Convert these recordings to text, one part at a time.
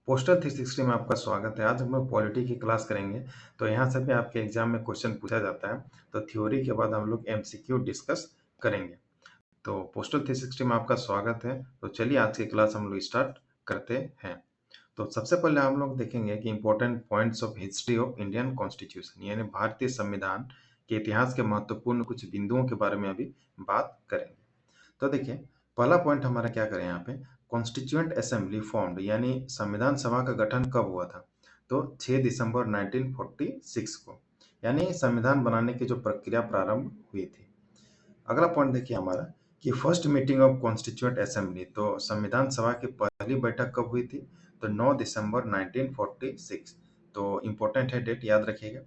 Postal 360 में आपका स्वागत है। आज हम लोग पॉलिटी की क्लास करेंगे। तो यहाँ से भी आपके एग्जाम में क्वेश्चन पूछा जाता है। तो थ्योरी के बाद हम लोग एमसीक्यू डिस्कस करेंगे। तो पोस्टल 360 में आपका स्वागत है। तो चलिए आज की क्लास हम लोग स्टार्ट करते हैं। तो सबसे पहले हम लोग देखेंगे कि important points of history of Indian constitution, यानी भारतीय संविधान के इतिहास के महत्वपूर्ण कुछ बिंदुओं के बारे में अभी बात करेंगे। तो देखिए, पहला पॉइंट हमारा क्या करें यहाँ पे, कॉन्स्टिट्यूएंट असेंबली फॉर्म्ड, यानी संविधान सभा का गठन कब हुआ था? तो 6 दिसंबर 1946 को, यानी संविधान बनाने की जो प्रक्रिया प्रारंभ हुई थी। अगला पॉइंट देखिए हमारा कि first meeting of constituent assembly, तो संविधान सभा की पहली बैठक कब हुई थी? तो 9 दिसंबर 1946। तो इंपॉर्टेंट है, डेट याद रखिएगा।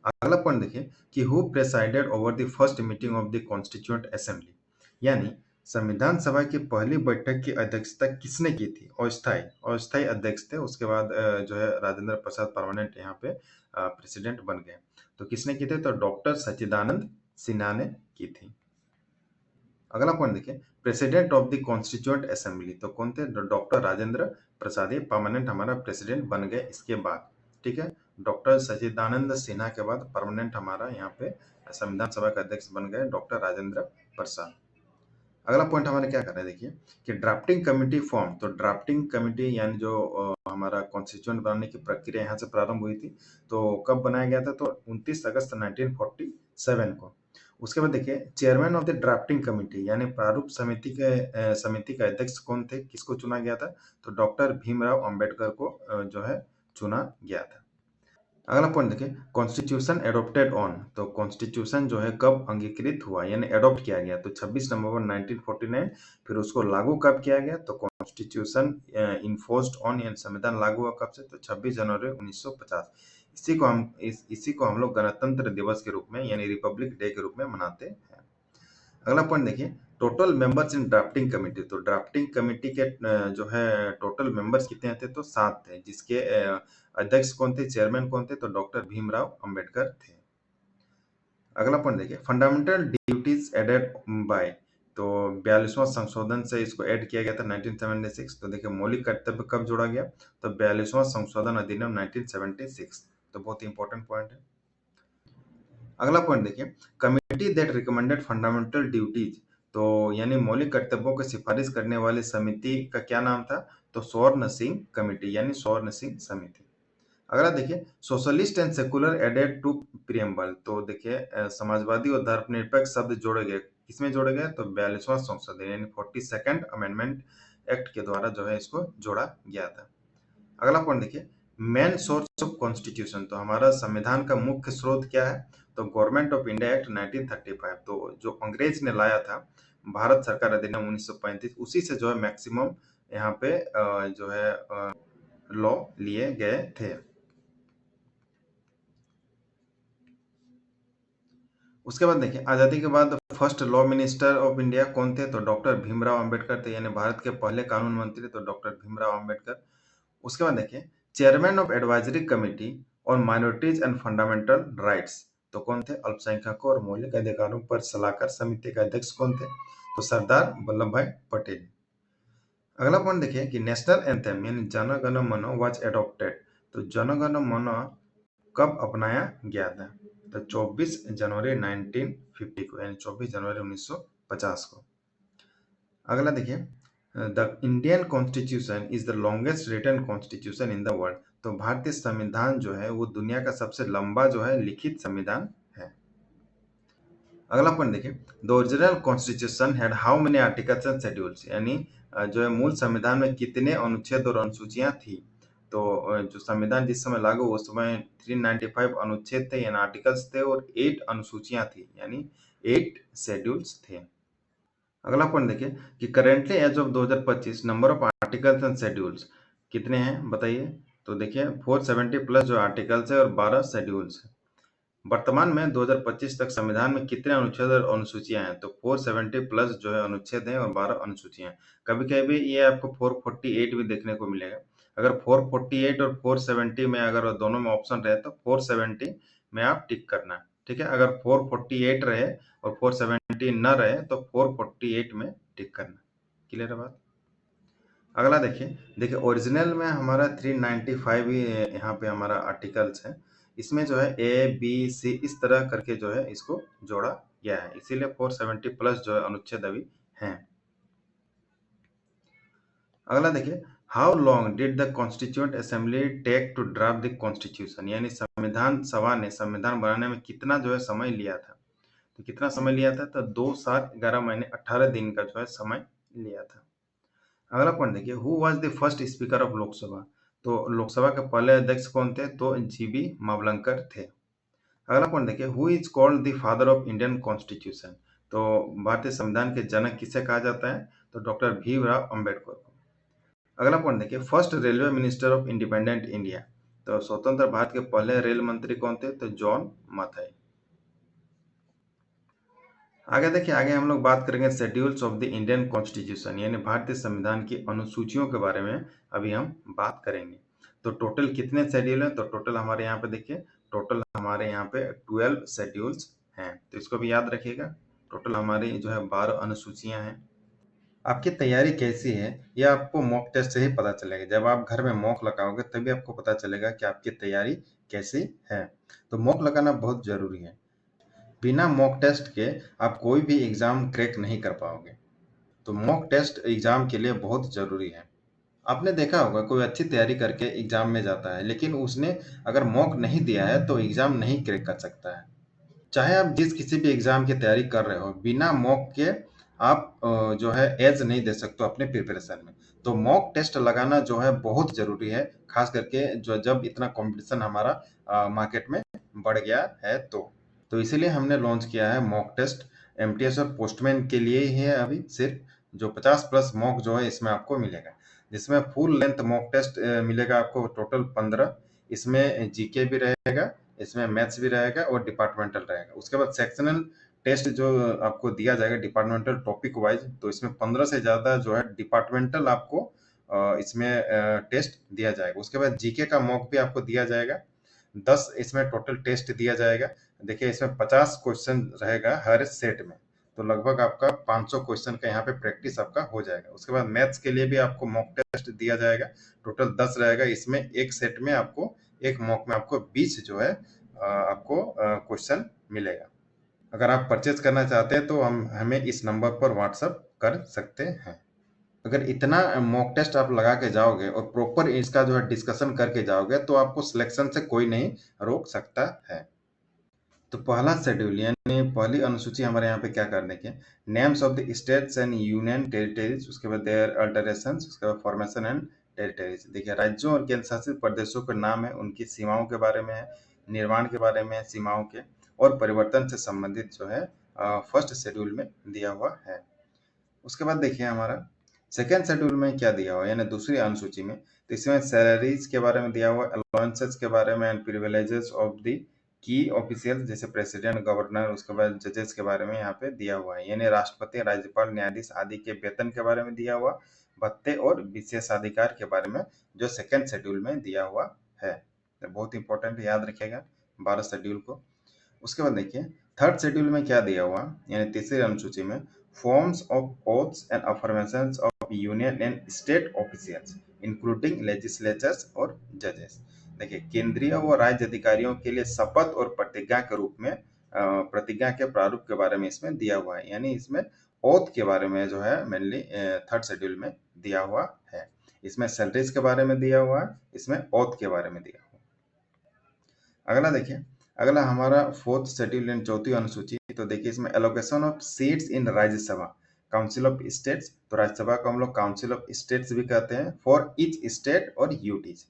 अगला पॉइंट देखिए कि who presided over the first meeting of the constituent assembly, यानी संविधान सभा की पहली बैठक की अध्यक्षता किसने की थी? अस्थायी अध्यक्ष थे। उसके बाद जो है राजेंद्र प्रसाद परमानेंट यहाँ पे प्रेसिडेंट बन गए। तो किसने की थी? तो डॉक्टर सच्चिदानंद सिन्हा ने की थी। अगला पॉइंट देखिए, president of the constituent assembly, तो कौन थे? डॉक्टर राजेंद्र प्रसाद, ये परमानेंट हमारा प्रेसिडेंट बन गए इसके बाद। ठीक है, डॉक्टर सच्चिदानंद सिन्हा के बाद परमानेंट हमारा यहाँ पे संविधान सभा के अध्यक्ष बन गए डॉक्टर राजेंद्र प्रसाद। अगला पॉइंट हमारे क्या कर रहे हैं देखिए कि ड्राफ्टिंग कमेटी फॉर्म, तो ड्राफ्टिंग कमेटी यानी जो हमारा कॉन्स्टिट्यूएंट बनाने की प्रक्रिया यहाँ से प्रारंभ हुई थी, तो कब बनाया गया था? तो 29 अगस्त 1947 को। उसके बाद देखिए, chairman of the drafting committee, यानी प्रारूप समिति के अध्यक्ष कौन थे? किसको चुना गया था? तो डॉक्टर भीमराव अंबेडकर को जो है चुना गया था। अगला पॉइंट देखिए, कॉन्स्टिट्यूशन एडॉप्टेड ऑन, तो कॉन्स्टिट्यूशन जो है कब अंगीकृत हुआ यानी एडॉप्ट किया गया? तो 26 नवंबर 1949। फिर उसको लागू कब किया गया? तो कॉन्स्टिट्यूशन इन्फोर्स्ड ऑन, यानी संविधान लागू हुआ कब से? तो 26 जनवरी 1950। इसी को हम लोग गणतंत्र दिवस के रूप में यानी रिपब्लिक डे के रूप में मनाते हैं। अगला पॉइंट देखिए, total members in drafting committee, तो ड्राफ्टिंग कमेटी के जो है टोटल मेंबर्स कितने थे? तो 7 थे, जिसके अध्यक्ष कौन थे? चेयरमैन कौन थे? तो डॉक्टर भीमराव अंबेडकर थे। अगला पॉइंट देखिए, फंडामेंटल ड्यूटीज एडेड बाय, तो 42वां संशोधन से इसको ऐड किया गया था 1976। तो देखिए, मौलिक कर्तव्य कब जोड़ा गया? तो 42वां संशोधन अधिनियम 1976। तो बहुत इंपॉर्टेंट पॉइंट है। अगला पॉइंट देखिए, committee that recommended fundamental duties, तो यानी मौलिक कर्तव्यों की सिफारिश करने वाली समिति का क्या नाम था? तो स्वर्ण सिंह कमेटी, यानी स्वर्ण सिंह समिति। अगला देखिए, socialist and secular added to preamble, तो देखिए समाजवादी और धर्मनिरपेक्ष शब्द जोड़े गए। किसमें जोड़े गए? तो 42वां संशोधन यानी 42nd अमेंडमेंट एक्ट के द्वारा जो है इसको जोड़ा गया था। अगला पॉइंट देखिए, मेन सोर्स ऑफ कॉन्स्टिट्यूशन, तो हमारा संविधान का मुख्य स्रोत क्या है? तो गवर्नमेंट ऑफ इंडिया एक्ट 1935, तो जो अंग्रेज ने लाया था भारत सरकार अधिनियम 1935, उसी से जो है मैक्सिमम यहाँ पे जो है लॉ लिए गए थे। उसके बाद देखिए, आजादी के बाद first law minister of India कौन थे? तो डॉक्टर भीमराव अंबेडकर थे, यानी भारत के पहले कानून मंत्री तो डॉक्टर भीमराव अंबेडकर। उसके बाद देखिए, chairman of advisory committee on minorities and fundamental rights, तो कौन थे? अल्पसंख्यकों और मौलिक अधिकारों पर सलाहकार समिति के अध्यक्ष कौन थे? तो सरदार वल्लभ भाई पटेल। अगला पॉइंट देखिए कि नेशनल एंथम यानी जन गण मन वाज एडॉप्टेड, तो जन गण मन कब अपनाया गया था? तो 24 जनवरी 1950 को, यानी 24 जनवरी 1950 को। अगला देखिए, the Indian constitution is the longest written constitution in the world, तो भारतीय संविधान जो है वो दुनिया का सबसे लंबा जो है लिखित संविधान है। अगला पॉइंट देखिए, the original constitution had how many articles and schedules, यानी जो है मूल संविधान में कितने अनुच्छेद और अनुसूचियां थी? तो जो संविधान जिस समय लागू हुआ उस समय 395 अनुच्छेद थे यानी आर्टिकल्स थे, और 8 अनुसूचियां थी यानी 8 शेड्यूल्स थे। अगला पॉइंट देखिए कि currently as of 2025 number of articles and schedules कितने हैं बताइए? तो देखिए 470 प्लस जो आर्टिकल्स है और 12 शेड्यूल्स है। वर्तमान में 2025 तक संविधान में कितने अनुच्छेद और अनुसूचियां हैं? तो 470 प्लस जो है अनुच्छेद हैं और 12 अनुसूचियां हैं। कभी कभी ये आपको 448 भी देखने को मिलेगा। अगर 448 और 470 में अगर दोनों में ऑप्शन रहे तो 470 में आप टिक करना। ठीक है, अगर 448 रहे और 470 न रहे तो 448 में टिक करना। क्लियर है बात? अगला देखिए ओरिजिनल में हमारा 395 ही यहाँ पे हमारा आर्टिकल्स है। इसमें जो है ए बी सी इस तरह करके जो है इसको जोड़ा गया है, इसीलिए 470 प्लस जो है अनुच्छेद अभी हैं। अगला देखिए how long did the constituent assembly take to draft the constitution, यानी संविधान सभा ने संविधान बनाने में कितना जो है समय लिया था। तो कितना समय लिया था, तो 2 साल 11 महीने 18 दिन का जो है समय लिया था। अगला पॉइंट देखिए who was the first speaker of Lok Sabha, तो लोकसभा के पहले अध्यक्ष कौन थे, तो जीबी मावलंकर थे। अगला पॉइंट देखिए who is called the father of Indian constitution, तो भारतीय संविधान के जनक किसे कहा जाता है, तो डॉक्टर भीमराव अंबेडकर को। अगला पॉइंट देखिए first railway minister of independent India, तो स्वतंत्र भारत के पहले रेल मंत्री कौन थे, तो जॉन मथाई। आगे हम लोग बात करेंगे schedules of the Indian constitution, यानी भारतीय संविधान की अनुसूचियों के बारे में अभी हम बात करेंगे। तो टोटल कितने शेड्यूल हैं, तो टोटल हमारे यहाँ पे देखिए टोटल हमारे यहाँ पे 12 शेड्यूल्स हैं, तो इसको भी याद रखिएगा। टोटल हमारी जो है 12 अनुसूचियां हैं। आपकी तैयारी कैसी है, यह आपको मॉक टेस्ट से ही पता चलेगा। जब आप घर में मॉक लगाओगे तभी आपको पता चलेगा कि आपकी तैयारी कैसी है। तो मॉक लगाना बहुत जरूरी है, बिना मॉक टेस्ट के आप कोई भी एग्जाम क्रैक नहीं कर पाओगे। तो मॉक टेस्ट एग्जाम के लिए बहुत जरूरी है। आपने देखा होगा कोई अच्छी तैयारी करके एग्जाम में जाता है, लेकिन उसने अगर मॉक नहीं दिया है तो एग्जाम नहीं क्रैक कर सकता है। चाहे आप जिस किसी भी एग्जाम की तैयारी कर रहे हो, बिना मॉक के आप जो है एज नहीं दे सकते अपने प्रिपरेशन में। तो मॉक टेस्ट लगाना जो है बहुत जरूरी है, खास करके जो जब इतना कंपटीशन हमारा मार्केट में बढ़ गया है। तो इसीलिए हमने लॉन्च किया है मॉक टेस्ट। एमटीएस और पोस्टमैन के लिए ही है अभी सिर्फ, जो 50 प्लस मॉक जो है इसमें आपको मिलेगा, जिसमें फुल लेंथ मॉक टेस्ट मिलेगा आपको टोटल 15। इसमें जीके भी रहेगा, इसमें मैथ्स भी रहेगा और डिपार्टमेंटल रहेगा। उसके बाद सेक्शनल टेस्ट जो आपको दिया जाएगा डिपार्टमेंटल टॉपिक वाइज, तो इसमें 15 से ज़्यादा जो है डिपार्टमेंटल आपको इसमें टेस्ट दिया जाएगा। उसके बाद जीके का मॉक भी आपको दिया जाएगा, 10 इसमें टोटल टेस्ट दिया जाएगा। देखिए इसमें 50 क्वेश्चन रहेगा हर सेट में, तो लगभग आपका 500 क्वेश्चन का यहाँ पे प्रैक्टिस आपका हो जाएगा। उसके बाद मैथ्स के लिए भी आपको मॉक टेस्ट दिया जाएगा, टोटल 10 रहेगा। इसमें एक सेट में आपको एक मॉक में आपको 20 जो है आपको क्वेश्चन मिलेगा। अगर आप परचेज करना चाहते हैं तो हम हमें इस नंबर पर व्हाट्सएप कर सकते हैं। अगर इतना मॉक टेस्ट आप लगा के जाओगे और प्रॉपर इसका जो है डिस्कशन करके जाओगे तो आपको सिलेक्शन से कोई नहीं रोक सकता है। तो पहला शेड्यूल यानी पहली अनुसूची हमारे यहाँ पे क्या करने के, names of the states and union territories, उसके बाद देयर अल्टरेशंस, उसके बाद फॉर्मेशन एंड टेरिटरीज। देखिए राज्यों और केंद्र शासित प्रदेशों के नाम है, उनकी सीमाओं के बारे में है, निर्माण के बारे में है सीमाओं के, और परिवर्तन से संबंधित जो है फर्स्ट शेड्यूल में दिया हुआ है। उसके बाद देखिए हमारा सेकेंड शेड्यूल में क्या दिया हुआ है, यानी दूसरी अनुसूची में, तो इसमें सैलरीज के बारे में दिया हुआ, अलाउंसेस के बारे में and privileges of the key official जैसे प्रेसिडेंट, गवर्नर, उसके बाद जजेस के बारे में यहाँ पे दिया हुआ है, यानी राष्ट्रपति, राज्यपाल, न्यायाधीश आदि के वेतन के बारे में दिया हुआ, भत्ते और विशेषाधिकार के बारे में जो सेकेंड शेड्यूल में दिया हुआ है। तो बहुत इंपॉर्टेंट, याद रखिएगा 12 शेड्यूल को। उसके बाद देखिए थर्ड शेड्यूल में क्या दिया हुआ, यानी तीसरी अनुसूची में, forms of oaths and affirmations of union and state officials including legislatures और जजेस। देखिए केंद्रीय व राज्य अधिकारियों के लिए शपथ और प्रतिज्ञा के रूप में प्रतिज्ञा के प्रारूप के बारे में इसमें दिया हुआ है, यानी इसमें ओथ के बारे में जो है मेनली थर्ड शेड्यूल में दिया हुआ है। इसमें सैलरीज के बारे में दिया हुआ है, इसमें ओथ के बारे में दिया हुआ। अगला देखिए, अगला हमारा फोर्थ शेड्यूल एंड चौथी अनुसूची। तो देखिए इसमें allocation of seats in Rajya Sabha, council of states, तो राज्यसभा को हम लोग काउंसिल ऑफ स्टेट्स भी कहते हैं, फॉर ईच स्टेट और यूटीज।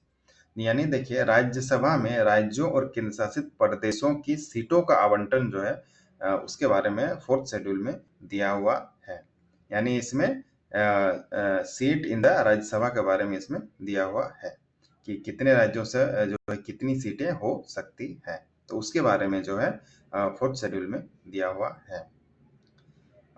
यानी देखिए राज्यसभा में राज्यों और केंद्र शासित प्रदेशों की सीटों का आवंटन जो है उसके बारे में फोर्थ शेड्यूल में दिया हुआ है। यानी इसमें सीट इन द राज्यसभा के बारे में इसमें दिया हुआ है कि कितने राज्यों से जो है कितनी सीटें हो सकती है, तो उसके बारे में जो है फोर्थ शेड्यूल में दिया हुआ है।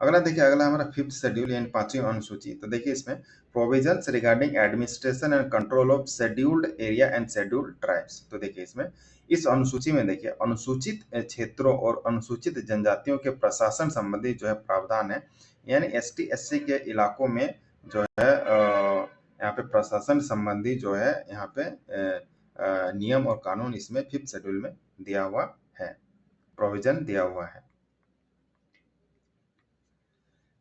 अगला देखिए, अगला हमारा फिफ्थ शेड्यूल यानी पांचवी अनुसूची। तो देखिए इसमें provisions regarding administration and control of scheduled area and scheduled tribes. तो देखिए इसमें इस अनुसूची में देखिए अनुसूचित क्षेत्रों और अनुसूचित जनजातियों के प्रशासन संबंधी जो है प्रावधान है, यानी एसटी एससी के इलाकों में जो है यहाँ पे प्रशासन संबंधी जो है यहाँ पे नियम और कानून इसमें 5th शेड्यूल में दिया हुआ है, प्रोविजन दिया हुआ है।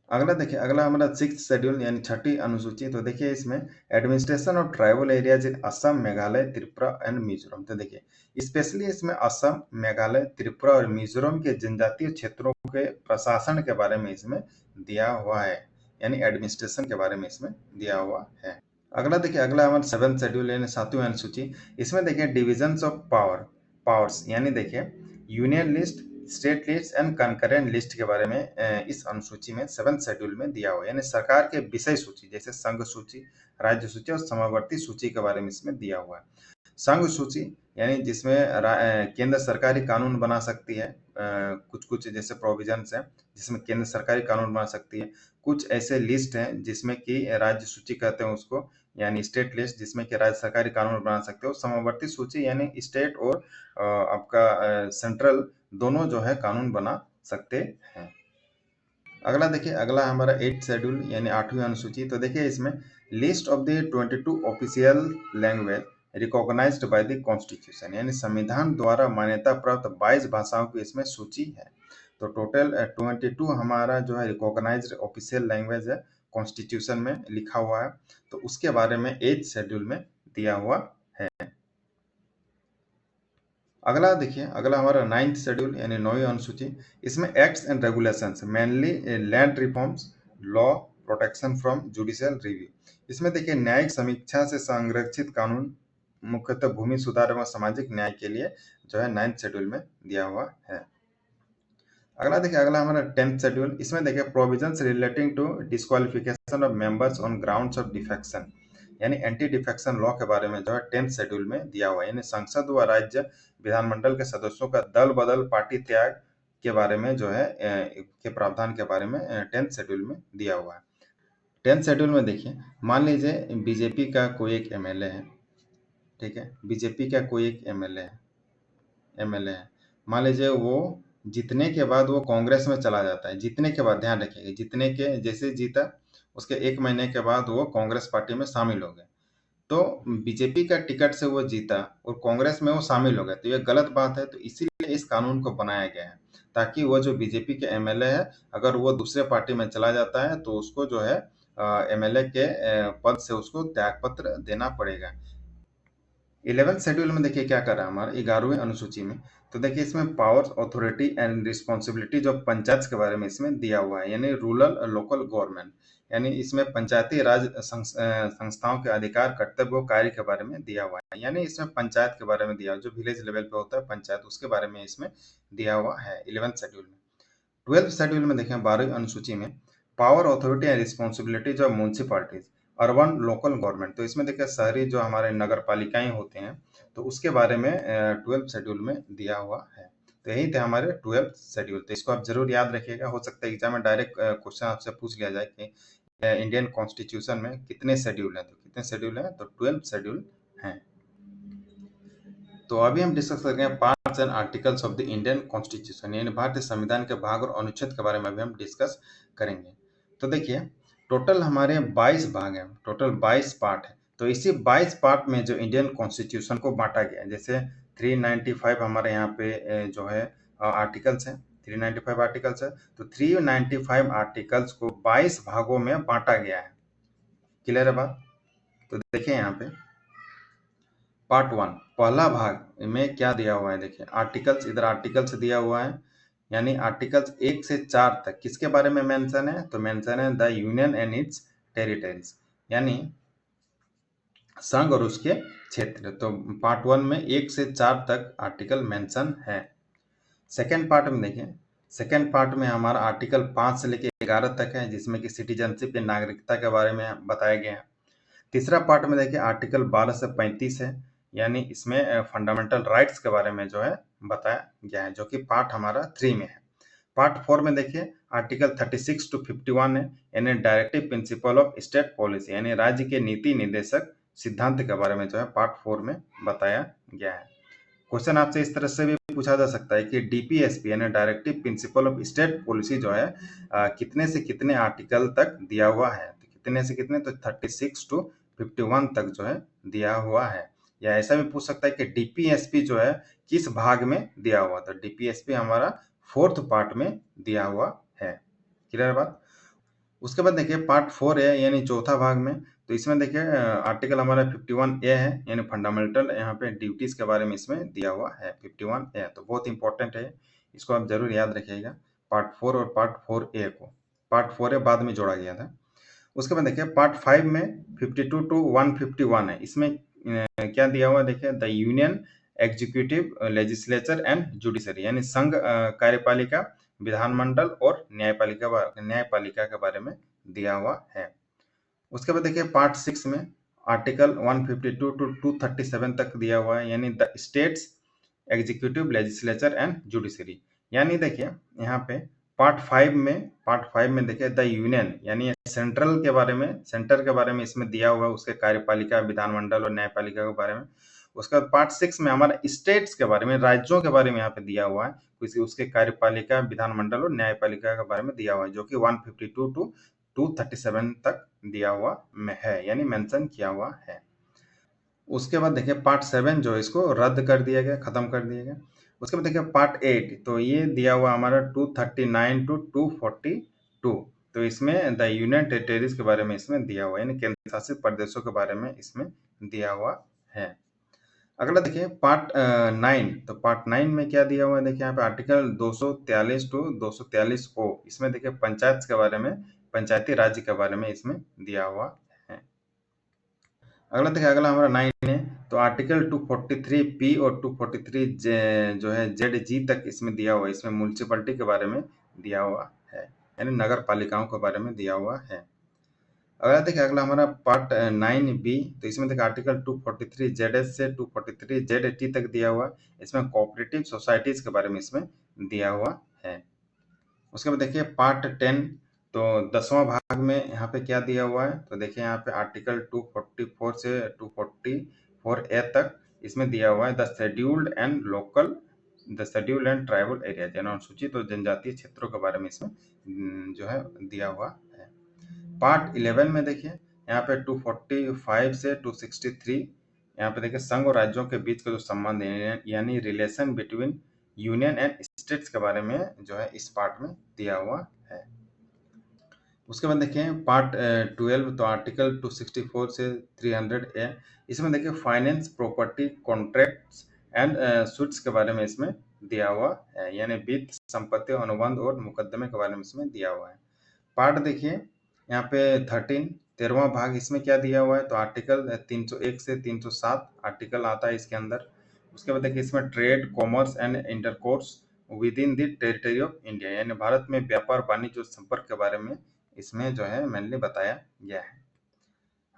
अगला देखिए, अगला हमारा 6th शेड्यूल यानी 6ठी अनुसूची। तो देखिए इसमें administration of tribal areas in Assam, Meghalaya, Tripura and Mizoram. तो देखिए स्पेशली इसमें असम, मेघालय, त्रिपुरा और मिजोरम के जनजातीय क्षेत्रों के प्रशासन के बारे में इसमें दिया हुआ है, यानी एडमिनिस्ट्रेशन के बारे में इसमें दिया हुआ है। अगला देखिए, अगला हमारा 7th शेड्यूल यानी 7वीं अनुसूची। इसमें देखिए डिविजन्स ऑफ पावर्स, यानी देखिए union list, state list and concurrent list के बारे में इस अनुसूची में 7th शेड्यूल में दिया हुआ है, यानी सरकार के विषय सूची जैसे संघ सूची, राज्य सूची और समवर्ती सूची के बारे में इसमें दिया हुआ है। संघ सूची यानी जिसमें केंद्र सरकारी कानून बना सकती है, कुछ जैसे प्रोविजंस है जिसमें केंद्र सरकारी कानून बना सकती है। कुछ ऐसे लिस्ट हैं जिसमें कि राज्य सूची कहते हैं उसको, यानी स्टेट लिस्ट जिसमें कि राज्य सरकारी कानून बना सकते हो। समवर्ती सूची यानी स्टेट और आपका सेंट्रल दोनों जो है कानून बना सकते हैं। अगला देखिए, अगला हमारा 8th शेड्यूल यानी 8वीं अनुसूची। तो देखिए इसमें list of the 22 official language recognised by the constitution, यानी संविधान द्वारा मान्यता प्राप्त 22 भाषाओं की इसमें सूची है। तो टोटल 22 हमारा जो है रिकॉग्नाइज्ड ऑफिशियल लैंग्वेज है, कॉन्स्टिट्यूशन में लिखा हुआ है। तो उसके बारे में 8th शेड्यूल में दिया हुआ है। अगला देखिए, अगला हमारा 9th शेड्यूल यानी 9वीं अनुसूची। इसमें acts and regulations, mainly land reforms, law, protection from judicial review. इसमें देखिए न्यायिक समीक्षा से संरक्षित कानून, मुख्यतः भूमि सुधार एवं सामाजिक न्याय के लिए जो है 9th शेड्यूल में दिया हुआ है। अगला देखिए, अगला हमारा 10th शेड्यूल। इसमें देखिए provisions relating to disqualification of members on grounds of defection, यानी एंटी डिफेक्शन लॉ के बारे में जो है 10th शेड्यूल में दिया हुआ है, यानी संसद व राज्य विधानमंडल के सदस्यों का दल बदल, पार्टी त्याग के बारे में जो है के प्रावधान के बारे में 10th शेड्यूल में दिया हुआ है। 10th शेड्यूल में देखिए, मान लीजिए बीजेपी का कोई एक एमएलए है, ठीक है, बीजेपी का कोई एक एमएलए है, मान लीजिए वो जीतने के बाद वो कांग्रेस में चला जाता है। जीतने के बाद ध्यान रखिएगा, जीतने के जैसे जीता उसके 1 महीने के बाद वो कांग्रेस पार्टी में शामिल हो गया। तो बीजेपी का टिकट से वो जीता और कांग्रेस में वो शामिल हो गए, तो ये गलत बात है। तो इसीलिए इस कानून को बनाया गया है, ताकि वो जो बीजेपी के एमएलए है, अगर वो दूसरे पार्टी में चला जाता है तो उसको जो है एमएलए के पद से उसको त्यागपत्र देना पड़ेगा। 11th शेड्यूल में देखिए क्या कर रहा है हमारा 11वीं अनुसूची में। तो देखिए इसमें पावर्स, अथॉरिटी एंड रिस्पॉन्सिबिलिटी जो पंचायत के बारे में इसमें दिया हुआ है, यानी रूरल लोकल गवर्नमेंट, यानी इसमें पंचायती राज संस्थाओं के अधिकार, कर्तव्य और कार्य के बारे में दिया हुआ है, यानी इसमें पंचायत के बारे में दिया हुआ, जो विलेज लेवल पे होता है पंचायत, उसके बारे में इसमें दिया हुआ है 11th शेड्यूल में। 12th शेड्यूल में देखें 12वीं अनुसूची में पावर, अथॉरिटी एंड रिस्पॉन्सिबिलिटी जो म्यूनिसिपालिटीज, अर्बन लोकल गवर्नमेंट। तो इसमें देखिए शहरी जो हमारे नगर पालिकाएं होते हैं, तो उसके बारे में 12th शेड्यूल में दिया हुआ है। तो यही थे हमारे 12th शेड्यूल। तो इसको आप जरूर याद रखिएगा, हो सकता है एग्जाम में डायरेक्ट क्वेश्चन आपसे पूछ लिया जाए कि इंडियन कॉन्स्टिट्यूशन में कितने शेड्यूल हैं। तो कितने शेड्यूल हैं? तो 12 शेड्यूल हैं। तो अभी हम डिस्कस कर रहे हैं parts and articles of the Indian constitution, यानी भारतीय संविधान के भाग और अनुच्छेद के बारे में अभी हम डिस्कस करेंगे। तो देखिए टोटल हमारे 22 भाग हैं, टोटल 22 पार्ट है। तो इसी 22 पार्ट में जो इंडियन कॉन्स्टिट्यूशन को बांटा गया है, जैसे 395 हमारे यहाँ पे जो है आर्टिकल्स हैं, 395 आर्टिकल्स है। तो 395 आर्टिकल्स को 22 भागों में बांटा गया है। क्लियर है बात? तो देखिए यहाँ पे पार्ट 1 पहला भाग में क्या दिया हुआ है, देखिए आर्टिकल्स, इधर आर्टिकल्स दिया हुआ है, यानी आर्टिकल्स 1 से 4 तक किसके बारे में मेंशन है? तो मेंशन है the union and it's territories, यानी संघ और उसके क्षेत्र। तो पार्ट 1 में 1 से 4 तक आर्टिकल मेंशन है। सेकेंड पार्ट में देखिए, सेकेंड पार्ट में हमारा आर्टिकल 5 से लेकर 11 तक है, जिसमें कि सिटीजनशिप या नागरिकता के बारे में बताया गया है। तीसरा पार्ट में देखिए आर्टिकल 12 से 35 है, यानी इसमें फंडामेंटल राइट्स के बारे में जो है बताया गया है, जो कि पार्ट हमारा 3 में है। पार्ट 4 में देखिए आर्टिकल 36 to 51 है, यानी directive principle of state policy, यानी राज्य के नीति निर्देशक सिद्धांत के बारे में जो है पार्ट 4 में बताया गया है। क्वेश्चन आपसे इस तरह से भी पूछा जा सकता है कि डीपीएसपी यानी directive principle of state policy जो है कितने से कितने आर्टिकल तक दिया हुआ है? तो कितने से कितने? तो 36 to 51 तक जो है दिया हुआ है। या ऐसा भी पूछ सकता है कि डीपीएसपी जो है किस भाग में दिया हुआ, तो डीपीएसपी हमारा 4th पार्ट में दिया हुआ है। क्लियर बात। उसके बाद देखिए पार्ट 4 है यानी चौथा भाग में, तो इसमें देखिए आर्टिकल हमारा 51A है यानी फंडामेंटल, यहाँ पे ड्यूटीज के बारे में इसमें दिया हुआ है 51A, तो बहुत इंपॉर्टेंट है, इसको आप जरूर याद रखिएगा। पार्ट 4 और पार्ट 4A को, पार्ट 4A बाद में जोड़ा गया था। उसके बाद देखिए पार्ट 5 में 52 टू 151 है, इसमें क्या दिया हुआ देखिए, the union executive legislature and judiciary, यानी संघ कार्यपालिका, विधानमंडल और न्यायपालिका के बारे में दिया हुआ है। उसके बाद देखिए पार्ट 6 में आर्टिकल 152 टू 237 तक दिया हुआ है, यानी the states executive legislature and judiciary. यानी देखिए यहाँ पे पार्ट 5 में देखिए द यूनियन यानी सेंट्रल के बारे में, सेंटर के बारे में इसमें दिया हुआ है, उसके कार्यपालिका, विधानमंडल और न्यायपालिका के बारे में। उसके बाद पार्ट 6 में हमारा स्टेट्स के बारे में, राज्यों के बारे में यहाँ पे दिया हुआ है, उसके कार्यपालिका, विधानमंडल और न्यायपालिका के बारे में दिया हुआ है, जो कि 152 टू 237 तक दिया हुआ में है, यानी मेंशन किया हुआ है। उसके बाद देखिए पार्ट 7 जो है इसको रद्द कर दिया गया, खत्म कर दिया गया। उसके बाद देखिए पार्ट 8, तो ये दिया हुआ हमारा 239 टू 242, तो इसमें द यूनियन टेरिटरीज के बारे में इसमें दिया हुआ है, यानी केंद्र शासित प्रदेशों के बारे में इसमें दिया हुआ है। अगला देखिए पार्ट 9, तो पार्ट 9 में क्या दिया हुआ है देखिए यहाँ पे आर्टिकल 243 टू 243O, इसमें देखिए पंचायत के बारे में, पंचायती राज्य के बारे में इसमें दिया हुआ है। अगला देखिए अगला हमारा 9 है, तो आर्टिकल 243P और 243 जो है ZG तक इसमें दिया हुआ है, इसमें म्यूनिसिपैलिटी के बारे में दिया हुआ है, यानी नगर पालिकाओं के बारे में दिया हुआ है। अगला देखिए अगला हमारा पार्ट 9B, तो इसमें देखिए आर्टिकल 243ZS से 243ZT तक दिया हुआ है, इसमें कोऑपरेटिव सोसाइटीज के बारे में इसमें दिया हुआ है। उसके बाद देखिए पार्ट 10, तो 10वां भाग में यहाँ पे क्या दिया हुआ है, तो देखिए यहाँ पे आर्टिकल 244 से 244A तक इसमें दिया हुआ है the scheduled and tribal area, यानी अनुसूचित और जनजातीय क्षेत्रों के बारे में इसमें जो है दिया हुआ है। पार्ट 11 में देखिए यहाँ पे 245 से 263, यहाँ पे देखिए संघ और राज्यों के बीच का जो संबंध है, यानी relation between union and states के बारे में जो है इस पार्ट में दिया हुआ है। उसके बाद देखिए पार्ट 12, तो आर्टिकल 264 से 300A, इसमें देखिए finance, property, contracts and suits के बारे में इसमें दिया हुआ है, यानी वित्त, संपत्ति, अनुबंध और मुकदमे के बारे में इसमें दिया हुआ है। पार्ट देखिए यहाँ पे 13वां भाग, इसमें क्या दिया हुआ है, तो आर्टिकल 301 से 307 आर्टिकल आता है इसके अंदर। उसके बाद देखिए इसमें trade, commerce and intercourse with in the territory of India, यानी भारत में व्यापार, वाणिज्य और संपर्क के बारे में इसमें जो है मेनली बताया गया है।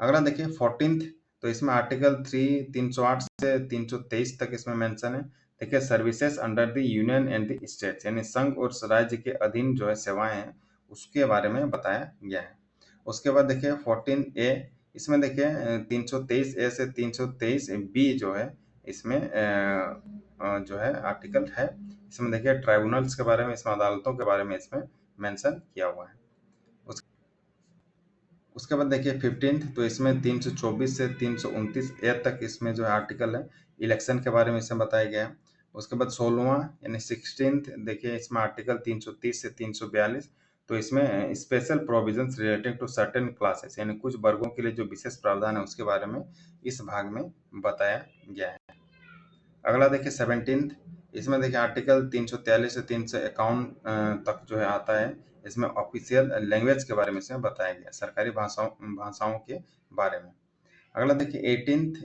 अगला देखिए 14th, तो इसमें आर्टिकल 308 से 323 तक इसमें मेंशन है। देखिए services under the union and the states, यानी संघ और राज्य के अधीन जो है सेवाएं हैं उसके बारे में बताया गया है। उसके बाद देखिए 14A, इसमें देखिए 323A से 323B जो है इसमें जो है आर्टिकल है, इसमें देखिए ट्राइब्यूनल्स के बारे में, इसमें अदालतों के बारे में इसमें मेंशन किया हुआ है। उसके बाद देखिए 15th, तो इसमें 324 से 329A तक इसमें जो है आर्टिकल है, इलेक्शन के बारे में इसमें बताया गया है। उसके बाद 16वां यानी 16th देखिए इसमें आर्टिकल 330 से 342, तो इसमें special provisions relating to certain classes, यानी कुछ वर्गों के लिए जो विशेष प्रावधान है उसके बारे में इस भाग में बताया गया है। अगला देखिए 17th, इसमें देखिए आर्टिकल 343 से 351 तक जो है आता है, इसमें ऑफिशियल लैंग्वेज के बारे में इसमें बताया गया, सरकारी भाषाओं के बारे में। अगला देखिए 18th,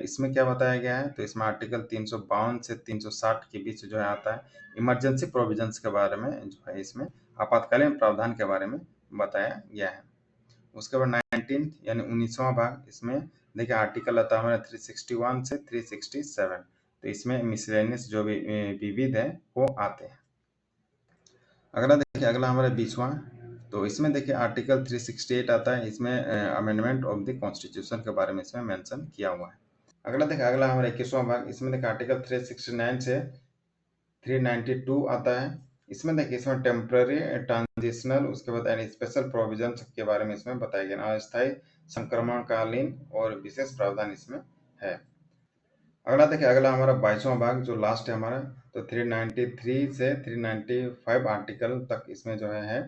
इसमें क्या बताया गया है, तो इसमें आर्टिकल 352 से 360 के बीच जो है आता है, इमरजेंसी प्रोविजंस के बारे में जो है इसमें आपातकालीन प्रावधान के बारे में बताया गया है। उसके बाद 19th यानी 19वां भाग, इसमें देखिए आर्टिकल आता है हमारा 361 से 367, तो इसमें मिसलेनियस जो भी विविध है वो आते हैं। अगला देखिए अगला हमारा 20वां, तो इसमें देखिए आर्टिकल 368 आता है, इसमें अमेंडमेंट ऑफ द कॉन्स्टिट्यूशन के बारे में इसमें मेंशन किया हुआ है। अगला देखिए अगला हमारा 21वां भाग, इसमें देखिए आर्टिकल 369 से 392 आता है, इसमें देखिए इसमें टेम्पररी ट्रांजिशनल, उसके बाद एंड स्पेशल प्रोविजन के बारे में इसमें बताया गया। अस्थायी, संक्रमणकालीन और विशेष प्रावधान इसमें है। अगला देखिए, अगला हमारा 22वां भाग जो लास्ट है हमारा, तो 393 से 395 आर्टिकल तक इसमें जो है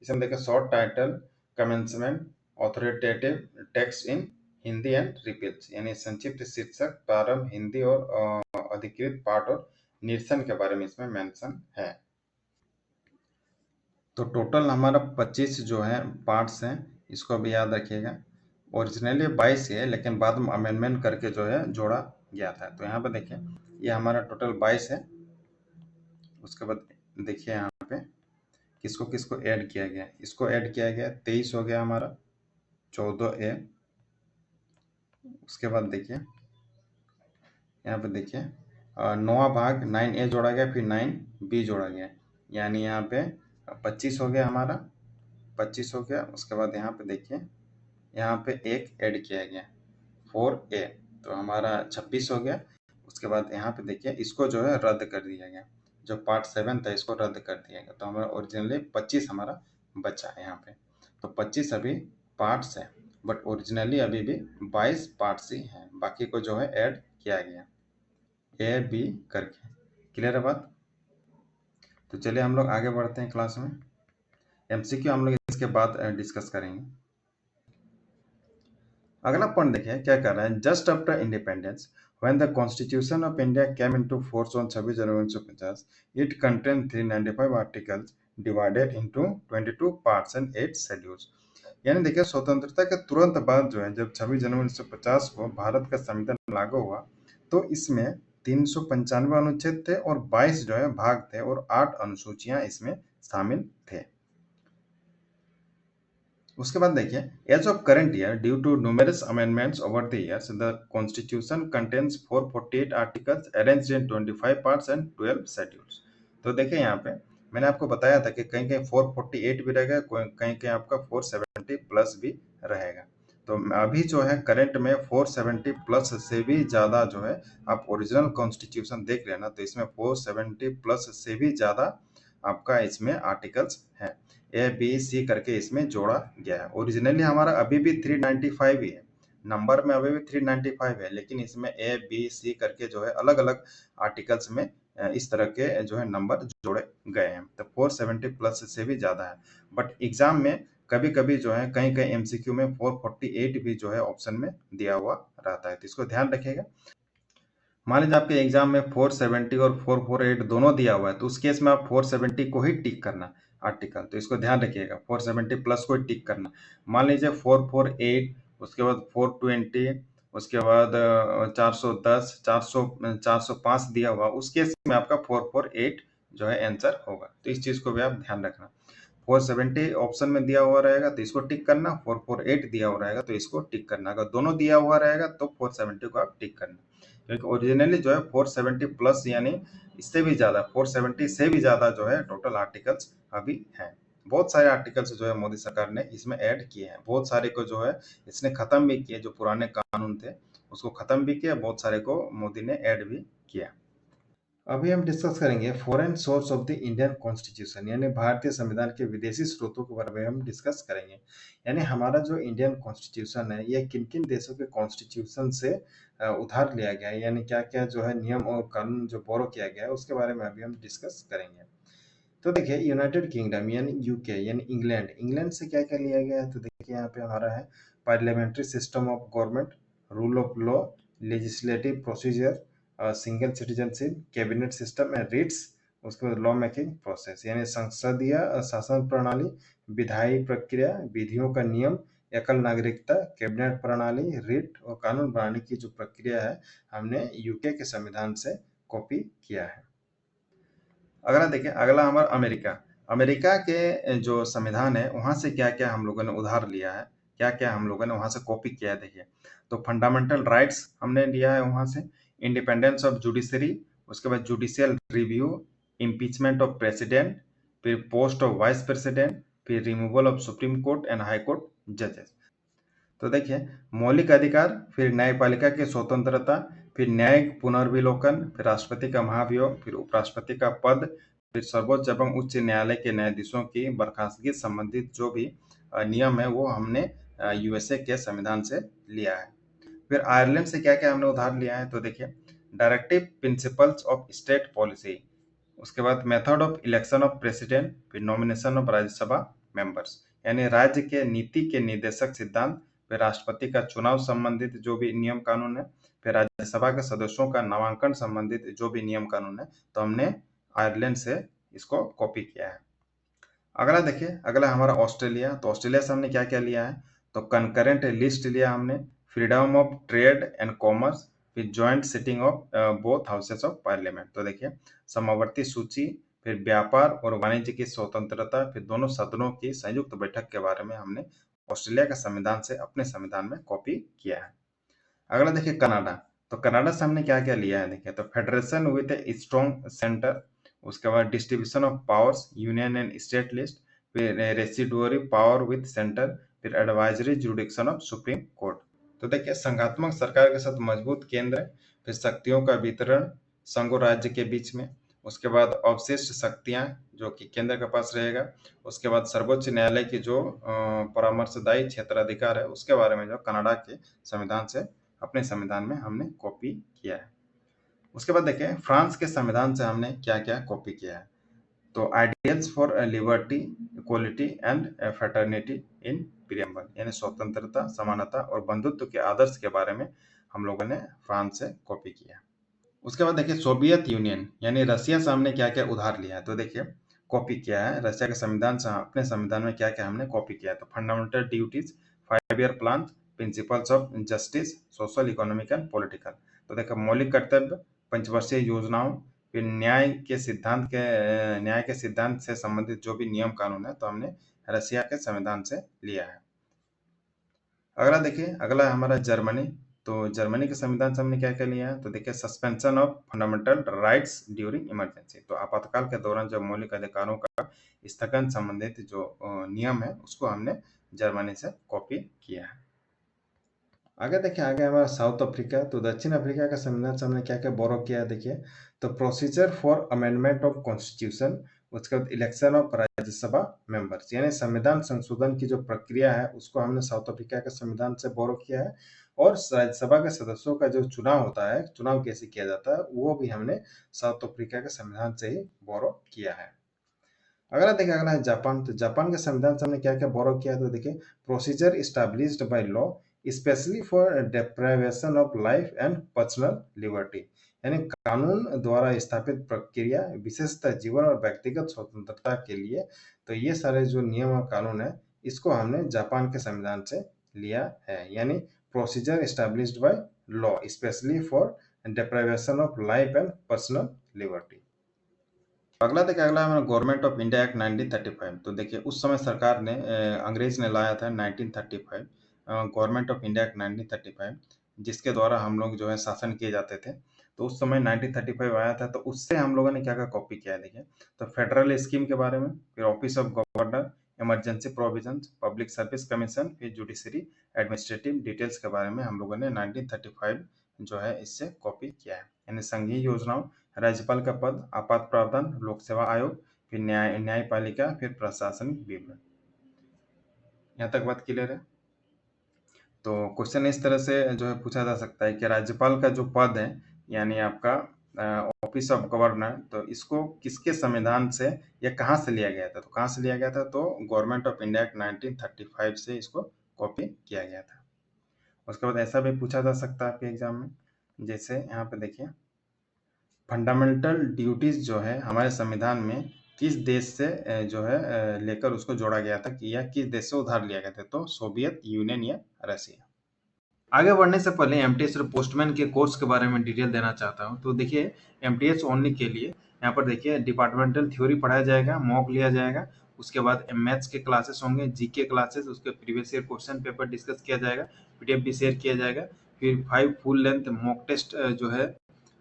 इसमें देखिए short title, commencement, authoritative text in Hindi and repeals, यानी संक्षिप्त शीर्षक, प्रारंभ, हिंदी और अधिकृत पाठ और निरसन के बारे में इसमें मेंशन है। तो टोटल हमारा 25 जो है पार्ट्स हैं, इसको भी याद रखिएगा। ओरिजिनली 22 है, लेकिन बाद में अमेंडमेंट करके जो है जोड़ा गया था। तो यहाँ पे देखिए, ये हमारा टोटल 22 है। उसके बाद देखिए यहाँ पे किसको किसको ऐड किया गया। इसको ऐड किया गया 23 हो गया हमारा, 14A। उसके बाद देखिए यहाँ पे देखिए 9वां भाग 9A जोड़ा गया, फिर 9B जोड़ा गया, यानी यहाँ पे 25 हो गया हमारा, 25 हो गया। उसके बाद यहाँ पे देखिए यहाँ पे एक ऐड किया गया 4A, तो हमारा 26 हो गया। उसके बाद यहाँ पे देखिए इसको जो है रद्द कर दिया गया, जो पार्ट 7 था इसको रद्द कर दिया गया, तो हमारा ओरिजिनली 25 हमारा बचा है यहाँ पे। तो 25 अभी पार्ट्स है, बट ओरिजिनली अभी भी 22 पार्ट्स ही हैं, बाकी को जो है ऐड किया गया A B करके। क्लियर है बात? तो चलिए हम लोग आगे बढ़ते हैं क्लास में। MCQ हम लोग इसके बाद डिस्कस करेंगे। अगला पॉइंट देखिए क्या कर रहा है। Just after independence, when the Constitution of India came into force on 26 January 1950, it contained 395 articles divided into 22 parts and 8 schedules। यानी देखिए स्वतंत्रता के तुरंत बाद जो है, जब 26 जनवरी 1950 को भारत का संविधान लागू हुआ, तो इसमें 395 अनुच्छेद थे और 22 जो है भाग थे और 8 अनुसूचियां इसमें शामिल थे। उसके बाद देखिए, as of current year, due to numerous amendments over the years, the constitution contains 448 articles arranged in 25 parts and 12 schedules. तो देखिए यहाँ पे मैंने आपको बताया था कि कहीं कहीं 448 भी रहेगा, कहीं कहीं आपका 470 प्लस भी रहेगा। तो अभी जो है करंट में 470 प्लस से भी ज़्यादा जो है, आप ओरिजिनल कॉन्स्टिट्यूशन देख रहे हैं ना, तो इसमें 470 प्लस से भी ज़्यादा आपका इसमें आर्टिकल्स हैं। A B C करके इसमें जोड़ा गया है। ओरिजिनली हमारा अभी भी 395 ही है, नंबर में अभी भी 395 है, लेकिन इसमें A B C करके जो है अलग अलग आर्टिकल्स में इस तरह के जो है नंबर जोड़े गए हैं। तो 470 प्लस से भी ज्यादा है, बट एग्जाम में कभी कभी जो है कहीं कहीं MCQ में 448 भी जो है ऑप्शन में दिया हुआ रहता है, तो इसको ध्यान रखिएगा। मान लीजिए आपके एग्जाम में 470 और 448 दोनों दिया हुआ है, तो उस केस में आप 470 को ही टिक करना आर्टिकल, तो इसको ध्यान रखिएगा, 470 प्लस को ही टिक करना। मान लीजिए 448, उसके बाद 420, उसके बाद 410, 405 दिया हुआ, उस केस में आपका 448 जो है आंसर होगा। तो इस चीज को भी आप ध्यान रखना। 470 ऑप्शन में दिया हुआ रहेगा तो इसको टिक करना, 448 दिया हुआ रहेगा तो इसको टिक करना। अगर दोनों दिया हुआ रहेगा तो 470 को आप टिक करना, क्योंकि ओरिजिनली जो है 470 प्लस यानी इससे भी ज्यादा, 470 से भी ज्यादा जो है टोटल आर्टिकल्स अभी हैं। बहुत सारे आर्टिकल्स जो है मोदी सरकार ने इसमें ऐड किए हैं, बहुत सारे को जो है इसने खत्म भी किए, जो पुराने कानून थे उसको खत्म भी किया, बहुत सारे को मोदी ने ऐड भी किया। अभी हम डिस्कस करेंगे foreign source of the Indian constitution, यानी भारतीय संविधान के विदेशी स्रोतों के बारे में हम डिस्कस करेंगे। यानी हमारा जो इंडियन कॉन्स्टिट्यूशन है, यह किन किन देशों के कॉन्स्टिट्यूशन से उधार लिया गया है, यानी क्या क्या जो है नियम और कानून जो बोरो किया गया है उसके बारे में अभी हम डिस्कस करेंगे। तो देखिए यूनाइटेड किंगडम यानी यूके यानी इंग्लैंड, इंग्लैंड से क्या क्या लिया गया है, तो देखिए यहाँ पे हमारा है parliamentary system of government, rule of law, legislative procedure, single citizenship, cabinet system and writs, उसके बाद लॉ मेकिंग प्रोसेस यानी संसदीय शासन प्रणाली, विधायी प्रक्रिया, विधियों का नियम, एकल नागरिकता, कैबिनेट प्रणाली, रिट और कानून बनाने की जो प्रक्रिया है, हमने यूके के संविधान से कॉपी किया है। अगला देखिए, अगला हमारा अमेरिका। अमेरिका के जो संविधान है वहां से क्या क्या हम लोगों ने उधार लिया है, क्या क्या हम लोगों ने वहां से कॉपी किया है। देखिए, तो फंडामेंटल राइट्स हमने लिया है वहां से, इंडिपेंडेंस ऑफ जुडिशरी, उसके बाद judicial review, impeachment of president, फिर पोस्ट ऑफ वाइस प्रेसिडेंट, फिर removal of supreme court and high court जजेस। तो देखिए, मौलिक अधिकार, फिर न्यायपालिका की स्वतंत्रता, फिर न्यायिक पुनर्विलोकन, फिर राष्ट्रपति का महाभियोग, फिर उपराष्ट्रपति का पद, फिर सर्वोच्च एवं उच्च न्यायालय के न्यायाधीशों की बर्खास्तगी संबंधित जो भी नियम है वो हमने यूएसए के संविधान से लिया है। फिर आयरलैंड से क्या-क्या हमने उधार लिया है, तो देखिए directive principles of state policy, उसके बाद method of election of president, फिर नॉमिनेशन ऑफ राज्यसभा मेंबर्स, यानी राज्य के नीति के निर्देशक सिद्धांत, फिर राष्ट्रपति का चुनाव संबंधित जो भी नियम कानून है, फिर राज्यसभा के सदस्यों का नामांकन संबंधित जो भी नियम कानून है, तो हमने आयरलैंड से इसको कॉपी किया है। अगला देखिए, अगला हमारा ऑस्ट्रेलिया। तो ऑस्ट्रेलिया से हमने क्या-क्या लिया है, तो कंकरेंट लिस्ट लिया हमने, freedom of trade and commerce, फिर joint sitting of both houses of parliament. तो देखिए समवर्ती सूची, फिर व्यापार और वाणिज्य की स्वतंत्रता, फिर दोनों सदनों की संयुक्त बैठक के बारे में हमने ऑस्ट्रेलिया के संविधान से अपने संविधान में कॉपी किया है। अगला देखिए कनाडा। तो कनाडा से हमने क्या-क्या लिया है, देखिए तो federation with a strong centre, उसके बाद distribution of powers, union and state list, फिर रेसिडुअरी पावर विद सेंटर, फिर advisory jurisdiction of supreme court. तो देखिए संघात्मक सरकार के साथ मजबूत केंद्र, फिर शक्तियों का वितरण संघ और राज्य के बीच में, उसके बाद अवशिष्ट शक्तियां जो कि केंद्र के पास रहेगा, उसके बाद सर्वोच्च न्यायालय की जो परामर्शदायी क्षेत्राधिकार है उसके बारे में जो कनाडा के संविधान से अपने संविधान में हमने कॉपी किया है। उसके बाद देखिए फ्रांस के संविधान से हमने क्या-क्या कॉपी किया है, तो ideals for liberty, equality and fraternity in preamble, यानी स्वतंत्रता, समानता और बंधुत्व के आदर्श के बारे में हम लोगों ने फ्रांस से कॉपी किया। उसके बाद देखिए सोवियत यूनियन यानी रसिया से हमने क्या-क्या उधार लिया है, तो देखिए कॉपी किया है रशिया के संविधान से अपने संविधान में क्या-क्या हमने कॉपी किया है, तो fundamental duties, 5 year plan, principles of justice, social, economic and political. तो देखिए मौलिक कर्तव्य, पंचवर्षीय योजनाओं, फिर न्याय के सिद्धांत से संबंधित जो भी नियम कानून है तो हमने रशिया के संविधान से लिया है। अगला देखिए, अगला हमारा जर्मनी। तो जर्मनी के संविधान से हमने क्या-क्या लिया है, तो देखिए suspension of fundamental rights during emergency, तो आपातकाल के दौरान जो मौलिक अधिकारों का स्थगन संबंधित जो नियम है उसको हमने जर्मनी से कॉपी किया है। आगे देखिए, आगे हमारा साउथ अफ्रीका। तो दक्षिण अफ्रीका का संविधान से हमने क्या-क्या बोरो किया है, देखिए तो procedure for amendment of constitution, उसके बाद इलेक्शन ऑफ राज्यसभा मेंबर्स, यानी संविधान संशोधन की जो प्रक्रिया है उसको हमने साउथ अफ्रीका के संविधान से बोरो किया है, और राज्यसभा के सदस्यों का जो चुनाव होता है, चुनाव कैसे किया जाता है, वो भी हमने साउथ अफ्रीका के संविधान से ही बोरो किया है। अगला देखिए, अगला है जापान। तो जापान के संविधान से हमने क्या-क्या बोरो किया है, तो देखिए procedure established by law specially for deprivation of life and personal liberty, यानी कानून द्वारा स्थापित प्रक्रिया विशेषतः जीवन और व्यक्तिगत स्वतंत्रता के लिए। तो ये सारे जो नियम और कानून है इसको हमने जापान के संविधान से लिया है, यानी procedure established by law specially for deprivation of life and personal liberty. अगला देखिए, अगला हमारा गवर्नमेंट ऑफ इंडिया एक्ट 1935। तो देखिए उस समय सरकार ने अंग्रेज ने लाया था 1935 गवर्नमेंट ऑफ इंडिया एक्ट 1935, जिसके द्वारा हम लोग जो है शासन किए जाते थे। तो उस समय 1935 आया था, तो उससे हम लोगों ने क्या क्या कॉपी किया है, देखिए तो फेडरल स्कीम के बारे में, फिर office of governor, emergency provisions, public service commission, फिर जुडिशरी एडमिनिस्ट्रेटिव डिटेल्स के बारे में हम लोगों ने 1935 जो है इससे कॉपी किया है, यानी संघीय योजनाओं, राज्यपाल का पद, आपात प्रावधान, लोक सेवा आयोग, फिर न्यायपालिका, फिर प्रशासनिक विभाग। यहाँ तक बात क्लियर है। तो क्वेश्चन इस तरह से जो है पूछा जा सकता है कि राज्यपाल का जो पद है, यानी आपका ऑफिस ऑफ गवर्नर, तो इसको किसके संविधान से या कहाँ से लिया गया था, तो कहाँ से लिया गया था, तो गवर्नमेंट ऑफ इंडिया एक्ट 1935 से इसको कॉपी किया गया था। उसके बाद ऐसा भी पूछा जा सकता है आपके एग्जाम में, जैसे यहाँ पे देखिए फंडामेंटल ड्यूटीज जो है हमारे संविधान में किस देश से जो है लेकर उसको जोड़ा गया था, कि या किस देश से उधार लिया गया था, तो सोवियत यूनियन या रसिया। आगे बढ़ने से पहले एमटीएस और पोस्टमैन के कोर्स के बारे में डिटेल देना चाहता हूँ। तो देखिए एमटीएस ओनली के लिए यहाँ पर देखिए डिपार्टमेंटल थ्योरी पढ़ाया जाएगा, मॉक लिया जाएगा, उसके बाद मैथ्स के क्लासेस होंगे, जीके क्लासेस, उसके previous year question paper discuss किया जाएगा, पीडीएफ भी शेयर किया जाएगा, फिर 5 फुल लेंथ मॉक टेस्ट जो है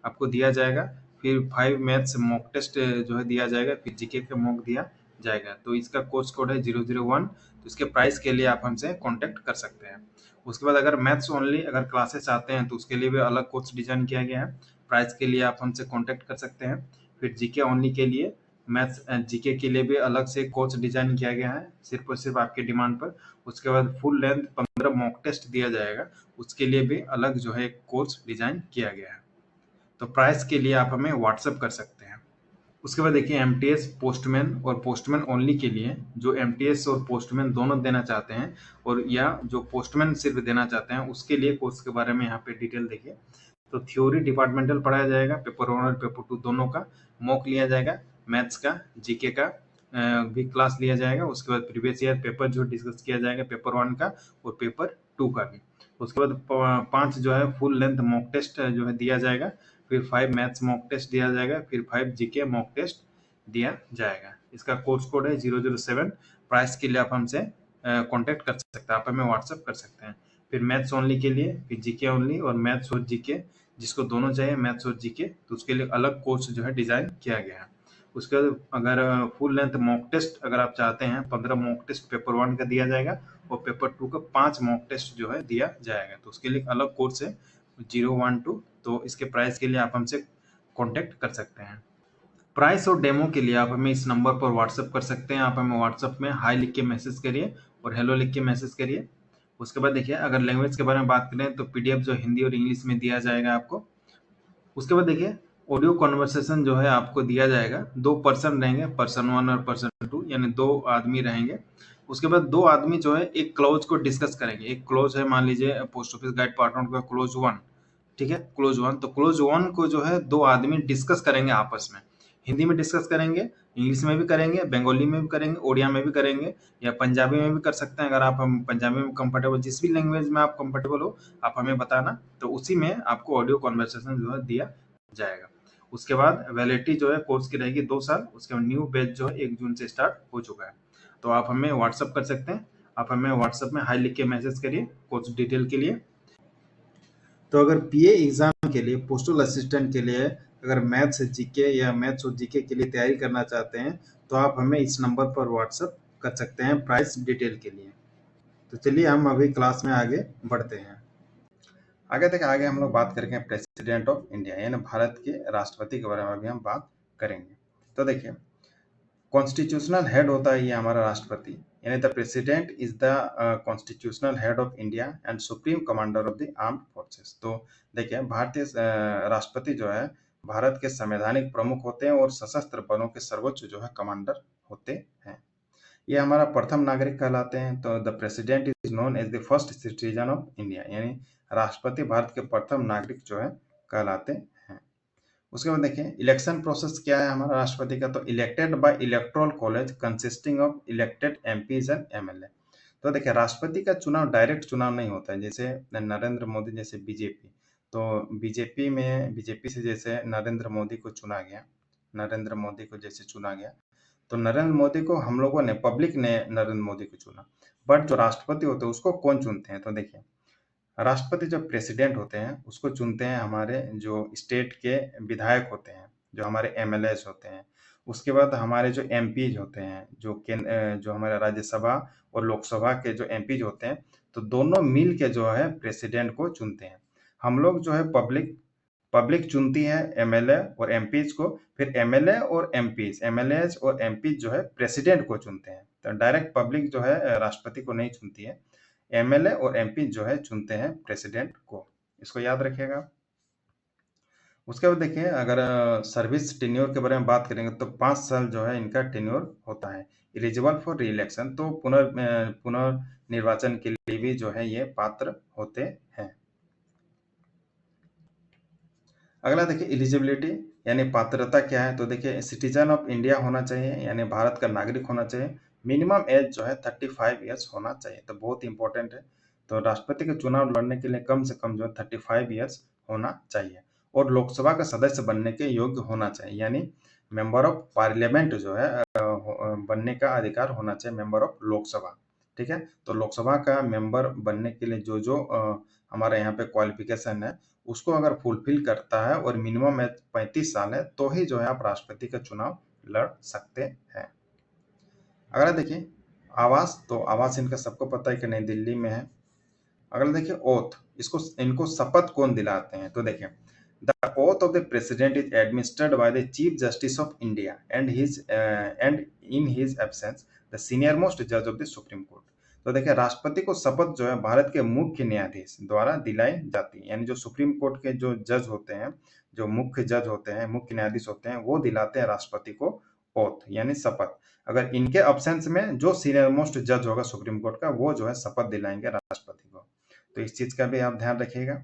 आपको दिया जाएगा, फिर 5 मैथ्स मॉक टेस्ट जो है दिया जाएगा, फिर जीके का मॉक दिया जाएगा। तो इसका कोर्स कोड है 001। तो इसके प्राइस के लिए आप हमसे कॉन्टेक्ट कर सकते हैं। उसके बाद अगर मैथ्स ओनली अगर क्लासेस आते हैं तो उसके लिए भी अलग कोर्स डिजाइन किया गया है, प्राइस के लिए आप हमसे कॉन्टेक्ट कर सकते हैं। फिर जीके ओनली के लिए मैथ्स जीके के लिए भी अलग से कोर्स डिजाइन किया गया है, सिर्फ और सिर्फ आपके डिमांड पर। उसके बाद फुल लेंथ 15 मॉक टेस्ट दिया जाएगा, उसके लिए भी अलग जो है एक कोर्स डिजाइन किया गया है। तो प्राइस के लिए आप हमें व्हाट्सअप कर सकते हैं। उसके बाद देखिए एमटीएस पोस्टमैन और पोस्टमैन ओनली के लिए, जो एमटीएस और पोस्टमैन दोनों देना चाहते हैं और या जो पोस्टमैन सिर्फ देना चाहते हैं, उसके लिए कोर्स के बारे में यहाँ पे डिटेल देखिए। तो थ्योरी डिपार्टमेंटल पढ़ाया जाएगा, पेपर 1 और पेपर 2 दोनों का मॉक लिया जाएगा, मैथ्स का जीके का भी क्लास लिया जाएगा। उसके बाद प्रीवियस ईयर पेपर जो डिस्कस किया जाएगा, पेपर 1 का और पेपर 2 का भी। उसके बाद 5 जो है फुल लेंथ मॉक टेस्ट जो है दिया जाएगा, फिर 5 मैथ्स मॉक टेस्ट दिया जाएगा, फिर 5 जीके मॉक टेस्ट दिया जाएगा। इसका कोर्स कोड है 007। प्राइस के लिए आप हमसे कांटेक्ट कर सकते हैं, आप हमें व्हाट्सएप कर सकते हैं। फिर मैथ्स ओनली के लिए, फिर जीके ओनली और मैथ्स और जीके, जिसको दोनों चाहिए मैथ्स और जीके, तो उसके लिए अलग कोर्स जो है डिजाइन किया गया है। उसके बाद अगर फुल लेंथ मॉक टेस्ट अगर आप चाहते हैं, 15 मॉक टेस्ट पेपर 1 का दिया जाएगा और पेपर 2 का 5 मॉक टेस्ट जो है दिया जाएगा, तो उसके लिए अलग कोर्स है 012। तो इसके प्राइस के लिए आप हमसे कांटेक्ट कर सकते हैं। प्राइस और डेमो के लिए आप हमें इस नंबर पर व्हाट्सएप कर सकते हैं। आप हमें व्हाट्सएप में हाई लिख के मैसेज करिए और हेलो लिख के मैसेज करिए। उसके बाद देखिए अगर लैंग्वेज के बारे में बात करें तो पीडीएफ जो हिंदी और इंग्लिश में दिया जाएगा आपको। उसके बाद देखिए ऑडियो कन्वर्सेशन जो है आपको दिया जाएगा, 2 पर्सन रहेंगे, पर्सन 1 और पर्सन 2, यानी 2 आदमी रहेंगे। उसके बाद 2 आदमी जो है एक क्लोज को डिस्कस करेंगे। एक क्लोज है, मान लीजिए पोस्ट ऑफिस गाइड पार्ट 1 का क्लोज 1, ठीक है, क्लोज 1। तो क्लोज 1 को जो है 2 आदमी डिस्कस करेंगे आपस में, हिंदी में डिस्कस करेंगे, इंग्लिश में भी करेंगे, बंगाली में भी करेंगे, उड़िया में भी करेंगे, या पंजाबी में भी कर सकते हैं। अगर आप हम पंजाबी में कंफर्टेबल, जिस भी लैंग्वेज में आप कंफर्टेबल हो आप हमें बताना, तो उसी में आपको ऑडियो कन्वर्सेशन जो है दिया जाएगा। उसके बाद वैलिडिटी जो है कोर्स की रहेगी 2 साल। उसके बाद न्यू बैच जो है 1 जून से स्टार्ट हो चुका है। तो आप हमें व्हाट्सअप कर सकते हैं, आप हमें व्हाट्सअप में हाई लिख के मैसेज करिए कोर्स डिटेल के लिए। तो अगर पीए एग्जाम के लिए, पोस्टल असिस्टेंट के लिए अगर मैथ्स जीके या मैथ्स और जीके के लिए तैयारी करना चाहते हैं, तो आप हमें इस नंबर पर व्हाट्सअप कर सकते हैं प्राइस डिटेल के लिए। तो चलिए हम अभी क्लास में आगे बढ़ते हैं। आगे हम लोग बात करेंगे प्रेसिडेंट ऑफ इंडिया, यानी भारत के राष्ट्रपति के बारे में अभी हम बात करेंगे। तो देखिए कॉन्स्टिट्यूशनल हेड होता है ये हमारा राष्ट्रपति, यानी the president is the constitutional head of India and supreme commander of the armed forces. तो देखिए भारतीय राष्ट्रपति जो है भारत के संवैधानिक प्रमुख होते हैं और सशस्त्र बलों के सर्वोच्च जो है कमांडर होते हैं। ये हमारा प्रथम नागरिक कहलाते हैं। तो the president is known as the first citizen of India, यानी राष्ट्रपति भारत के प्रथम नागरिक जो है कहलाते हैं। उसके बाद देखिए इलेक्शन प्रोसेस क्या है हमारा राष्ट्रपति का। तो elected by electoral college consisting of elected MPs and MLA. तो देखिए राष्ट्रपति का चुनाव डायरेक्ट चुनाव नहीं होता है, जैसे नरेंद्र मोदी जैसे बीजेपी, तो बीजेपी से जैसे नरेंद्र मोदी को चुना गया, नरेंद्र मोदी को जैसे चुना गया, तो नरेंद्र मोदी को हम लोगों ने, पब्लिक ने नरेंद्र मोदी को चुना। बट जो राष्ट्रपति होते हैं उसको कौन चुनते हैं, तो देखिए राष्ट्रपति जो प्रेसिडेंट होते हैं उसको चुनते हैं हमारे जो स्टेट के विधायक होते हैं, जो हमारे एमएलएस होते हैं। उसके बाद हमारे जो एमपीज होते हैं, जो हमारे राज्यसभा और लोकसभा के जो एमपीज होते हैं, तो दोनों मिल के जो है प्रेसिडेंट को चुनते हैं। हम लोग जो है पब्लिक चुनती है एमएलए और एमपीज को, फिर एमएलए और एमपीज जो है प्रेसिडेंट को चुनते हैं। तो डायरेक्ट पब्लिक जो है राष्ट्रपति को नहीं चुनती है, एमएलए और एमपी जो है चुनते हैं प्रेसिडेंट को, इसको याद रखिएगा। उसके बाद देखिए अगर सर्विस टेन्योर के बारे में बात करेंगे तो 5 साल जो है इनका टेन्योर होता है। एलिजिबल फॉर री इलेक्शन, तो पुनर्निर्वाचन के लिए भी जो है ये पात्र होते हैं। अगला देखिए एलिजिबिलिटी यानी पात्रता क्या है। तो देखिए सिटीजन ऑफ इंडिया होना चाहिए, यानी भारत का नागरिक होना चाहिए। मिनिमम एज जो है 35 ईयर्स होना चाहिए, तो बहुत इंपॉर्टेंट है। तो राष्ट्रपति के चुनाव लड़ने के लिए कम से कम जो है 35 ईयर्स होना चाहिए और लोकसभा का सदस्य बनने के योग्य होना चाहिए, यानी मेंबर ऑफ पार्लियामेंट जो है बनने का अधिकार होना चाहिए, मेंबर ऑफ लोकसभा। ठीक है, तो लोकसभा का मेंबर बनने के लिए जो हमारे यहाँ पे क्वालिफिकेशन है उसको अगर फुलफिल करता है और मिनिमम एज 35 साल है, तो ही जो है आप राष्ट्रपति का चुनाव लड़ सकते हैं। अगला देखिए आवास, तो आवास इनका सबको पता है कि नई दिल्ली में है। अगला देखिए ओथ, इनको शपथ कौन दिलाते हैं। तो देखिए The oath of the president is administered by the Chief Justice of India and in his absence the senior most judge of the Supreme Court. तो देखिए राष्ट्रपति को शपथ जो है भारत के मुख्य न्यायाधीश द्वारा दिलाई जाती है, यानी जो सुप्रीम कोर्ट के जो जज होते हैं, जो मुख्य जज होते हैं, मुख्य न्यायाधीश होते हैं, वो दिलाते हैं राष्ट्रपति को ओथ यानी शपथ। अगर इनके अब्सेंस में जो सीनियर मोस्ट जज होगा सुप्रीम कोर्ट का, वो जो है शपथ दिलाएंगे राष्ट्रपति को। तो इस चीज का भी आप ध्यान रखिएगा।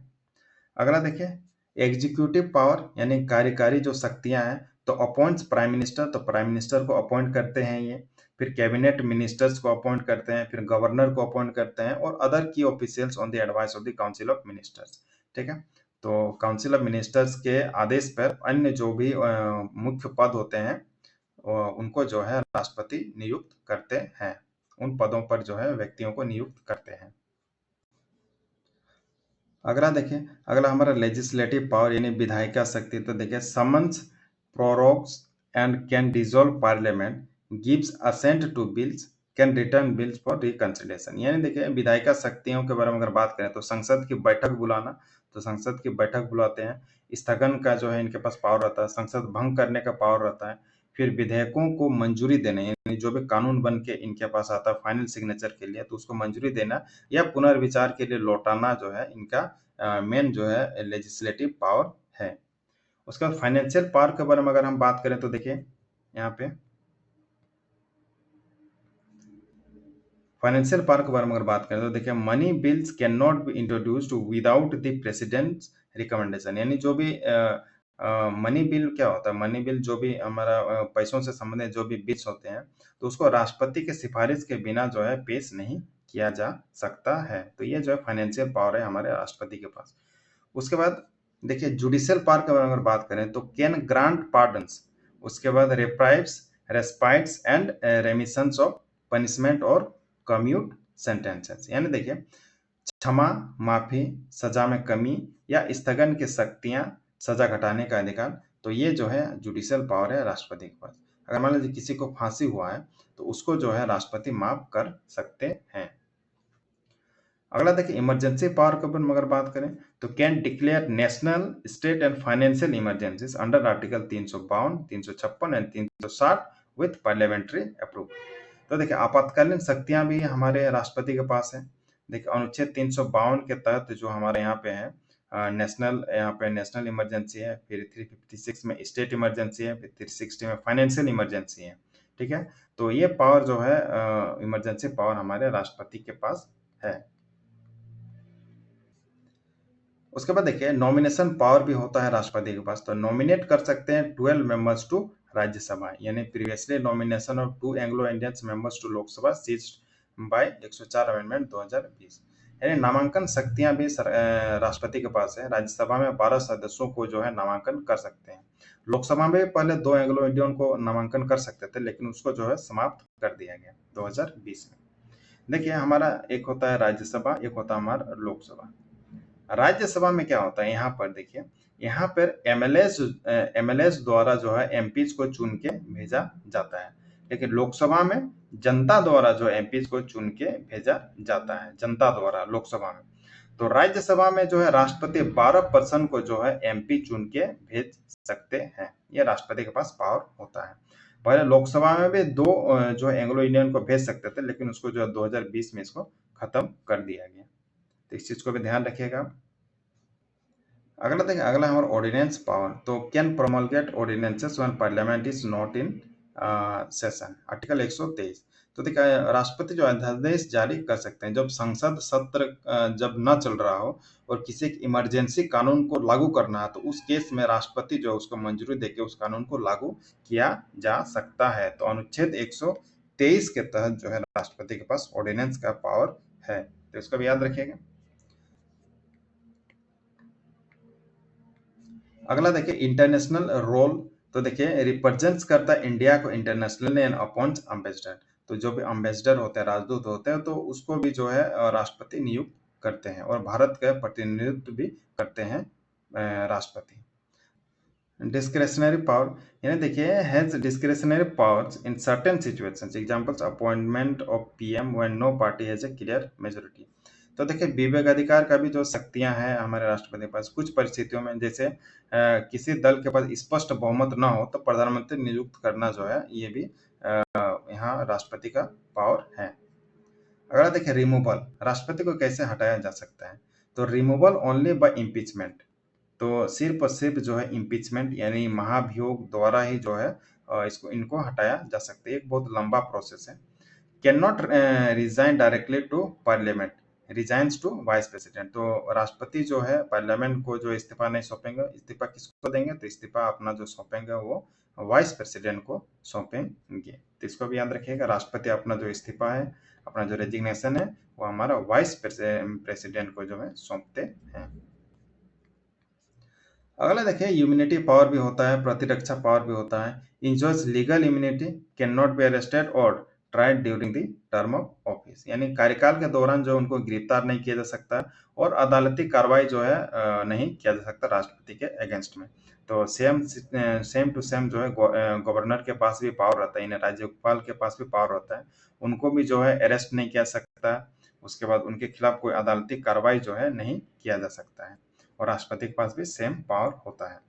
अगला देखिए एग्जीक्यूटिव पावर यानी कार्यकारी जो शक्तियां हैं, तो अपॉइंट्स प्राइम मिनिस्टर, तो प्राइम मिनिस्टर को अपॉइंट करते हैं ये, फिर कैबिनेट मिनिस्टर्स को अपॉइंट करते हैं, फिर गवर्नर को अपॉइंट करते हैं, और अदर की officials on the advice of the council of ministers. ठीक है, तो काउंसिल ऑफ मिनिस्टर्स के आदेश पर अन्य जो भी मुख्य पद होते हैं उनको जो है राष्ट्रपति नियुक्त करते हैं, उन पदों पर जो है व्यक्तियों को नियुक्त करते हैं। अगला देखिए, अगला हमारा लेजिस्लेटिव पावर यानी विधायिका शक्ति। तो देखिए summons, prorogues and can dissolve parliament, gives assent to bills, can return bills for reconsideration. यानी देखिए विधायिका शक्तियों के बारे में अगर बात करें तो संसद की बैठक बुलाना, तो संसद की बैठक बुलाते हैं, स्थगन का जो है इनके पास पावर रहता है, संसद भंग करने का पावर रहता है, फिर विधेयकों को मंजूरी देना, यानी जो भी कानून बन के इनके पास आता है फाइनल सिग्नेचर के लिए, तो उसको मंजूरी देना या पुनर्विचार के लिए लौटाना जो है इनका मेन जो है लेजिस्लेटिव पावर है। उसके बाद फाइनेंशियल पावर के बारे में अगर हम बात करें तो देखिए यहाँ पे फाइनेंशियल पावर के बारे में अगर बात करें तो देखिए money bills can not be introduced without the president's recommendation. यानी जो भी मनी बिल क्या होता है, मनी बिल जो भी हमारा पैसों से संबंधित जो भी बिल्स होते हैं, तो उसको राष्ट्रपति के सिफारिश के बिना जो है पेश नहीं किया जा सकता है। तो ये जो है फाइनेंशियल पावर है हमारे राष्ट्रपति के पास। उसके बाद देखिए जुडिशियल पावर के बारे में अगर बात करें तो कैन ग्रांट पार्डन्स, उसके बाद रेप्राइव्स, रेस्पाइट्स एंड रेमिशंस ऑफ पनिशमेंट और कम्यूट सेंटेंसेस। यानी देखिए क्षमा, माफी, सजा में कमी या स्थगन की शक्तियां, सजा घटाने का अधिकार, तो ये जो है जुडिशियल पावर है राष्ट्रपति के पास। अगर मान लीजिए किसी को फांसी हुआ है तो उसको जो है राष्ट्रपति माफ कर सकते हैं। अगला देखिए इमरजेंसी पावर के बारे में अगर बात करें तो can declare national, state and financial emergencies under article 352, 356 and 360 with parliamentary approval. तो देखिए आपातकालीन शक्तियां भी हमारे राष्ट्रपति के पास है। देखिए अनुच्छेद 352 के तहत जो हमारे यहाँ पे है नेशनल, यहाँ पे नेशनल इमरजेंसी है, फिर 356 में स्टेट इमरजेंसी है, फिर 360 में फाइनेंशियल इमरजेंसी है। ठीक है, तो ये पावर जो है इमरजेंसी पावर हमारे राष्ट्रपति के पास है। उसके बाद देखिए नॉमिनेशन पावर भी होता है राष्ट्रपति के पास, तो नॉमिनेट कर सकते हैं 12 मेंबर्स टू राज्यसभा। यानी previously nomination of 2 Anglo Indians members to Lok Sabha ceased by 104 amendment 2020। यानी नामांकन शक्तियां भी राष्ट्रपति के पास है। राज्यसभा में 12 सदस्यों को जो है नामांकन कर सकते हैं। लोकसभा में पहले 2 एंग्लो इंडियन को नामांकन कर सकते थे, लेकिन उसको जो है समाप्त कर दिया गया 2020 में। देखिए हमारा एक होता है राज्यसभा, एक होता है हमारा लोकसभा। राज्यसभा में क्या होता है, यहाँ पर देखिए, यहाँ पर एमएलएस द्वारा जो है एमपीज को चुन के भेजा जाता है, लेकिन लोकसभा में जनता द्वारा जो एमपीज को चुन के भेजा जाता है, जनता द्वारा लोकसभा में। तो राज्यसभा में जो है राष्ट्रपति 12% को जो है एमपी चुन के भेज सकते हैं। ये राष्ट्रपति के पास पावर होता है। पहले लोकसभा में भी 2 जो एंग्लो इंडियन को भेज सकते थे, लेकिन उसको जो है 2020 में इसको खत्म कर दिया गया। तो इस चीज को भी ध्यान रखिएगा। अगला देखिए, अगला हमारा ऑर्डिनेंस पावर। तो can promulgate ordinances when parliament is not in session, article 123। तो देखिए राष्ट्रपति जो अध्यादेश जारी कर सकते हैं जब संसद सत्र जब न चल रहा हो और किसी इमरजेंसी कानून को लागू करना है, तो उस केस में राष्ट्रपति जो है उसको मंजूरी देकर उस कानून को लागू किया जा सकता है। तो अनुच्छेद 123 के तहत जो है राष्ट्रपति के पास ऑर्डिनेंस का पावर है, तो इसको भी याद रखिएगा। अगला देखिए इंटरनेशनल रोल। तो देखिए रिप्रेजेंट्स करता है इंडिया को इंटरनेशनल एंड अपॉइंट्स एम्बेसडर। तो जो भी एम्बेसडर होते हैं, राजदूत होते हैं, तो उसको भी जो है राष्ट्रपति नियुक्त करते हैं और भारत का प्रतिनिधित्व भी करते हैं राष्ट्रपति। डिस्क्रेशनरी पावर, यानी देखिए has discretionary powers in certain situations, examples appointment of PM when no party has a clear majority. तो देखिए विवेकाधिकार का भी जो शक्तियां हैं हमारे राष्ट्रपति के पास, कुछ परिस्थितियों में जैसे किसी दल के पास स्पष्ट बहुमत ना हो तो प्रधानमंत्री नियुक्त करना जो है ये भी यहाँ राष्ट्रपति का पावर है। अगला देखिए रिमूवल, राष्ट्रपति को कैसे हटाया जा सकता है। तो रिमूवल ओनली बाय इम्पीचमेंट, तो सिर्फ और सिर्फ जो है इम्पीचमेंट यानी महाभियोग द्वारा ही जो है इनको हटाया जा सकता है। एक बहुत लंबा प्रोसेस है। Can not resign directly to parliament, resigns to vice president, तो राष्ट्रपति जो है पार्लियामेंट को जो इस्तीफा नहीं सौंपेंगे, इस्तीफा किसको देंगे, तो इस्तीफा अपना जो सौंपेंगे वो वाइस प्रेसिडेंट को सौंपेंगे। तो इसको भी याद रखिएगा, राष्ट्रपति अपना जो इस्तीफा है, अपना जो रेजिग्नेशन है, वो हमारा वाइस प्रेसिडेंट को जो है सौंपते हैं। अगला देखिए इम्यूनिटी पावर भी होता है, प्रतिरक्षा पावर भी होता है। Enjoys legal immunity, can not be arrested और tried during the term of office, यानी कार्यकाल के दौरान जो उनको गिरफ्तार नहीं किया जा सकता और अदालती कार्रवाई जो है नहीं किया जा सकता राष्ट्रपति के अगेंस्ट में। तो सेम टू सेम जो है गवर्नर के पास भी पावर रहता है, यानी राज्यपाल के पास भी पावर रहता है, उनको भी जो है अरेस्ट नहीं किया सकता, उसके बाद उनके खिलाफ कोई अदालती कार्रवाई जो है नहीं किया जा सकता है, और राष्ट्रपति के पास भी सेम पावर होता है।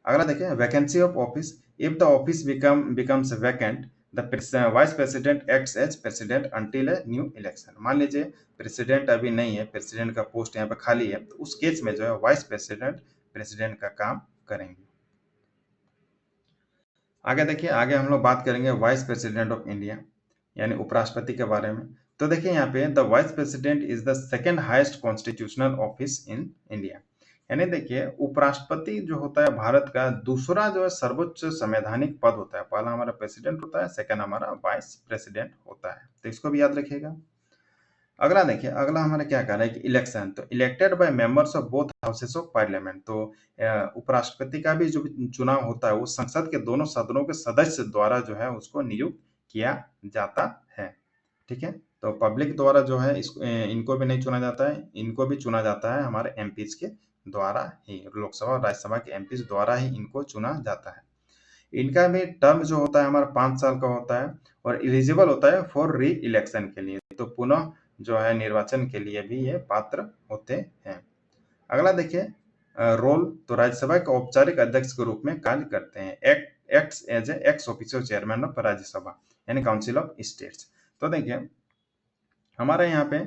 अगला देखिए vacancy of office, if the office becomes vacant the vice president acts as president until a new election. मान लीजिए प्रेसिडेंट अभी नहीं है, प्रेसिडेंट का पोस्ट यहाँ पे खाली है, तो उस केस में जो है वाइस प्रेसिडेंट प्रेसिडेंट का काम करेंगे। आगे देखिए, आगे हम लोग बात करेंगे वाइस प्रेसिडेंट ऑफ इंडिया यानी उपराष्ट्रपति के बारे में। तो देखिए यहाँ पे the vice president is the second highest constitutional office in India, यानी देखिए उपराष्ट्रपति जो होता है भारत का दूसरा जो है सर्वोच्च संवैधानिक पद होता है। पहला हमारा प्रेसिडेंट होता है, सेकंड हमारा वाइस प्रेसिडेंट होता है, तो इसको भी याद रखिएगा। अगला देखिए, अगला हमारा क्या कह रहा है कि इलेक्शन, तो elected by members of both houses of parliament, तो उपराष्ट्रपति का भी जो चुनाव होता है वो संसद के दोनों सदनों के सदस्य द्वारा जो है उसको नियुक्त किया जाता है। ठीक है, तो पब्लिक द्वारा जो है इनको भी नहीं चुना जाता है, इनको भी चुना जाता है हमारे एमपीज के द्वारा ही, लोकसभा और राज्यसभा के एमपीज द्वारा ही इनको चुना जाता है। इनका भी टर्म जो होता है हमारा 5 साल का होता है और एलिजिबल होता है फॉर री इलेक्शन के लिए, तो पुनः जो है निर्वाचन के लिए भी ये पात्र होते हैं। अगला देखिए रोल, तो राज्यसभा के औपचारिक अध्यक्ष के रूप में कार्य करते हैं, acts as a ex officio chairman of Rajya Sabha यानी काउंसिल ऑफ स्टेट्स। तो देखिए हमारे यहाँ पे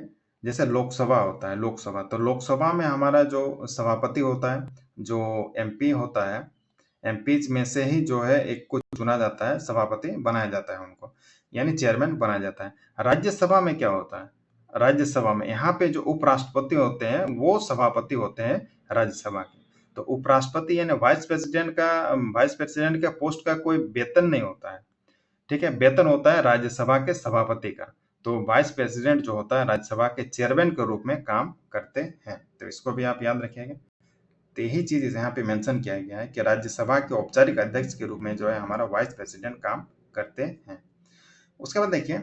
जैसे लोकसभा होता है, लोकसभा, तो लोकसभा में हमारा जो सभापति होता है, जो एमपी होता है, एमपीज में से ही जो है एक को चुना जाता है, सभापति बनाया जाता है उनको, यानी चेयरमैन बनाया जाता है। राज्यसभा में क्या होता है, राज्यसभा में यहाँ पे जो उपराष्ट्रपति होते हैं वो सभापति होते हैं राज्यसभा के। तो उपराष्ट्रपति यानी वाइस प्रेसिडेंट का पोस्ट का कोई वेतन नहीं होता है, ठीक है, वेतन होता है राज्यसभा के सभापति का। तो वाइस प्रेसिडेंट जो होता है राज्यसभा के चेयरमैन के रूप में काम करते हैं, तो इसको भी आप याद रखिएगा। तो यही चीज यहाँ पे मेंशन किया गया है कि राज्यसभा के औपचारिक अध्यक्ष के रूप में जो है हमारा वाइस प्रेसिडेंट काम करते हैं। उसके बाद देखिए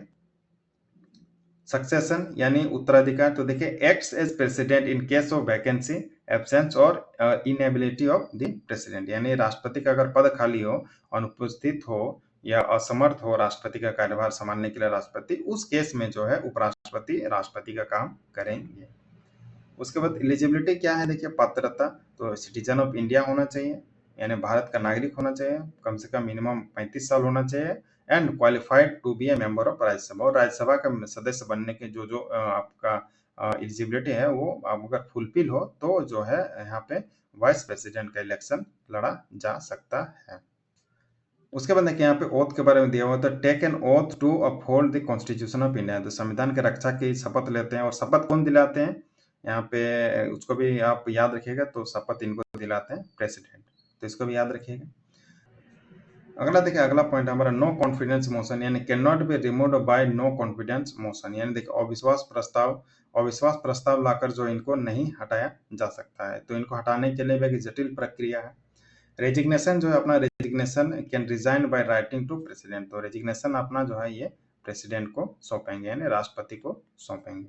सक्सेशन यानी उत्तराधिकार, तो देखिए acts as president in case of vacancy, absence और इनएबिलिटी ऑफ द प्रेसिडेंट, यानी राष्ट्रपति का अगर पद खाली हो, अनुपस्थित हो या असमर्थ हो राष्ट्रपति का कार्यभार संभालने के लिए राष्ट्रपति, उस केस में जो है उपराष्ट्रपति राष्ट्रपति का काम करेंगे। उसके बाद एलिजिबिलिटी क्या है, देखिए पात्रता, तो सिटीजन ऑफ इंडिया होना चाहिए यानी भारत का नागरिक होना चाहिए, कम से कम मिनिमम 35 साल होना चाहिए, and qualified to be a member of Rajya Sabha, और राज्यसभा का सदस्य बनने के जो आपका एलिजिबिलिटी है वो आप अगर फुलफिल हो तो जो है यहाँ पे वाइस प्रेसिडेंट का इलेक्शन लड़ा जा सकता है। उसके बाद देखिए यहाँ पे ओथ के बारे में दिया हुआ, तो take an oath to uphold the constitution of India, तो संविधान की रक्षा की शपथ लेते हैं, और शपथ कौन दिलाते हैं यहाँ पे, उसको भी आप याद रखिएगा, तो शपथ इनको दिलाते हैं प्रेसिडेंट, तो इसको भी याद रखिएगा। अगला देखिए, अगला पॉइंट हमारा नो कॉन्फिडेंस मोशन, यानी can not be removed by no confidence motion, यानी देखिए अविश्वास प्रस्ताव लाकर जो इनको नहीं हटाया जा सकता है, तो इनको हटाने के लिए भी एक जटिल प्रक्रिया है। रेजिग्नेशन जो है अपना, resignation can resign by writing to president, तो रेजिग्नेशन अपना जो है ये प्रेसिडेंट को सौंपेंगे यानी राष्ट्रपति को सौंपेंगे।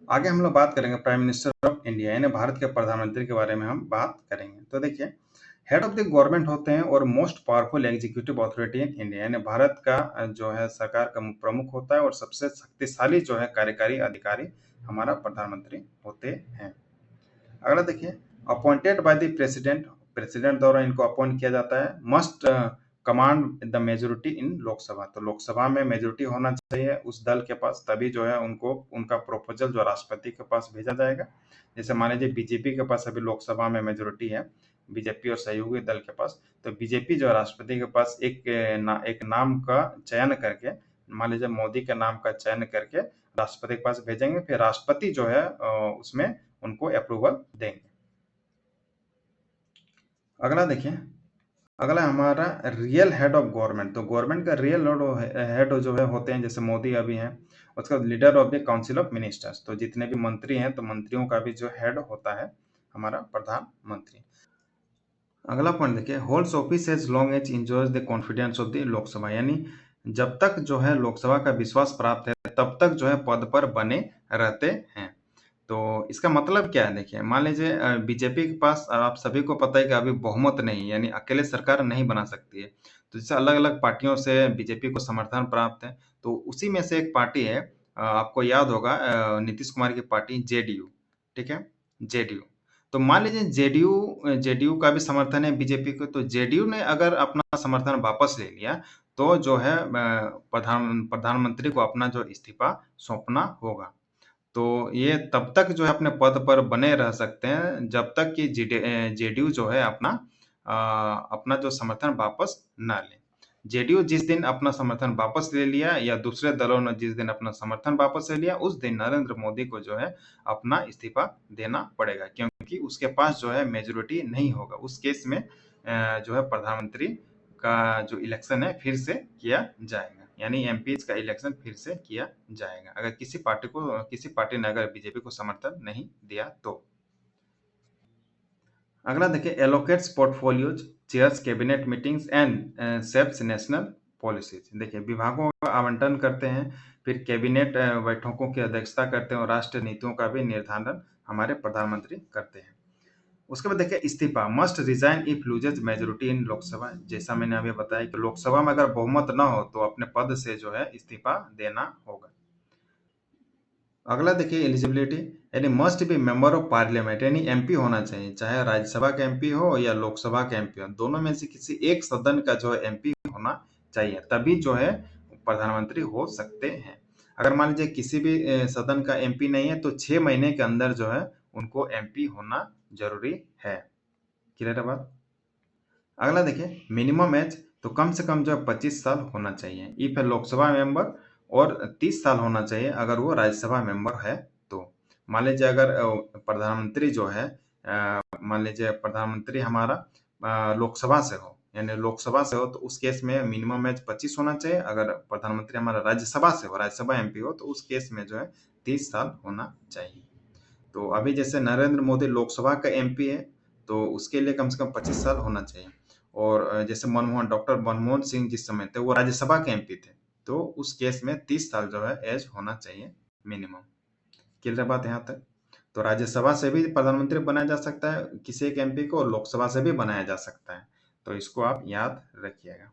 आगे हम लोग बात करेंगे प्राइम मिनिस्टर ऑफ इंडिया यानी भारत के प्रधानमंत्री के बारे में हम बात करेंगे। तो देखिए हेड ऑफ द गवर्नमेंट होते हैं और most powerful executive authority in India, यानी भारत का जो है सरकार का प्रमुख होता है और सबसे शक्तिशाली जो है कार्यकारी अधिकारी हमारा प्रधानमंत्री होते हैं। अगला देखिए, appointed by the president, president द्वारा इनको अपॉइंट किया जाता है। Must command the majority in Lok Sabha, तो लोकसभा में मेजोरिटी होना चाहिए उस दल के पास, तभी जो है उनको उनका प्रोपोजल जो राष्ट्रपति के पास भेजा जाएगा। जैसे मान लीजिए बीजेपी के पास अभी लोकसभा में मेजोरिटी है, बीजेपी और सहयोगी दल के पास, तो बीजेपी जो है राष्ट्रपति के पास एक नाम का चयन करके, मान लीजिए मोदी के नाम का चयन करके राष्ट्रपति के पास भेजेंगे, फिर राष्ट्रपति जो है उसमें उनको अप्रूवल देंगे। अगला देखिए, अगला हमारा रियल हेड ऑफ गवर्नमेंट, तो गवर्नमेंट का रियल हेड जो है होते हैं, जैसे मोदी अभी हैं। उसका leader of the council of ministers, तो जितने भी मंत्री हैं तो मंत्रियों का भी जो हेड होता है हमारा प्रधानमंत्री। अगला पॉइंट देखिए, holds office as long as enjoys the confidence of the Lok Sabha, यानी जब तक जो है लोकसभा का विश्वास प्राप्त है तब तक जो है पद पर बने रहते हैं। तो इसका मतलब क्या है, देखिए मान लीजिए बीजेपी के पास आप सभी को पता है कि अभी बहुमत नहीं, यानी अकेले सरकार नहीं बना सकती है। तो जैसे अलग-अलग पार्टियों से बीजेपी को समर्थन प्राप्त है, तो उसी में से एक पार्टी है, आपको याद होगा नीतीश कुमार की पार्टी जेडीयू, ठीक है? जेडीयू। तो मान लीजिए जेडीयू जेडीयू का भी समर्थन है बीजेपी को, तो जेडीयू ने अगर अपना समर्थन वापस ले लिया, तो जो है प्रधानमंत्री को अपना जो इस्तीफा सौंपना होगा। तो ये तब तक जो है अपने पद पर बने रह सकते हैं जब तक कि जेडीयू जो है अपना जो समर्थन वापस ना ले। जेडीयू जिस दिन अपना समर्थन वापस ले लिया या दूसरे दलों ने जिस दिन अपना समर्थन वापस ले लिया, उस दिन नरेंद्र मोदी को जो है अपना इस्तीफा देना पड़ेगा, क्योंकि उसके पास जो है मेजोरिटी नहीं होगा। उस केस में जो है प्रधानमंत्री का जो इलेक्शन है फिर से किया जाएगा, यानी एमपीज का इलेक्शन फिर से किया जाएगा, अगर किसी पार्टी ने अगर बीजेपी को समर्थन नहीं दिया तो। अगला देखिए, allocates portfolios, chairs cabinet meetings and ceps national policies, देखिए विभागों का आवंटन करते हैं, फिर कैबिनेट बैठकों की अध्यक्षता करते हैं और राष्ट्रीय नीतियों का भी निर्धारण हमारे प्रधानमंत्री करते हैं। उसके बाद देखिए, इस्तीफा, must resign if loses majority in Lok Sabha, जैसा मैंने अभी बताया कि लोकसभा में अगर बहुमत ना हो तो अपने पद से जो है इस्तीफा देना होगा। अगला देखिए, एलिजिबिलिटी, यानी must be member of parliament, यानी एमपी होना चाहिए, चाहे राज्यसभा का एमपी हो या लोकसभा का एमपी हो, दोनों में से किसी एक सदन का जो है एमपी होना चाहिए, तभी जो है प्रधानमंत्री हो सकते हैं। अगर मान लीजिए किसी भी सदन का एमपी नहीं है तो 6 महीने के अंदर जो है उनको एमपी होना जरूरी है। क्लियर है बात? अगला देखिए, मिनिमम एज, तो कम से कम जो है 25 साल होना चाहिए इफ है लोकसभा मेंबर, और 30 साल होना चाहिए अगर वो राज्यसभा मेंबर है तो। मान लीजिए अगर प्रधानमंत्री जो है मान लीजिए प्रधानमंत्री हमारा लोकसभा से हो, यानी लोकसभा से हो, तो उस केस में मिनिमम एज 25 होना चाहिए। अगर प्रधानमंत्री हमारा राज्यसभा से हो, राज्यसभा एमपी हो, तो उस केस में जो है 30 साल होना चाहिए। तो अभी जैसे नरेंद्र मोदी लोकसभा का एमपी है, तो उसके लिए कम से कम 25 साल होना चाहिए। और जैसे डॉक्टर मनमोहन सिंह जिस समय थे वो राज्यसभा के एमपी थे, तो उस केस में 30 साल जो है एज होना चाहिए मिनिमम। क्लियर बात यहाँ तक? तो राज्यसभा से भी प्रधानमंत्री बनाया जा सकता है किसी एक एमपी को, और लोकसभा से भी बनाया जा सकता है, तो इसको आप याद रखिएगा।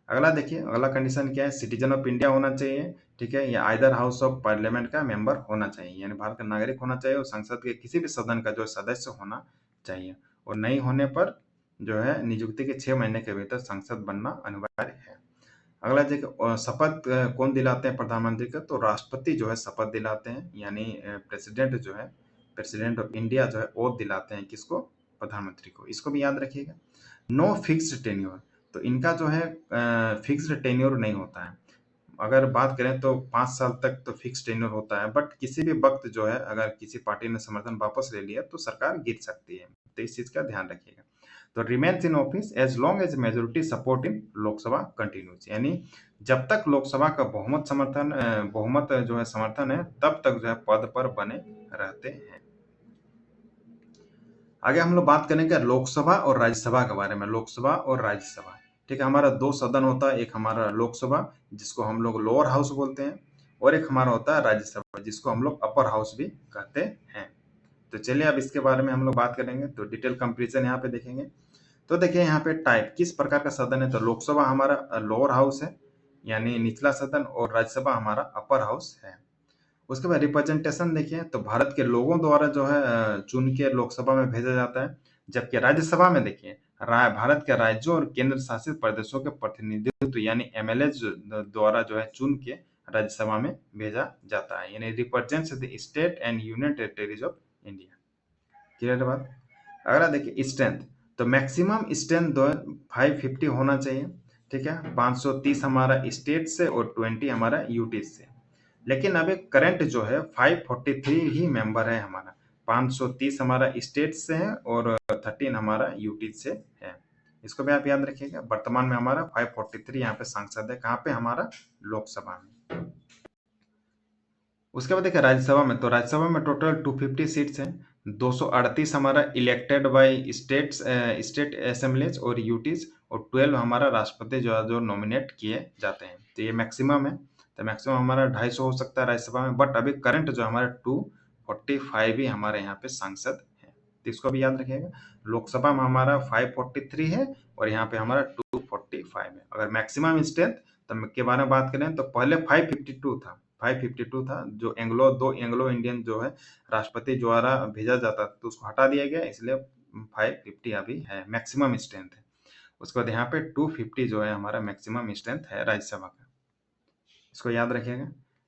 अगला देखिए, अगला कंडीशन क्या है, सिटीजन ऑफ इंडिया होना चाहिए, ठीक है, या आइदर हाउस ऑफ पार्लियामेंट का मेंबर होना चाहिए, यानी भारत का नागरिक होना चाहिए और संसद के किसी भी सदन का जो सदस्य होना चाहिए, और नहीं होने पर जो है नियुक्ति के 6 महीने के भीतर संसद बनना अनिवार्य है। अगला देखिए, शपथ कौन दिलाते हैं प्रधानमंत्री का, तो राष्ट्रपति जो है शपथ दिलाते हैं, यानी प्रेसिडेंट जो है, प्रेसिडेंट ऑफ इंडिया जो है ओथ दिलाते हैं किसको, प्रधानमंत्री को, इसको भी याद रखिएगा। नो फिक्स्ड टेन्योर, तो इनका जो है फिक्स्ड टेन्योर नहीं होता है। अगर बात करें तो 5 साल तक तो फिक्स टेन्योर होता है, बट किसी भी वक्त जो है अगर किसी पार्टी ने समर्थन वापस ले लिया तो सरकार गिर सकती है, तो इस चीज का ध्यान रखिएगा। तो remains in office as long as majority support in Lok Sabha continues, यानी जब तक लोकसभा का बहुमत जो है समर्थन है तब तक जो है पद पर बने रहते हैं। आगे हम लोग बात करेंगे लोकसभा और राज्यसभा के बारे में, लोकसभा और राज्यसभा, ठीक है। हमारा 2 सदन होता है, एक हमारा लोकसभा जिसको हम लोग लोअर हाउस बोलते हैं, और एक हमारा होता है राज्यसभा जिसको हम लोग अपर हाउस भी कहते हैं। तो चलिए अब इसके बारे में हम लोग बात करेंगे, तो डिटेल कंपेरिजन यहाँ पे देखेंगे। तो देखिए यहाँ पे टाइप किस प्रकार का सदन है, तो लोकसभा हमारा लोअर हाउस है यानी निचला सदन, और राज्यसभा हमारा अपर हाउस है। उसके बाद रिप्रेजेंटेशन देखिए, तो भारत के लोगों द्वारा जो है चुन के लोकसभा में भेजा जाता है। जबकि राज्यसभा में देखिए भारत के राज्यों और केंद्र शासित प्रदेशों के प्रतिनिधित्व यानी एमएलए द्वारा जो है चुन के राज्यसभा में भेजा जाता है, यानी represents the state and union territories of India. Clear बात। अगला देखिए स्ट्रेंथ, तो मैक्सिमम स्ट्रेंथ 550 होना चाहिए, ठीक है। 530 हमारा स्टेट से और 20 हमारा यूटी से। लेकिन अभी करंट जो है 543 ही मेंबर है हमारा, 530 हमारा स्टेट से है और 13 हमारा यूटी से है। इसको भी आप याद रखिएगा। वर्तमान में हमारा 543 यहाँ पे सांसद है, कहाँ पे, हमारा लोकसभा में। उसके बाद देखिए राज्यसभा में, तो राज्यसभा में टोटल 250 सीट्स हैं। 238 हमारा इलेक्टेड बाय स्टेट असेंबलीज और यूटीज, और 12 हमारा राष्ट्रपति जो नॉमिनेट किए जाते हैं। तो ये मैक्सिमम है। तो मैक्सिमम हमारा 250 हो सकता है राज्यसभा में, बट अभी करंट जो हमारा 245 ही हमारे यहाँ पे सांसद है। तो इसको भी याद रखिएगा। लोकसभा में हमारा 543 है और यहाँ पे हमारा 245 है। अगर मैक्सिमम स्ट्रेंथ तो के बारे में बात करें तो पहले 552 था, जो दो एंग्लो इंडियन जो है राष्ट्रपति द्वारा भेजा जाता तो उसको हटा दिया गया, इसलिए 550 अभी है मैक्सिमम स्ट्रेंथ है। उसके बाद यहाँ पे 250 जो है हमारा मैक्सिमम स्ट्रेंथ है राज्यसभा का। इसको याद रखिएगा।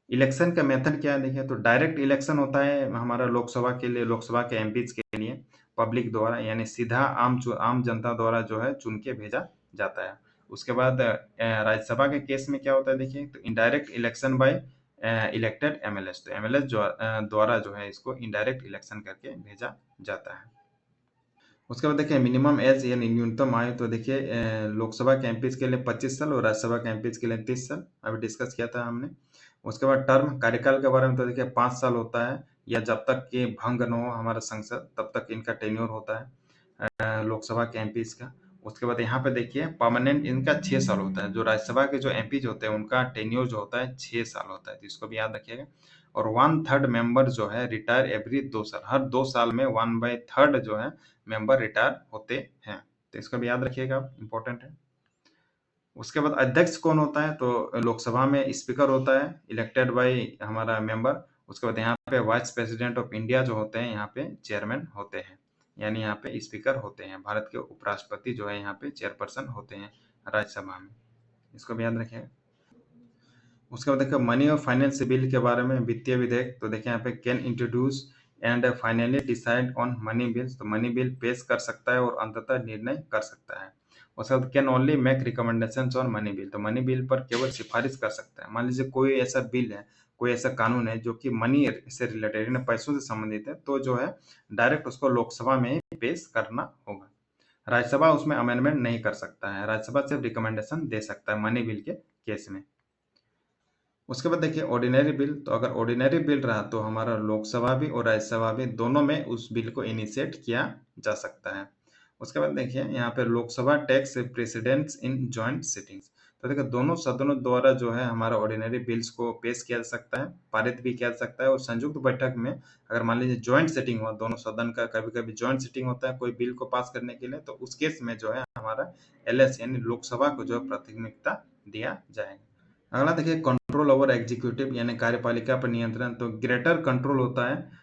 इलेक्शन का मेथड क्या है देखिए, तो डायरेक्ट इलेक्शन होता है हमारा लोकसभा के लिए, लोकसभा के एमपीज के लिए पब्लिक द्वारा, यानी सीधा आम जनता द्वारा जो है चुन के भेजा जाता है। उसके बाद राज्यसभा के केस में क्या होता है देखिए, तो indirect election by elected MLAs, तो एमएलएस द्वारा जो है इसको इनडायरेक्ट इलेक्शन करके भेजा जाता है। उसके बाद देखिए मिनिमम एज यानी न्यूनतम आयु, तो देखिए लोकसभा के एमपीज के लिए 25 साल और राज्यसभा के एमपीज के लिए 30 साल अभी डिस्कस किया था हमने। उसके बाद टर्म कार्यकाल के बारे में, तो देखिए 5 साल होता है, या जब तक कि भंग न हो हमारा संसद तब तक इनका टेन्योर होता है लोकसभा के एमपीज का। उसके बाद यहाँ पे देखिए परमानेंट इनका 6 साल होता है। जो राज्यसभा के जो एमपीज होते हैं उनका टेन्योर जो होता है 6 साल होता है, तो इसको भी याद रखिएगा। और 1/3 मेंबर जो है रिटायर एवरी 2 साल, हर 2 साल में 1/3 जो है मेंबर रिटायर होते हैं, तो इसको भी याद रखिएगा, इंपॉर्टेंट है। उसके बाद अध्यक्ष कौन होता है, तो लोकसभा में स्पीकर होता है इलेक्टेड बाय हमारा मेंबर। उसके बाद यहाँ पे वाइस प्रेसिडेंट ऑफ इंडिया जो होते हैं यहाँ पे चेयरमैन होते हैं, यानी यहाँ पे स्पीकर होते हैं। भारत के उपराष्ट्रपति जो है यहाँ पे चेयरपर्सन होते हैं राज्यसभा में, इसको भी याद रखिएगा। उसके बाद देखिए मनी और फाइनेंस बिल के बारे में, वित्तीय विधेयक, तो देखिए यहाँ पे can introduce and finally decide on money bills, तो मनी बिल पेश कर सकता है और अंततः निर्णय कर सकता है। उसके बाद can only make recommendations on money bill, तो मनी बिल पर केवल सिफारिश कर सकता है। मान लीजिए कोई ऐसा बिल है, कोई ऐसा कानून है जो कि मनी से रिलेटेड है, पैसों से संबंधित है, तो जो है डायरेक्ट उसको लोकसभा में ही पेश करना होगा। राज्यसभा उसमें अमेंडमेंट नहीं कर सकता है, राज्यसभा सिर्फ रिकमेंडेशन दे सकता है मनी बिल के केस में। उसके बाद देखिए ऑर्डिनरी बिल, तो अगर ऑर्डिनरी बिल रहा तो हमारा लोकसभा भी और राज्यसभा भी दोनों में उस बिल को इनिशिएट किया जा सकता है। उसके बाद देखिए यहाँ पे Lok Sabha takes presidents in joint sittings, तो देखिए दोनों सदनों द्वारा जो है हमारा ऑर्डिनरी बिल्स को पेश किया जा सकता है, पारित भी किया जा सकता है। और संयुक्त बैठक में अगर मान लीजिए जॉइंट सिटिंग हुआ दोनों सदन का, कभी कभी जॉइंट सिटिंग होता है कोई बिल को पास करने के लिए, तो उस केस में जो है हमारा एलएस यानी लोकसभा को जो है प्राथमिकता दिया जाएगा। अगला देखिए कंट्रोल ओवर एग्जीक्यूटिव यानी कार्यपालिका पर नियंत्रण, तो ग्रेटर कंट्रोल होता है,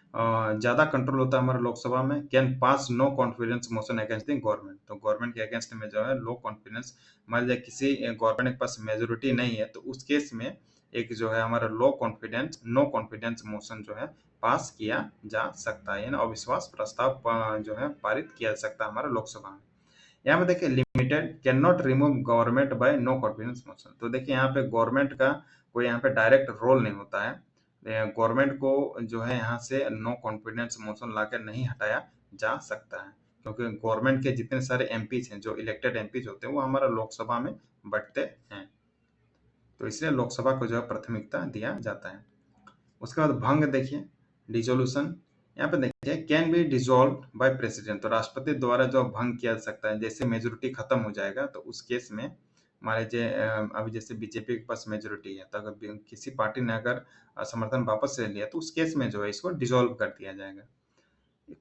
ज्यादा कंट्रोल होता है हमारा लोकसभा में। Can pass no confidence motion against the government, तो गवर्नमेंट के अगेंस्ट में जो है लो कॉन्फिडेंस, मान लीजिए किसी गवर्नमेंट के पास मेजोरिटी नहीं है तो उस केस में एक जो है हमारा नो कॉन्फिडेंस मोशन जो है पास किया जा सकता है, यानी अविश्वास प्रस्ताव जो है पारित किया जा सकता है हमारा लोकसभा में। यहाँ पे देखिए limited can not remove government by no confidence motion, तो देखिए यहाँ पे गवर्नमेंट का कोई यहाँ पे डायरेक्ट रोल नहीं होता है। गवर्नमेंट को जो है यहाँ से नो कॉन्फिडेंस मोशन लाकर नहीं हटाया जा सकता है, क्योंकि गवर्नमेंट के जितने सारे एमपीज हैं जो इलेक्टेड एमपीज होते हैं वो हमारा लोकसभा में बैठते हैं, तो इसलिए लोकसभा को जो है प्राथमिकता दिया जाता है। उसके बाद भंग देखिए डिसोल्यूशन, यहाँ पे देखिए can be dissolve by president, तो राष्ट्रपति द्वारा जो भंग किया जा सकता है। जैसे मेजोरिटी खत्म हो जाएगा तो उस केस में मान लीजिए अभी जैसे बीजेपी के पास मेजोरिटी है, तो अगर किसी पार्टी ने अगर समर्थन वापस ले लिया तो उस केस में जो है इसको डिसॉल्व कर दिया जाएगा।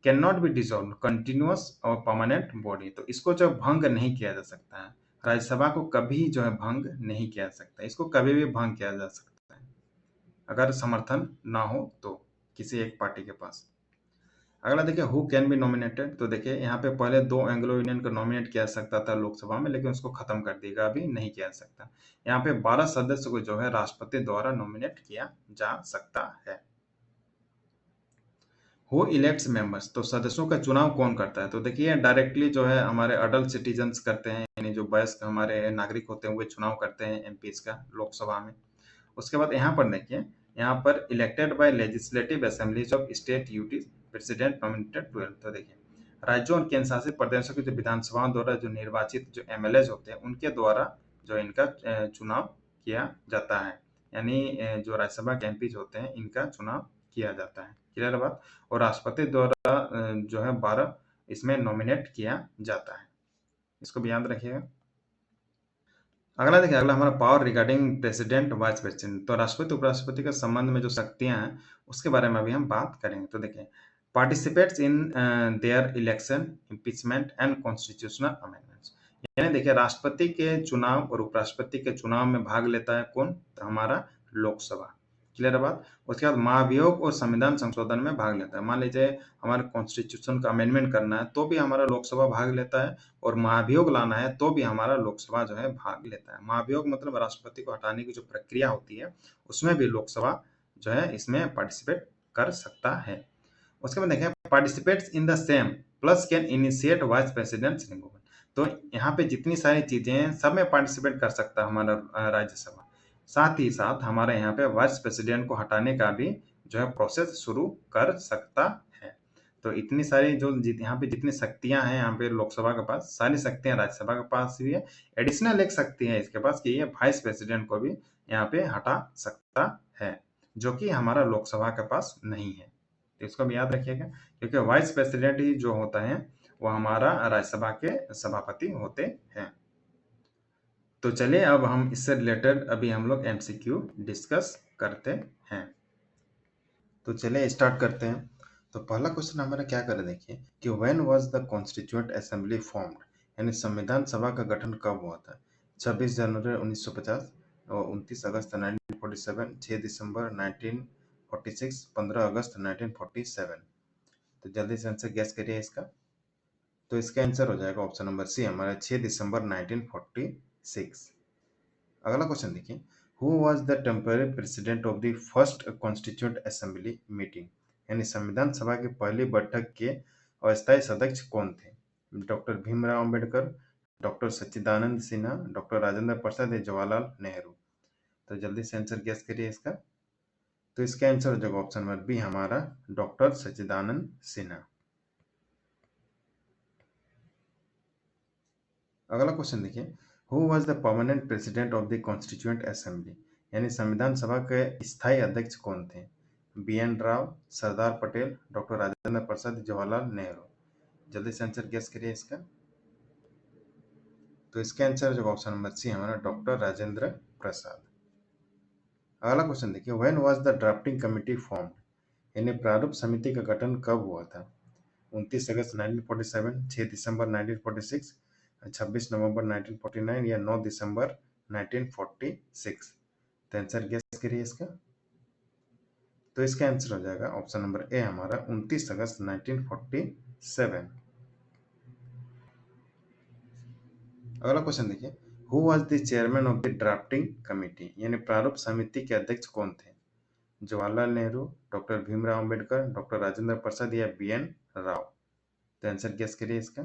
Can not B dissolve continuous और परमानेंट बॉडी। तो इसको जो भंग नहीं किया जा सकता है, राज्यसभा को कभी जो है भंग नहीं किया जा सकता, इसको कभी भी भंग किया जा सकता है अगर समर्थन ना हो तो किसी एक पार्टी के पास। अगला देखिए हु कैन बी नॉमिनेटेड। तो देखिए यहाँ पे पहले 2 एंग्लो इंडियन को नॉमिनेट किया जा सकता था लोकसभा में, लेकिन उसको खत्म कर दिया, अभी नहीं किया जा सकता। यहाँ पे 12 सदस्य को जो है राष्ट्रपति द्वारा नॉमिनेट किया जा सकता है। Who elects members. तो सदस्यों का चुनाव कौन करता है? तो देखिए डायरेक्टली जो है हमारे अडल्ट सिटीजन्स करते हैं, यानी जो वयस्क हमारे नागरिक होते हैं वे चुनाव करते हैं एमपीज का लोकसभा में। उसके बाद यहाँ पर देखिए, यहाँ पर elected by legislative assemblies of state UTs president nominated 12। तो देखिए राज्यों और केंद्र शासित प्रदेशों की जो विधानसभाओं द्वारा जो निर्वाचित जो एमएलएज होते हैं उनके द्वारा जो इनका चुनाव किया जाता है, यानी जो राज्यसभा के एमपीज होते हैं इनका चुनाव किया जाता है। क्लियर बात। और राष्ट्रपति द्वारा जो है 12 इसमें नॉमिनेट किया जाता है, इसको भी याद रखिएगा। अगला देखिए, अगला हमारा power regarding president vice president. तो राष्ट्रपति उपराष्ट्रपति के संबंध में जो शक्तियां हैं उसके बारे में अभी हम बात करेंगे। तो देखिए participates in their election, impeachment and constitutional amendments. यानी देखिए राष्ट्रपति के चुनाव और उपराष्ट्रपति के चुनाव में भाग लेता है कौन? तो हमारा लोकसभा। क्लियर बात। उसके बाद महाभियोग और संविधान संशोधन में भाग लेता है। मान लीजिए हमारे कॉन्स्टिट्यूशन का अमेंडमेंट करना है तो भी हमारा लोकसभा भाग लेता है, और महाभियोग लाना है तो भी हमारा लोकसभा जो है भाग लेता है। महाभियोग मतलब राष्ट्रपति को हटाने की जो प्रक्रिया होती है उसमें भी लोकसभा जो है इसमें पार्टिसिपेट कर सकता है। उसके बाद देखें participates in the same plus can initiate vice president removal. तो यहाँ पे जितनी सारी चीजें हैं सब में पार्टिसिपेट कर सकता है हमारा राज्यसभा। साथ ही साथ हमारे यहाँ पे वाइस प्रेसिडेंट को हटाने का भी जो है प्रोसेस शुरू कर सकता है। तो इतनी सारी जो यहाँ पे जितनी शक्तियां हैं यहाँ पे लोकसभा के पास, सारी शक्तियां राज्यसभा के पास भी है। एडिशनल एक शक्ति है इसके पास कि ये वाइस प्रेसिडेंट को भी यहाँ पे हटा सकता है, जो कि हमारा लोकसभा के पास नहीं है। तो इसको भी याद रखिएगा, क्योंकि वाइस प्रेसिडेंट ही जो होता है वो हमारा राज्यसभा के सभापति होते हैं। तो चलिए अब हम इससे रिलेटेड अभी हम लोग एमसीक्यू डिस्कस करते हैं। तो चलिए स्टार्ट करते हैं। तो पहला क्वेश्चन हमारा क्या करे देखिए कि when was the constituent assembly formed, यानी संविधान सभा का गठन कब हुआ था? 26 जनवरी 1950 और 29 अगस्त 1947, 6 दिसंबर 1946, 15 अगस्त 1947। तो जल्दी से आंसर गैस करिए इसका। तो इसका आंसर हो जाएगा ऑप्शन नंबर सी हमारा 6 दिसंबर 1946। अगला क्वेश्चन देखिए, who was the temporary president of the first constituent assembly meeting, यानी संविधान सभा की पहली बैठक के अस्थायी सदस्य कौन थे? डॉक्टर भीमराव अंबेडकर, डॉक्टर सच्चिदानंद सिन्हा, डॉक्टर राजेंद्र प्रसाद या जवाहरलाल नेहरू। तो जल्दी से आंसर गेस करिए इसका। तो इसका आंसर हो जाएगा ऑप्शन नंबर बी हमारा डॉक्टर सच्चिदानंद सिन्हा। अगला क्वेश्चन देखिए, who was the permanent president of the constituent assembly, यानी संविधान सभा के स्थायी अध्यक्ष कौन थे? बी.एन. राव, सरदार पटेल, डॉक्टर राजेंद्र प्रसाद, जवाहरलाल नेहरू। जल्दी से आंसर गेस करिए इसका। तो इसका आंसर जो ऑप्शन नंबर सी हमारा डॉक्टर राजेंद्र प्रसाद। अगला क्वेश्चन देखिए, when was the drafting committee formed, यानी प्रारूप समिति का गठन कब हुआ था? 29 अगस्त 1947, 6 दिसंबर 1946, 26 नवंबर 1949 या 9 दिसंबर 1946। तो आंसर गेस करिए इसका। तो इसका आंसर हो जाएगा ऑप्शन नंबर ए हमारा 29 अगस्त 1947। अगला क्वेश्चन देखिए, who was the chairman of the drafting committee, यानी प्रारूप समिति के अध्यक्ष कौन थे? जवाहरलाल नेहरू, डॉक्टर भीमराव अंबेडकर, डॉक्टर राजेंद्र प्रसाद या बी.एन. राव। तो आंसर गेस करिए इसका।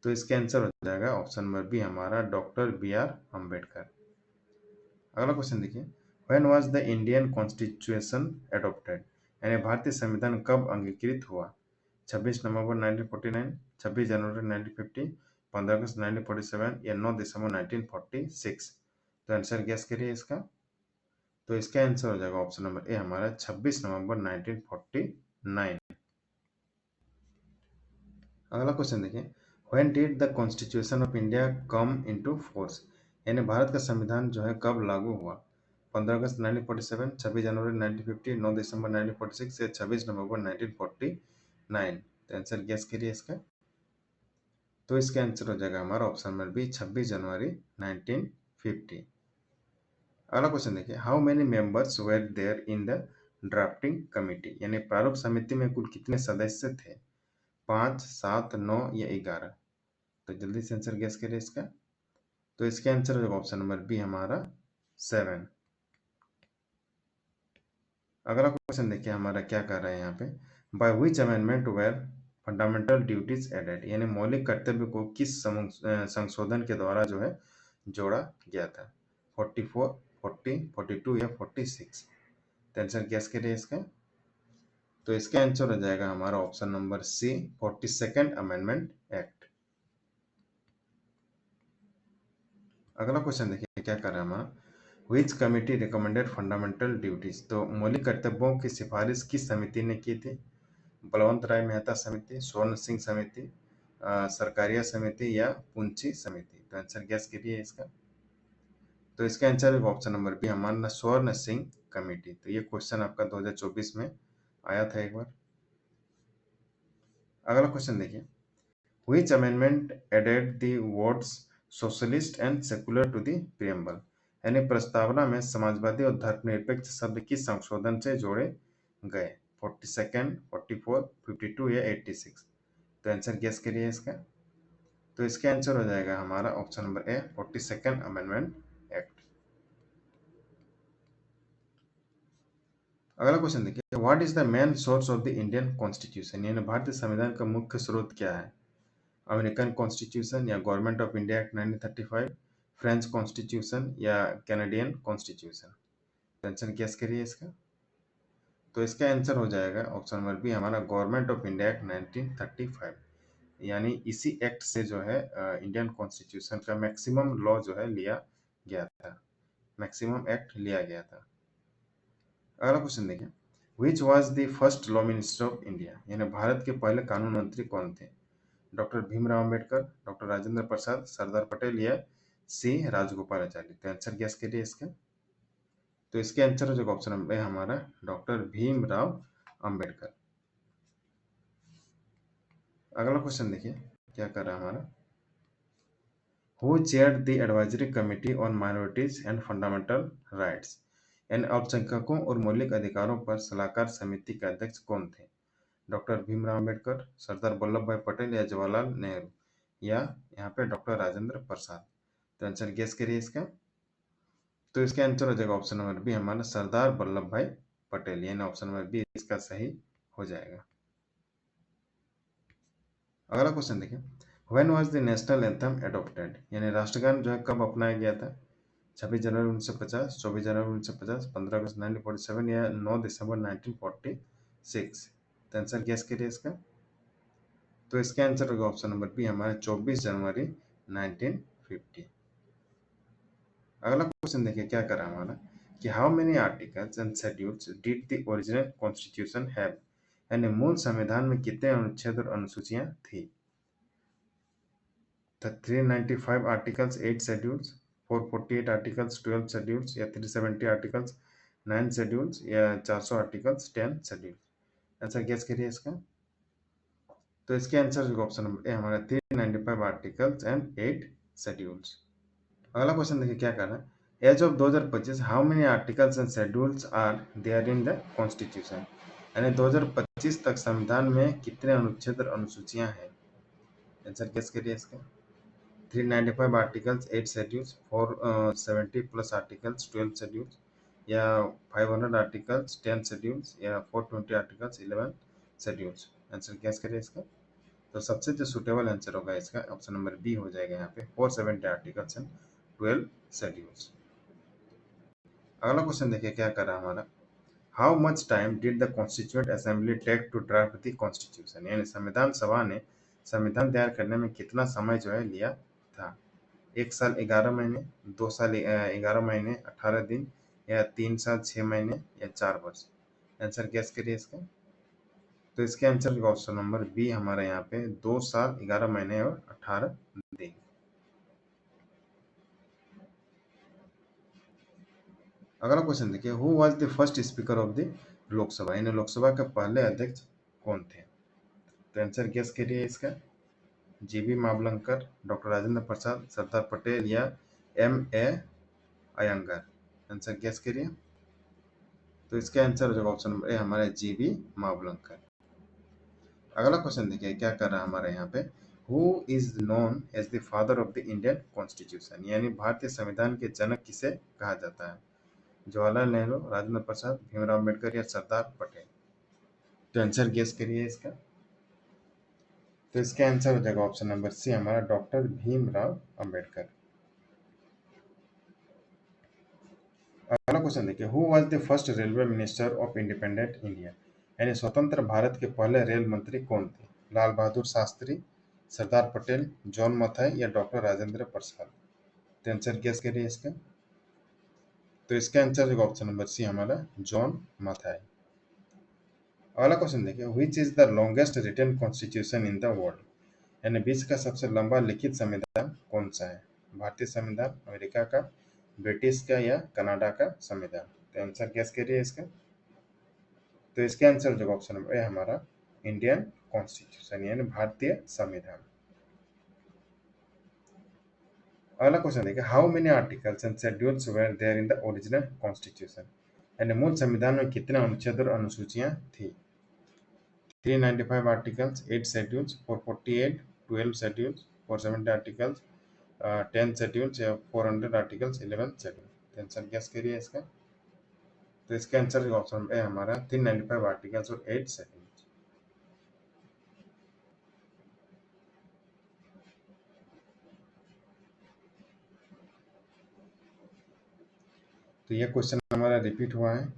तो इसका आंसर हो जाएगा ऑप्शन नंबर बी हमारा डॉक्टर बी.आर. अंबेडकर। अगला क्वेश्चन देखिए, when was the Indian constitution adopted, यानी भारतीय संविधान कब अंगीकृत हुआ? 26 नवंबर 1949, 26 जनवरी 1950, 15 अगस्त 1947 या 9 दिसंबर 1946। तो आंसर गेस करिए इसका। तो इसका आंसर हो जाएगा ऑप्शन नंबर ए हमारा 26 नवंबर 1949। अगला क्वेश्चन देखिए, when did the constitution of India come into force, यानी भारत का संविधान जो है कब लागू हुआ? 15 अगस्त 1947, 26 जनवरी 1950, 9 दिसंबर 1946 या 26 नवंबर 1946। 9। तो आंसर गेस करिए इसका। तो इसका आंसर हो जाएगा हमारा ऑप्शन नंबर बी 26 जनवरी 1950। अगला क्वेश्चन देखिए, how many members were there in the drafting committee, यानी प्रारूप समिति में कुल कितने सदस्य थे? 5, 7, 9 या 11? तो जल्दी से आंसर गेस करिए इसका। तो इसका आंसर हो जाएगा ऑप्शन नंबर बी हमारा 7। अगला क्वेश्चन देखिए हमारा क्या कर रहा है यहाँ पे, by which amendment were fundamental duties added, यानी मौलिक कर्तव्य को किस संशोधन के द्वारा जो है जोड़ा गया था? 44, 40, 42 या 46? तो आंसर गैस करिए इसका। तो इसका आंसर हो जाएगा हमारा option number C 42nd amendment act. अगला क्वेश्चन देखिए क्या कर रहा है हमारा, which committee recommended fundamental duties, तो मौलिक कर्तव्यों की सिफारिश किस समिति ने की थी? बलवंत राय मेहता समिति, स्वर्ण सिंह समिति, सरकारिया समिति या पुंची समिति? तो आंसर गैस कीजिए इसका। तो इसका आंसर है ऑप्शन नंबर बी हमारा स्वर्ण सिंह कमेटी। तो ये क्वेश्चन आपका 2024 में आया था एक बार। अगला क्वेश्चन देखिए, which amendment added the words socialist and secular to the preamble, यानी प्रस्तावना में समाजवादी और धर्मनिरपेक्ष शब्द किस संशोधन से जोड़े गए? 42nd, 44, 52 या 86? तो आंसर गेस करिए इसका। तो इसका आंसर हो जाएगा हमारा ऑप्शन नंबर ए 42nd अमेंडमेंट एक्ट। अगला क्वेश्चन देखिए, what is the main source of the Indian constitution, यानी भारतीय संविधान का मुख्य स्रोत क्या है? अमेरिकन कॉन्स्टिट्यूशन या government of India act 1935, French constitution या कैनेडियन कॉन्स्टिट्यूशन? आंसर गेस करिए इसका। तो इसका आंसर हो जाएगा ऑप्शन नंबर बी हमारा गवर्नमेंट ऑफ इंडिया एक्ट 1935, यानी इसी एक्ट से जो है इंडियन कॉन्स्टिट्यूशन का मैक्सिमम लॉ जो है लिया गया था, मैक्सिमम एक्ट लिया गया था। अगला क्वेश्चन देखिए, which was the first law minister of India, यानी भारत के पहले कानून मंत्री कौन थे? डॉक्टर भीमराव अंबेडकर, डॉक्टर राजेंद्र प्रसाद, सरदार पटेल या सी राजगोपालाचारी? तो आंसर गैस करिए इसका। तो इसके आंसर हो जाएगा ऑप्शन नंबर ए हमारा डॉक्टर भीमराव अंबेडकर। अगला क्वेश्चन देखिए क्या कर रहा है हमारा, who chaired the advisory committee on minorities and fundamental rights, यानी अल्पसंख्यकों और मौलिक अधिकारों पर सलाहकार समिति के अध्यक्ष कौन थे? डॉक्टर भीमराव अंबेडकर, सरदार वल्लभ भाई पटेल या जवाहरलाल नेहरू या यहाँ पे डॉक्टर राजेंद्र प्रसाद? तो आंसर गेस करिए इसका। तो इसका आंसर हो जाएगा ऑप्शन नंबर बी हमारा सरदार वल्लभ भाई पटेल, यानी ऑप्शन नंबर बी इसका सही हो जाएगा। अगला क्वेश्चन देखिए, when was the national anthem adopted, यानी राष्ट्रगान जो है कब अपनाया गया था? 26 जनवरी 1950, 24 जनवरी 1950, 15 अगस्त 1947 या 9 दिसंबर 1946? तो आंसर गेस करिए इसका। तो इसका आंसर होगा ऑप्शन नंबर बी हमारा 24 जनवरी 1950। अगला क्वेश्चन देखिए क्या कर रहा है हमारा, कि how many articles and schedules did the original constitution have, यानी मूल संविधान में कितने अनुच्छेद और अनुसूचियां थी? तो 395 आर्टिकल्स, 8 शेड्यूल्स, 448 आर्टिकल्स, 12 शेड्यूल्स या 370 आर्टिकल्स, 9 शेड्यूल्स या 400 आर्टिकल्स, 10 शेड्यूल्स? आंसर गेस करिए इसका। तो इसके आंसर ऑप्शन नंबर ए हमारा 395 आर्टिकल्स एंड 8 शेड्यूल्स। अगला क्वेश्चन देखिए क्या करना है, as of 2025 how many articles and schedules are there in the constitution, यानी 2025 तक संविधान में कितने अनुच्छेद और अनुसूचियां हैं? आंसर गेस करिए इसका। 395 articles, 8 schedules, 470 plus articles, 12 schedules या 500 आर्टिकल्स, 10 शेड्यूल्स या 420 आर्टिकल्स, 11 शेड्यूल्स? आंसर गेस करिए इसका। तो सबसे जो सुटेबल आंसर होगा इसका ऑप्शन नंबर बी हो जाएगा यहाँ पे 470 आर्टिकल्स एंड 12 शेड्यूल्स। अगला क्वेश्चन देखिए क्या कर रहा है हमारा, how much time did the constituent assembly take to draft the constitution, यानी संविधान सभा ने संविधान तैयार करने में कितना समय जो है लिया था? 1 साल 11 महीने, 2 साल 11 महीने 18 दिन या 3 साल 6 महीने या 4 वर्ष? आंसर गेस करिए इसका। तो इसके आंसर का ऑप्शन नंबर बी हमारा यहाँ पे 2 साल 11 महीने और 18 दिन। अगला क्वेश्चन देखिए, who was the first speaker of the Lok Sabha, यानी लोकसभा के पहले अध्यक्ष कौन थे? तो आंसर गेस करिए इसका। जीबी मावलंकर, डॉक्टर राजेंद्र प्रसाद, सरदार पटेल या M.A. अयंगार। आंसर गेस करिए। तो इसका आंसर हो जाएगा ऑप्शन नंबर ए हमारे जीबी मावलंकर। अगला क्वेश्चन देखिए क्या कर रहा है हमारे यहाँ पे। Who is known as the father of the Indian constitution, यानी भारतीय संविधान के जनक किसे कहा जाता है? जवाहरलाल नेहरू, राजेंद्र प्रसाद, भीमराव अम्बेडकर या सरदार पटेल। तो आंसर गेस करिए इसका। तो इसका आंसर हो जाएगा ऑप्शन नंबर सी हमारा डॉक्टर भीमराव अम्बेडकर। अगला क्वेश्चन देखिए, who was the first railway minister of independent India, यानी स्वतंत्र भारत के पहले रेल मंत्री कौन थे? लाल बहादुर शास्त्री, सरदार पटेल, जॉन मथाई या डॉक्टर राजेंद्र प्रसाद। तो आंसर गेस करिए इसका। तो इसका आंसर होगा ऑप्शन नंबर सी हमारा जॉन मथाई। अगला क्वेश्चन देखिए, which is the longest written constitution in the world, यानी विश्व का सबसे लंबा लिखित संविधान कौन सा है? भारतीय संविधान, अमेरिका का, ब्रिटिश का या कनाडा का संविधान। तो आंसर गेस करिए इसका। तो इसका आंसर जो ऑप्शन नंबर ए हमारा इंडियन कॉन्स्टिट्यूशन, यानी भारतीय संविधान। अगला क्वेश्चन देखिए, how many articles and schedules were there in the original constitution, यानी मूल संविधान में कितने अनुच्छेद और अनुसूचियां थी? 395 articles, 8 schedules, 448, 12 schedules, 470 articles, 10 schedules या 400 articles, 11 schedules। तो आंसर गेस करिए इसका। तो इसका आंसर ऑप्शन ए हमारा 395 आर्टिकल्स और 8 शेड्यूल्स। तो ये क्वेश्चन हमारा रिपीट हुआ है।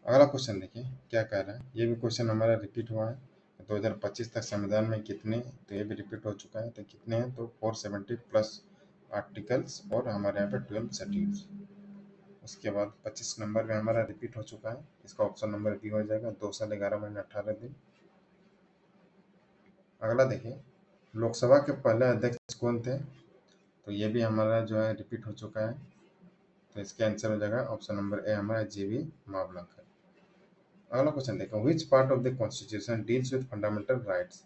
अगला क्वेश्चन देखिए क्या कह रहा है, ये भी क्वेश्चन हमारा रिपीट हुआ है। 2025 तक संविधान में कितने, तो ये भी रिपीट हो चुका है। तो कितने हैं, तो 470 प्लस आर्टिकल्स और हमारे यहाँ पे 12 शेड्यूल्स। उसके बाद 25 नंबर में हमारा रिपीट हो चुका है। इसका ऑप्शन नंबर बी हो जाएगा 2 साल 11 महीने 18 दिन। अगला देखिए, लोकसभा के पहले अध्यक्ष कौन थे? तो ये भी हमारा जो है रिपीट हो चुका है। तो इसका आंसर हो जाएगा ऑप्शन नंबर ए हमारा जीवी मावलंकर। अगला क्वेश्चन देखो, which part of the constitution deals with fundamental rights.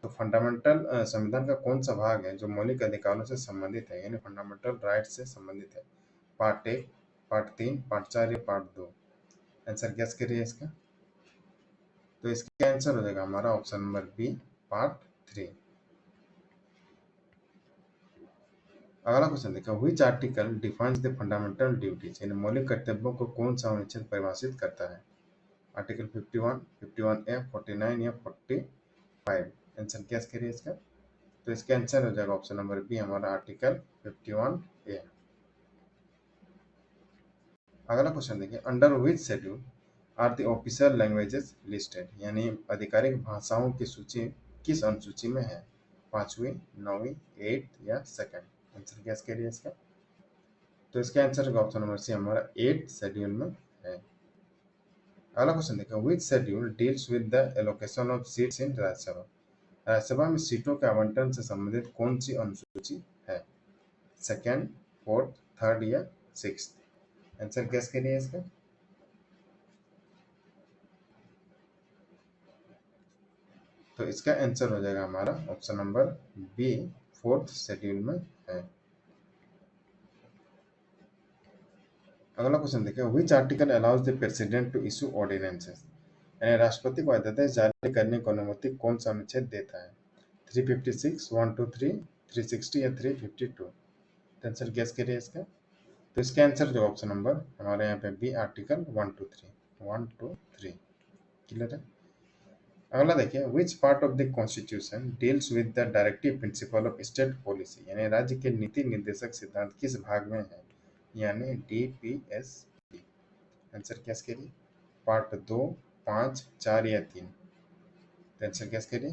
तो फंडामेंटल संविधान का कौन सा भाग है जो मौलिक अधिकारों से संबंधित है, यानी फंडामेंटल राइट्स से संबंधित है? पार्ट 1, पार्ट 3, पार्ट 4 या पार्ट 2। आंसर गेस करिए इसका। तो इसका आंसर हो जाएगा हमारा ऑप्शन नंबर बी पार्ट 3। अगला क्वेश्चन देखा, which article defines the fundamental duties, यानी मौलिक कर्तव्यों को कौन सा अनुच्छेद परिभाषित करता है? आर्टिकल 51, 51A, 49 या 45। आंसर गेस करिए इसका। तो इसका आंसर हो जाएगा ऑप्शन नंबर बी हमारा आर्टिकल 51A। अगला क्वेश्चन देखिए, under which schedule are the official languages listed, यानी आधिकारिक भाषाओं की सूची किस अनुसूची में है? 5वीं, 9वीं, 8 या 2nd। आंसर गैस करिए इसका। तो इसका आंसर होगा ऑप्शन नंबर सी हमारा 8 शेड्यूल में है। अगला क्वेश्चन देखिए, which schedule deals with the allocation of seats in Rajya Sabha, Rajya Sabha में सीटों के आवंटन से संबंधित कौन सी अनुसूची है? 2nd, 4th, 3rd या 6th। आंसर गैस करिए इसका। तो इसका आंसर हो जाएगा हमारा option number B 4th schedule में है। अगला क्वेश्चन देखिए, which article allows the president to issue ordinances, यानी राष्ट्रपति को अध्यादेश जारी करने की अनुमति कौन सा अनुच्छेद देता है? 356, 123, 360 या 352। आंसर गेस करिए इसका। तो इसका आंसर जो ऑप्शन नंबर हमारे यहाँ पे बी आर्टिकल 123 क्लियर है। अगला देखिए, which part of the constitution deals with the directive principle of state policy, यानी राज्य के नीति निर्देशक सिद्धांत किस भाग में है? यानी DPSP। आंसर गैस करिए। पार्ट 2, 5, 4 या 3। आंसर गैस करिए।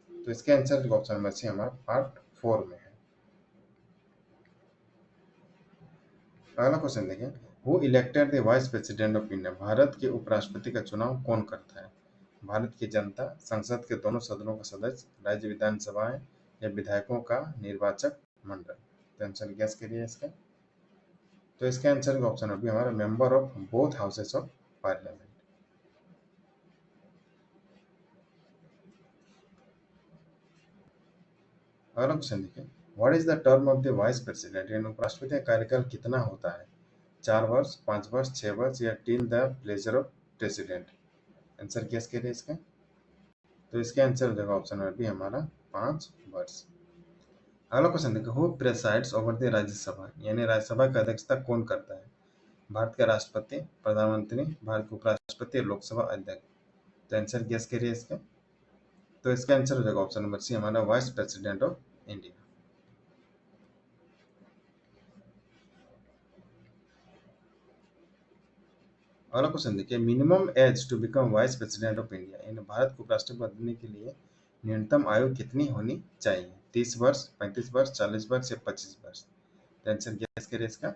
तो इसके आंसर जो ऑप्शन नंबर सी हमारा पार्ट 4 में है। अगला क्वेश्चन देखिए, who elected the vice president of India, Bharat के उपराष्ट्रपति का चुनाव कौन करता है? भारत की जनता, संसद के दोनों सदनों का सदस्य, राज्य विधानसभाएं या विधायकों का निर्वाचक मंडल। तो आंसर गैस करिए इसका। तो इसका आंसर का ऑप्शन होगी हमारा member of both houses of parliament. अगला क्वेश्चन देखिए, what is the term of the vice president, यानी उपराष्ट्रपति का कार्यकाल कितना होता है? 4 वर्ष, 5 वर्ष, 6 वर्ष या till the pleasure of president? Answer guess करिए इसका। तो इसका आंसर हो जाएगा ऑप्शन नंबर बी हमारा 5 वर्ष। अगला क्वेश्चन देखो, हु प्रेसाइड्स ओवर द राज्यसभा, यानी राज्यसभा की अध्यक्षता कौन करता है? भारत के राष्ट्रपति, प्रधानमंत्री, भारत के उपराष्ट्रपति और लोकसभा अध्यक्ष? तो आंसर गेस करिए इसका। तो इसका आंसर हो जाएगा ऑप्शन नंबर सी हमारा वाइस प्रेसिडेंट ऑफ इंडिया। अगला क्वेश्चन देखिए, minimum age to become vice president of India, यानी भारत को राष्ट्रपति बनने के लिए न्यूनतम आयु कितनी होनी चाहिए? 30 वर्ष, 35 वर्ष, 40 वर्ष या 25 वर्ष? तो आंसर गेस करिए इसका।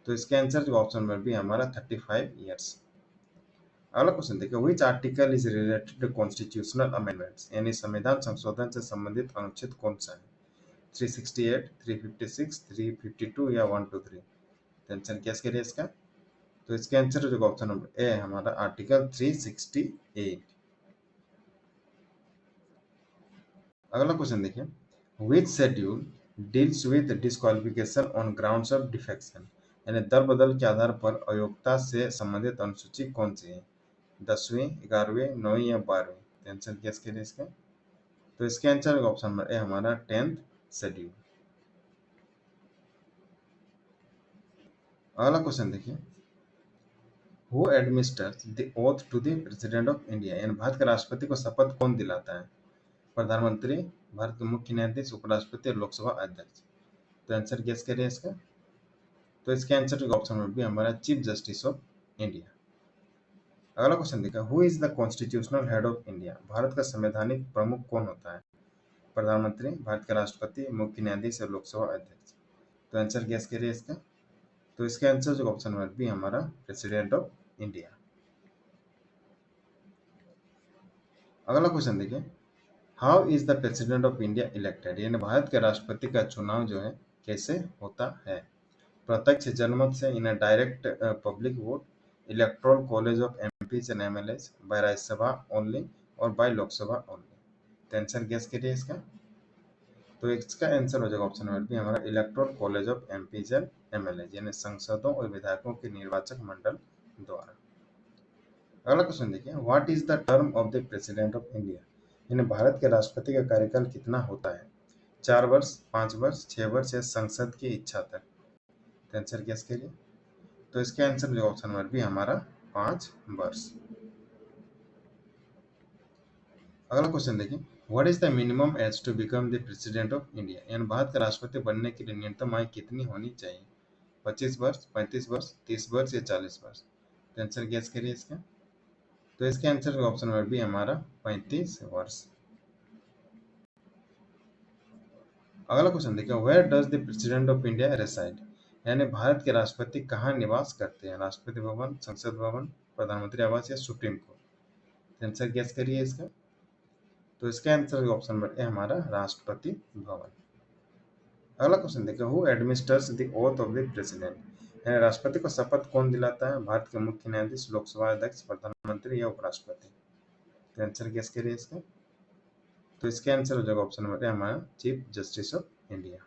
तो इसका आंसर जो ऑप्शन नंबर बी हमारा 35 ईयर्स। अगला क्वेश्चन देखिए, which article is related to constitutional amendments, यानी संविधान संशोधन से संबंधित अनुच्छेद कौन सा है? 368, 356, 352 या 123? तो आंसर गेस करिए इसका। तो इसके आंसर जो ऑप्शन नंबर ए है हमारा आर्टिकल 368। अगला क्वेश्चन देखिए, which schedule deals with disqualification on grounds of defection, यानी दर बदल के आधार पर अयोग्यता से संबंधित अनुसूची कौन सी है? 10वीं, 11वीं, 9वीं या 12वीं? आंसर गेस करिए इसका। तो इसके आंसर ऑप्शन नंबर ए हमारा 10th शेड्यूल। अगला क्वेश्चन देखिए, who administers the oath to the president of India, यानी भारत के राष्ट्रपति को शपथ कौन दिलाता है? प्रधानमंत्री, भारत के मुख्य न्यायाधीश, उपराष्ट्रपति और लोकसभा अध्यक्ष? तो आंसर गेस करिए इसका। तो इसके आंसर का ऑप्शन नंबर बी हमारा चीफ जस्टिस ऑफ इंडिया। अगला क्वेश्चन देखा, who is the constitutional head of India, Bharat का संवैधानिक प्रमुख कौन होता है? प्रधानमंत्री, भारत के राष्ट्रपति, मुख्य न्यायाधीश और लोकसभा अध्यक्ष? तो आंसर गेस करिए इसका। तो इसका आंसर जो ऑप्शन नंबर बी हमारा प्रेसिडेंट ऑफ इंडिया। अगला क्वेश्चन देखिए, how is the president of India elected, यानी भारत के राष्ट्रपति का चुनाव जो है कैसे होता है? प्रत्यक्ष जनमत से, in direct public vote, electoral college of MPs and MLAs, by Rajya Sabha only और बाय लोकसभा ओनली? तो आंसर गेस करिए इसका। तो इसका आंसर हो जाएगा ऑप्शन नंबर बी हमारा electoral college of MPs and MLAs, यानी संसदों और विधायकों के निर्वाचक मंडल द्वारा। अगला क्वेश्चन देखिए, what is the term of the president of India, यानी भारत के राष्ट्रपति का कार्यकाल कितना होता है? 4 वर्ष, 5 वर्ष, 6 वर्ष या संसद की इच्छा तक? तो आंसर गेस करिए। तो इसके आंसर जो ऑप्शन नंबर बी हमारा 5 वर्ष। अगला क्वेश्चन देखिए, what is the minimum age to become the president of India, यानी भारत का राष्ट्रपति बनने के लिए न्यूनतम आयु कितनी होनी चाहिए? 25 वर्ष, 35 वर्ष, 30 वर्ष या 40 वर्ष? तो आंसर गेस करिए इसका। तो इसके आंसर का ऑप्शन नंबर बी हमारा 35 वर्ष। अगला क्वेश्चन देखिए, where does the president of India reside, यानी भारत के राष्ट्रपति कहाँ निवास करते हैं? राष्ट्रपति भवन, संसद भवन, प्रधानमंत्री आवास या सुप्रीम कोर्ट? आंसर गेस करिए इसका। तो इसका आंसर ऑप्शन नंबर ए हमारा राष्ट्रपति भवन। अगला क्वेश्चन देखिए, who administers the oath of the president, यानी राष्ट्रपति को शपथ कौन दिलाता है? भारत के मुख्य न्यायाधीश, लोकसभा अध्यक्ष, प्रधानमंत्री या उपराष्ट्रपति? तो आंसर गेस करिए इसका। तो इसके आंसर हो जाएगा ऑप्शन नंबर ए हमारा चीफ जस्टिस ऑफ इंडिया।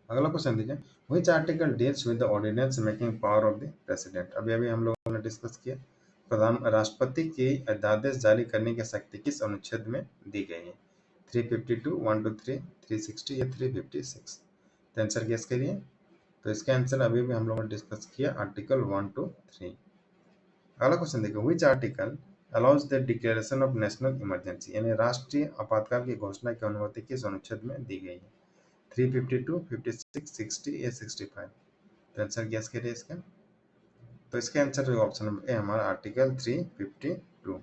अगला क्वेश्चन देखिए, which article deals with the ordinance making power of the president, अभी अभी हम लोगों ने डिस्कस किया। प्रधान राष्ट्रपति की अध्यादेश जारी करने की शक्ति किस अनुच्छेद में दी गई है? 352, 123, 360 या 356? तो आंसर गेस करिए। तो इसका आंसर अभी भी हम लोगों ने डिस्कस किया आर्टिकल 123। अगला क्वेश्चन देखिए, which article allows the declaration of national emergency, यानी राष्ट्रीय आपातकाल की घोषणा की अनुमति किस अनुच्छेद में दी गई है? 352, 56, 60 या 65? तो आंसर गेस करिए इसका। तो इसका आंसर जो ऑप्शन नंबर ए हमारा आर्टिकल 352।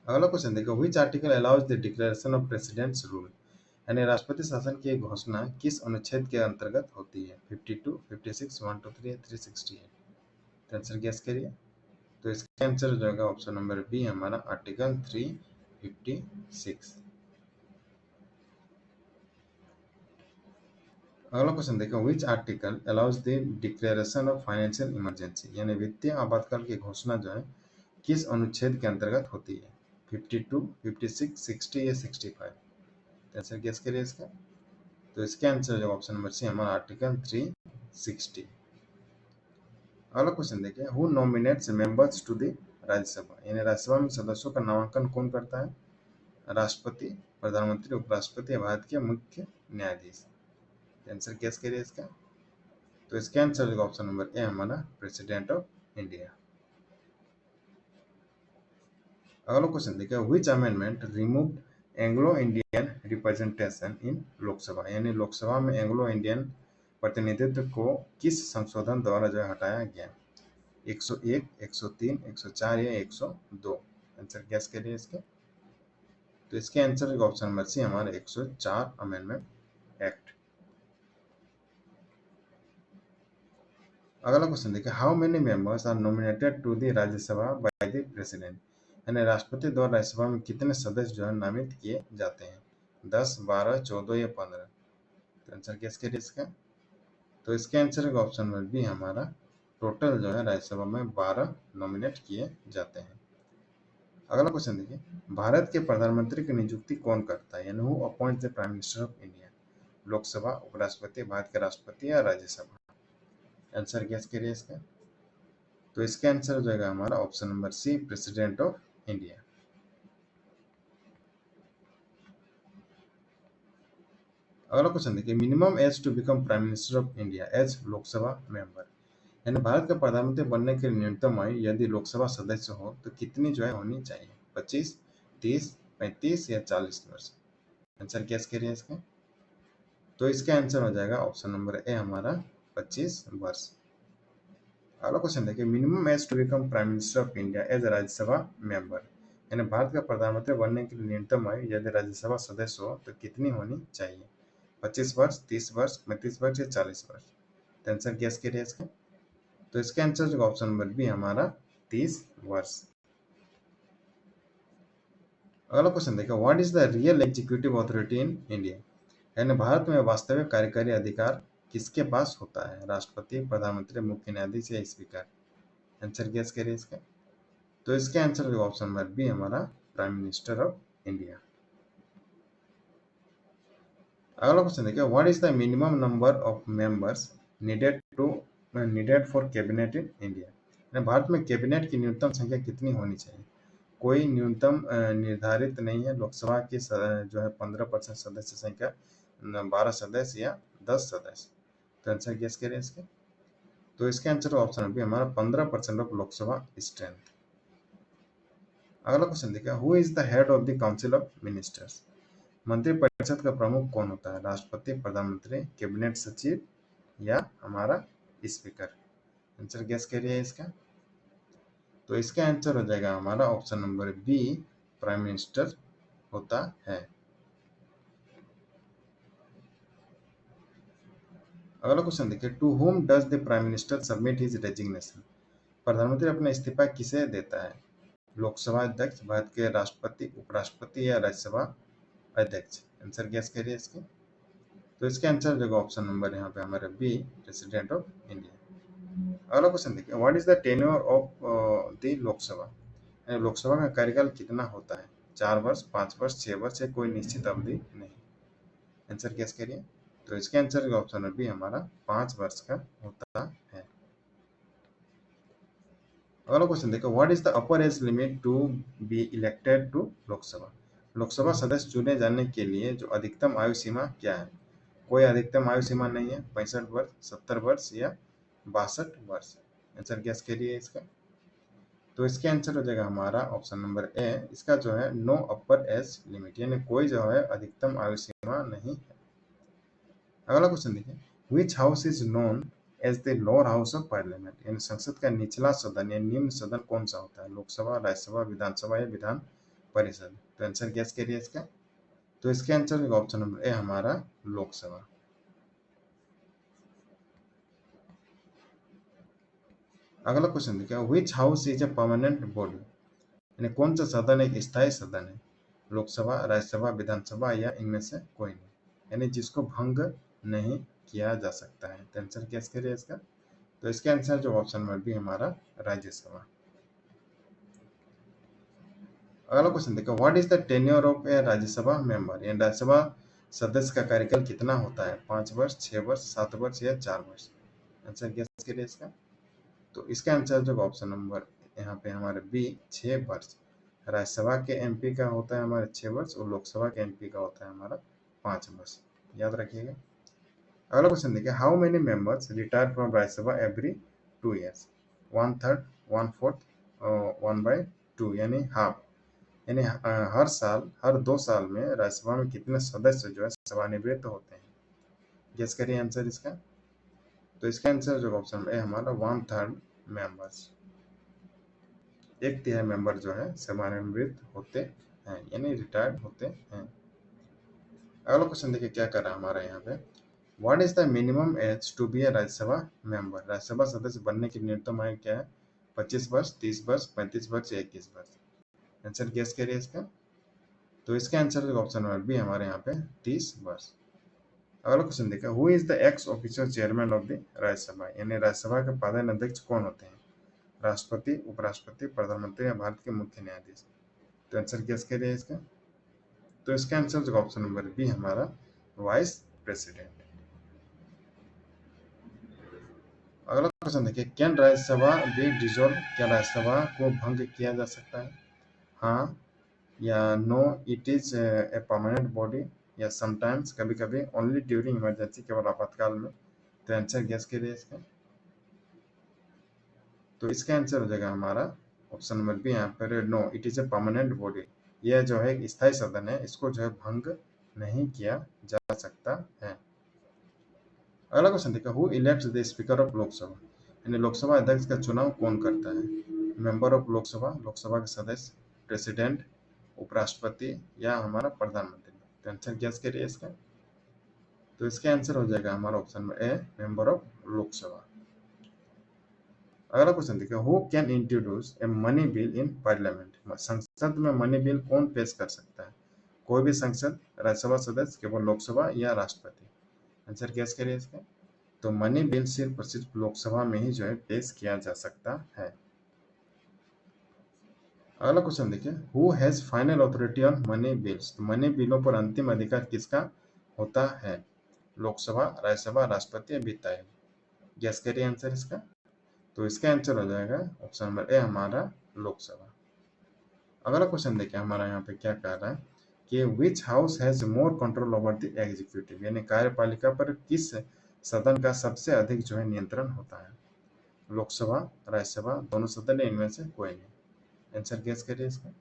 अगला क्वेश्चन देखो, which article allows the declaration of presidents rule, यानी राष्ट्रपति शासन की घोषणा किस अनुच्छेद के अंतर्गत होती है? 52, 56, 123 या 368? तो आंसर गेस करिए। तो इसका आंसर हो जाएगा ऑप्शन नंबर बी हमारा आर्टिकल 356। अगला क्वेश्चन देखो, which article allows the declaration of financial emergency, यानी वित्तीय आपातकाल की घोषणा जो है किस अनुच्छेद के अंतर्गत होती है? 52, 56, 60 या 65? आंसर गेस करिए इसका। तो इसके आंसर जो ऑप्शन नंबर सी हमारा आर्टिकल 360। अगला क्वेश्चन देखिए, who nominates members to the Rajya Sabha, यानी राज्यसभा में सदस्यों का नामांकन कौन करता है? राष्ट्रपति, प्रधानमंत्री, उपराष्ट्रपति या भारत के मुख्य न्यायाधीश? आंसर गेस करिए इसका। तो इसका आंसर होगा ऑप्शन नंबर ए हमारा प्रेसिडेंट ऑफ इंडिया। अगला क्वेश्चन देखिए, which amendment removed Anglo Indian representation in Lok Sabha, यानी लोकसभा में एंग्लो इंडियन प्रतिनिधित्व को किस संशोधन द्वारा जो है हटाया गया? 101, 103, 104 या 102? आंसर गैस करिए इसके। तो इसके आंसर का ऑप्शन नंबर सी हमारा 104 अमेंडमेंट एक्ट। अगला क्वेश्चन देखिए, how many members are nominated to the Rajya Sabha by the president, यानी राष्ट्रपति द्वारा राज्यसभा में कितने सदस्य जो है नामित किए जाते हैं? 10, 12, 14 या 15? तो आंसर गैस करिए इसका। तो इसके आंसर का ऑप्शन नंबर बी हमारा टोटल जो है राज्यसभा में 12 नॉमिनेट किए जाते हैं। अगला क्वेश्चन देखिए, भारत के प्रधानमंत्री की नियुक्ति कौन करता है, यानी who appoints the prime minister of India? Lok Sabha, उपराष्ट्रपति, भारत के राष्ट्रपति या राज्यसभा? आंसर गैस करिए इसका। तो इसका आंसर हो जाएगा हमारा option number C president of India. अगला क्वेश्चन देखिए, minimum age to become prime minister of India as Lok Sabha member, यानी भारत का प्रधानमंत्री बनने के लिए न्यूनतम आयु यदि लोकसभा सदस्य हो तो कितनी जो है होनी चाहिए? 25, 30, 35 या 40 वर्ष? आंसर गैस करिए इसका। तो इसका आंसर हो जाएगा ऑप्शन नंबर ए हमारा 25 वर्ष। अगला क्वेश्चन देखिए, minimum age to become prime minister of India as Rajya Sabha member, यानी भारत का प्रधानमंत्री बनने के लिए न्यूनतम आयु यदि राज्यसभा सदस्य हो तो कितनी होनी चाहिए? 25 वर्ष, 30 वर्ष, 35 वर्ष या 40 वर्ष? तो आंसर गैस करिए इसका। तो इसका आंसर जो ऑप्शन नंबर बी हमारा 30 वर्ष। अगला क्वेश्चन देखिए, what is the real executive authority in India, यानी भारत में वास्तविक कार्यकारी अधिकार किसके पास होता है? राष्ट्रपति, प्रधानमंत्री, मुख्य न्यायाधीश या स्पीकर? आंसर गैस करिए इसका। तो इसके आंसर जो ऑप्शन नंबर बी हमारा प्राइम मिनिस्टर ऑफ इंडिया। अगला क्वेश्चन देखिए, what is the minimum number of members needed for cabinet in India, Bharat में कैबिनेट की न्यूनतम संख्या कितनी होनी चाहिए? कोई न्यूनतम निर्धारित नहीं है। लोकसभा की जो है 15% सदस्य संख्या, 12 सदस्य या 10 सदस्य? तो आंसर गेस करें इसके। तो इसके आंसर ऑप्शन भी हमारा 15% ऑफ लोकसभा स्ट्रेंथ। अगला क्वेश्चन देखिए, who is the head of the council of ministers, मंत्रिपरिषद का प्रमुख कौन होता है? राष्ट्रपति, प्रधानमंत्री, कैबिनेट सचिव या हमारा स्पीकर? आंसर गेस करिए इसका। तो इसका आंसर हो जाएगा हमारा option number B prime minister होता है। अगला क्वेश्चन देखिए, to whom does the prime minister submit his resignation, प्रधानमंत्री अपना इस्तीफा किसे देता है? लोकसभा अध्यक्ष, भारत के राष्ट्रपति, उपराष्ट्रपति या राज्यसभा अध्यक्ष? आंसर गेस करिए इसके। तो इसके आंसर जो ऑप्शन नंबर यहाँ पे हमारे बी प्रेसिडेंट ऑफ इंडिया। अगला क्वेश्चन देखिए, what is the tenure of the Lok Sabha, Lok Sabha का कार्यकाल कितना होता है? 4 वर्ष, 5 वर्ष, 6 वर्ष या कोई निश्चित अवधि नहीं? आंसर गेस करिए। तो इसके आंसर का ऑप्शन बी हमारा 5 वर्ष का होता है। अगला क्वेश्चन देखो, what is the upper age limit to be elected to Lok Sabha, Lok Sabha सदस्य चुने जाने के लिए जो अधिकतम आयु सीमा क्या है? कोई अधिकतम आयु सीमा नहीं है। 65 वर्ष, 70 वर्ष या 62 वर्ष? आंसर गेस करिए इसका। तो इसके आंसर हो जाएगा हमारा ऑप्शन नंबर ए, इसका जो है नो अपर एज लिमिट, यानी कोई जो है अधिकतम आयु सीमा नहीं है। अगला क्वेश्चन देखिए, which house is known as the lower house of parliament, यानी संसद का निचला सदन या निम्न सदन कौन सा होता है? लोकसभा, राज्यसभा, विधानसभा या विधान परिषद? तो आंसर गेस करिए इसका। तो इसके आंसर होगा ऑप्शन नंबर ए हमारा लोकसभा। अगला क्वेश्चन देखिए, which house is a permanent body, यानी कौन सा सदन एक स्थायी सदन है? लोकसभा, राज्यसभा, विधानसभा या इनमें से कोई नहीं, यानी जिसको भंग नहीं किया जा सकता है? तो आंसर गेस करिए इसका। तो इसका आंसर जो ऑप्शन नंबर बी हमारा राज्यसभा। अगला क्वेश्चन देखो, what is the tenure of A Rajya Sabha member? यानी राज्यसभा सदस्य का कार्यकाल कितना होता है? 5 वर्ष, 6 वर्ष, 7 वर्ष या 4 वर्ष? आंसर गेस करिए इसका। तो इसका आंसर जो ऑप्शन नंबर यहाँ पे हमारे बी 6 वर्ष। राज्यसभा के एमपी का होता है हमारे 6 वर्ष और लोकसभा के एमपी का होता है हमारा 5 वर्ष। याद रखिएगा। अगला क्वेश्चन देखिए, how many members retire from Rajya Sabha every 2 years? 1/3, 1/4, 1/2 यानी हाफ। यानी हर साल, हर 2 साल में राज्यसभा में कितने सदस्य जो है सेवानिवृत्त होते हैं? गेस करिए आंसर इसका। तो इसका आंसर जो ऑप्शन है हमारा 1/3 मेंबर्स। 1/3 मेंबर जो है सेवानिवृत्त होते हैं यानी रिटायर्ड होते हैं। अगला क्वेश्चन देखिए क्या कर रहा है हमारा यहाँ पे, what is the minimum age to be a Rajya Sabha member? Rajya Sabha सदस्य बनने की न्यूनतम आयु क्या है? 25 वर्ष, 30 वर्ष, 35 वर्ष या 21 वर्ष? आंसर गेस करिए इसका। तो इसका आंसर ऑप्शन नंबर बी हमारे यहाँ पे 30 वर्ष। अगला क्वेश्चन देखिए, who is the x official chairman of the Rajya Sabha? यानी राज्यसभा के पदेन अध्यक्ष कौन होते हैं? राष्ट्रपति, उपराष्ट्रपति, प्रधानमंत्री या भारत के मुख्य न्यायाधीश? तो आंसर गेस करिए इसका। तो इसका आंसर जो ऑप्शन नंबर बी हमारा वाइस प्रेसिडेंट। अगला क्वेश्चन देखिए, कैन राज्यसभा बी डिसॉल्व? क्या राज्यसभा को भंग किया जा सकता है? हाँ या no, it is a permanent body, या समटाइम्स, कभी कभी, ओनली ड्यूरिंग इमरजेंसी, केवल आपातकाल में? तो आंसर गेस करिए इसका। तो इसका आंसर हो जाएगा हमारा ऑप्शन नंबर बी यहाँ पर no, it is a permanent body. यह जो है स्थायी सदन है, इसको जो है भंग नहीं किया जा सकता है। अगला क्वेश्चन देखिए, who elects the speaker of Lok Sabha? यानी लोकसभा अध्यक्ष का चुनाव कौन करता है? मेंबर ऑफ लोकसभा, लोकसभा के सदस्य, प्रेसिडेंट, उपराष्ट्रपति या हमारा प्रधानमंत्री? तो आंसर गेस करिए इसका। तो इसका आंसर हो जाएगा हमारा ऑप्शन में ए, मेंबर ऑफ लोकसभा। अगला क्वेश्चन देखिए, who can introduce a money bill in parliament? संसद में मनी बिल कौन पेश कर सकता है? कोई भी संसद, राज्यसभा सदस्य, केवल लोकसभा या राष्ट्रपति? आंसर गेस करिए इसका। तो मनी बिल सिर्फ और सिर्फ लोकसभा में ही जो है पेश किया जा सकता है। अगला क्वेश्चन देखिए, who has final authority on money bills? तो मनी बिलों पर अंतिम अधिकार किसका होता है? लोकसभा, राज्यसभा, राष्ट्रपति या वित्त आयोग? गेस करिए आंसर इसका। तो इसका आंसर हो जाएगा ऑप्शन नंबर ए हमारा लोकसभा। अगला क्वेश्चन देखिए हमारा यहाँ पे क्या कह रहा है कि विच house has more control over the executive? यानी कार्यपालिका पर किस सदन का सबसे अधिक जो है नियंत्रण होता है? लोकसभा, राज्यसभा, दोनों सदन, इनमें से कोई नहीं? आंसर गेस करिए इसका।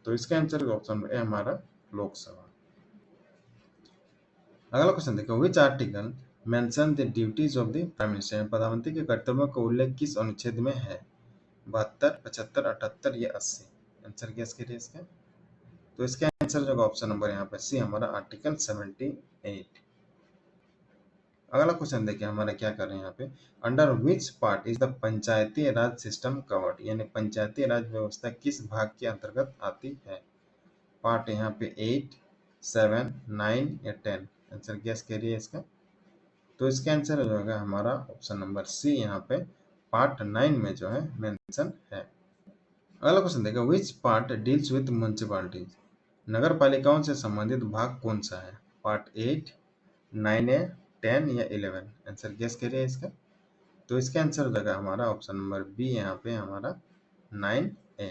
तो इसका आंसर ऑप्शन ए हमारा लोकसभा। अगला क्वेश्चन देखो, which article mention the duties of the prime minister? प्रधानमंत्री के कर्तव्यों का उल्लेख किस अनुच्छेद में है? 72, 75, 78 या 80? आंसर गेस करिए इसका। तो इसका आंसर जो ऑप्शन नंबर यहाँ पे सी हमारा आर्टिकल 78। अगला क्वेश्चन देखिए हमारा क्या कर रहे हैं यहाँ पे, under which part is the Panchayati Raj system covered? यानी पंचायती राज व्यवस्था किस भाग के अंतर्गत आती है? पार्ट यहाँ पे 8, 7, 9 या 10? आंसर गेस करिए इसका। तो इसका आंसर हो जाएगा हमारा ऑप्शन नंबर सी, यहाँ पे पार्ट 9 में जो है मेंशन है। अगला क्वेश्चन देखिए, which part deals with municipalities? नगर पालिकाओं से संबंधित भाग कौन सा है? पार्ट 8, 9A, 10 या 11? आंसर गेस करिए इसका। तो इसका आंसर हो जाएगा हमारा ऑप्शन नंबर बी, यहाँ पे हमारा 9A।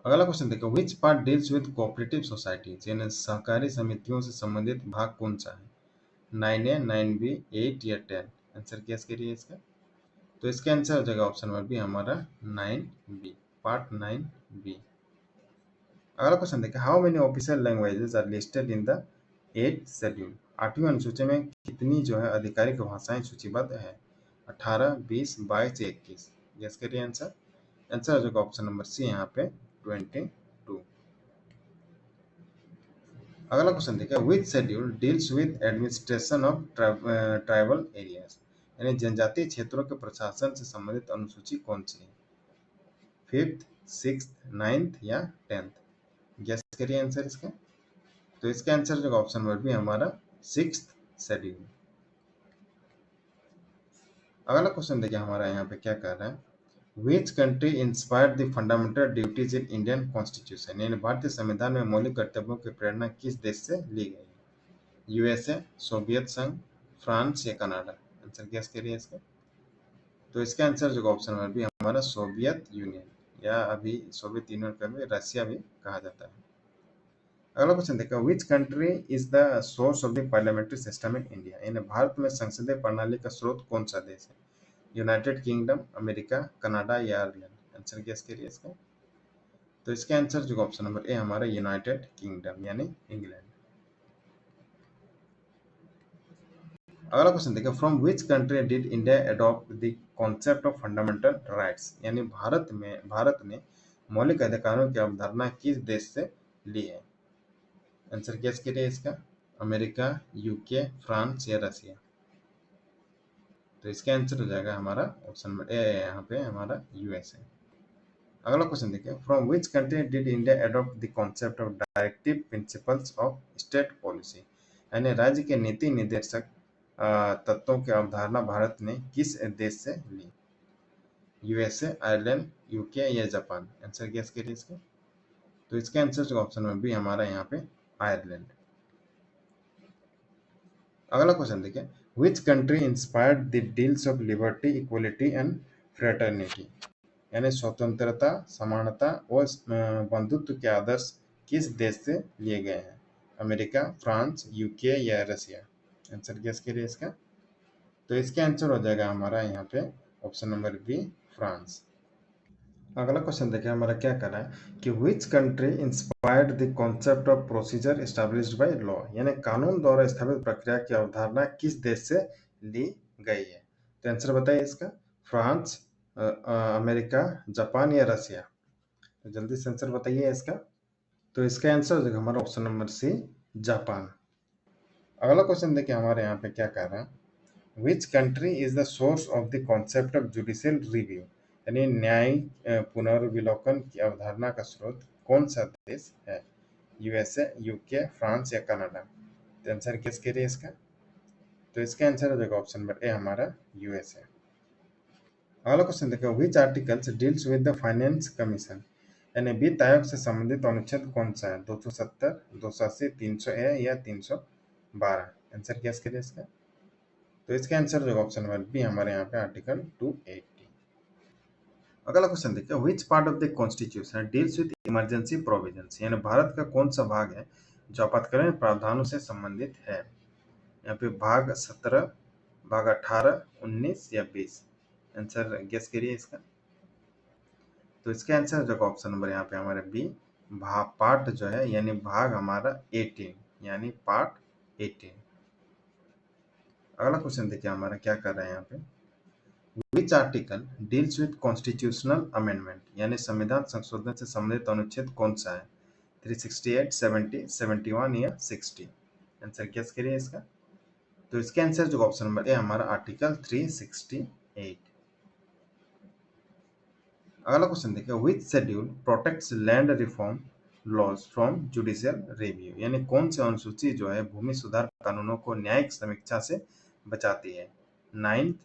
अगला क्वेश्चन देखो, विच part deals with cooperative societies? यानी सहकारी समितियों से संबंधित भाग कौन सा है? 9A, 9B, 8 या 10? आंसर गेस करिए इसका। तो इसका आंसर हो जाएगा ऑप्शन नंबर बी हमारा 9B, पार्ट 9B। अगला क्वेश्चन देखिए, how many official languages are listed in the 8th schedule? 8वीं अनुसूची में कितनी जो है आधिकारिक भाषाएं सूचीबद्ध है? 18, 20, 22 या 21? गेस करिए आंसर। आंसर हो जाएगा ऑप्शन नंबर सी, यहाँ पे 22। अगला क्वेश्चन देखिए, which schedule deals with administration of tribal areas? यानी जनजातीय क्षेत्रों के प्रशासन से संबंधित अनुसूची कौन सी है? 5th, 6th, 9th या 10th? गेस करिए आंसर इसका। तो इसका आंसर जो ऑप्शन नंबर बी हमारा 6th शेड्यूल। अगला क्वेश्चन देखिए हमारा यहाँ पे क्या कर रहा है, which country inspired the fundamental duties in Indian constitution, यानी भारतीय संविधान में मौलिक कर्तव्यों की प्रेरणा किस देश से ली गई है? यूएसए, सोवियत संघ, फ्रांस या कनाडा? आंसर गैस करिए इसका। तो इसका आंसर जो ऑप्शन नंबर बी हमारा सोवियत यूनियन, या अभी सोवियत यूनियन का भी रशिया भी कहा जाता है। अगला क्वेश्चन देखो, which country is the source of the parliamentary system in India, यानी भारत में संसदीय प्रणाली का स्रोत कौन सा देश है? यूनाइटेड किंगडम, अमेरिका, कनाडा या आयरलैंड? आंसर गेस करिए इसका। तो इसका आंसर जो ऑप्शन नंबर ए हमारा यूनाइटेड किंगडम यानी इंग्लैंड। अगला क्वेश्चन देखिए, from which country did India adopt the concept of fundamental rights, यानी भारत ने मौलिक अधिकारों की अवधारणा किस देश से ली है? आंसर गेस करिए इसका। अमेरिका, यूके, फ्रांस या रशिया? तो इसका आंसर हो जाएगा हमारा ऑप्शन नंबर ए, यहाँ पे हमारा यूएसए। अगला क्वेश्चन देखिए, from which country did India adopt the concept of directive principles of state policy, यानी राज्य के नीति निर्देशक तत्वों की अवधारणा भारत ने किस देश से ली? यूएसए, आयरलैंड, यूके या जापान? आंसर गेस करिए इसका। तो इसका आंसर जो ऑप्शन नंबर बी हमारा यहाँ पे आयरलैंड। अगला क्वेश्चन देखिए, which country inspired the deals of liberty, equality and fraternity, यानी स्वतंत्रता, समानता और बंधुत्व के आदर्श किस देश से लिए गए हैं? अमेरिका, फ्रांस, यूके या रशिया? आंसर गेस करिए इसका। तो इसका आंसर हो जाएगा हमारा यहाँ पे ऑप्शन नंबर बी, फ्रांस। अगला क्वेश्चन देखिए हमारा क्या कर रहा है कि which country inspired the concept of procedure established by law, यानी कानून द्वारा स्थापित प्रक्रिया की अवधारणा किस देश से ली गई है? तो आंसर बताइए इसका। फ्रांस, अमेरिका, जापान या रशिया? तो जल्दी से आंसर बताइए इसका। तो इसका आंसर हो जाएगा हमारा ऑप्शन नंबर सी, जापान। अगला क्वेश्चन देखिए हमारे यहाँ पे क्या कर रहा है, which country is the source of the concept of judicial review, यानी न्यायिक पुनर्विलोकन की अवधारणा का स्रोत कौन सा देश है? यूएसए, यूके, फ्रांस या कनाडा? तो आंसर गेस करिए इसका। तो इसका आंसर हो जाएगा ऑप्शन नंबर ए हमारा यूएसए। अगला क्वेश्चन देखो, which articles deals with the finance commission, यानी वित्त आयोग से संबंधित अनुच्छेद कौन सा है? 270, 280, 300 ए या 312? आंसर गेस करिए इसका। तो इसका आंसर जो ऑप्शन नंबर बी हमारे यहाँ पे आर्टिकल 280। अगला क्वेश्चन देखिए, which part of the constitution deals with emergency provisions, यानी भारत का कौन सा भाग है जो आपातकालीन प्रावधानों से संबंधित है? यहाँ पे भाग 17, भाग 18, 19 या 20? आंसर गेस करिए इसका। तो इसका आंसर जो ऑप्शन नंबर यहाँ पे हमारे बी, पार्ट जो है यानी भाग हमारा 18 यानी पार्ट 18। अगला क्वेश्चन देखिए हमारा क्या कर रहे हैं यहाँ पे, which article deals with constitutional amendment, यानी संविधान संशोधन से संबंधित अनुच्छेद कौन सा है? 368, 70, 71 या 60? आंसर गेस करिए इसका। तो इसका आंसर जो ऑप्शन नंबर ए हमारा आर्टिकल 368। अगला क्वेश्चन देखिए, which schedule protects land reform laws from judicial review, यानी कौन सी अनुसूची जो है भूमि सुधार कानूनों को न्यायिक समीक्षा से बचाती है? 9th,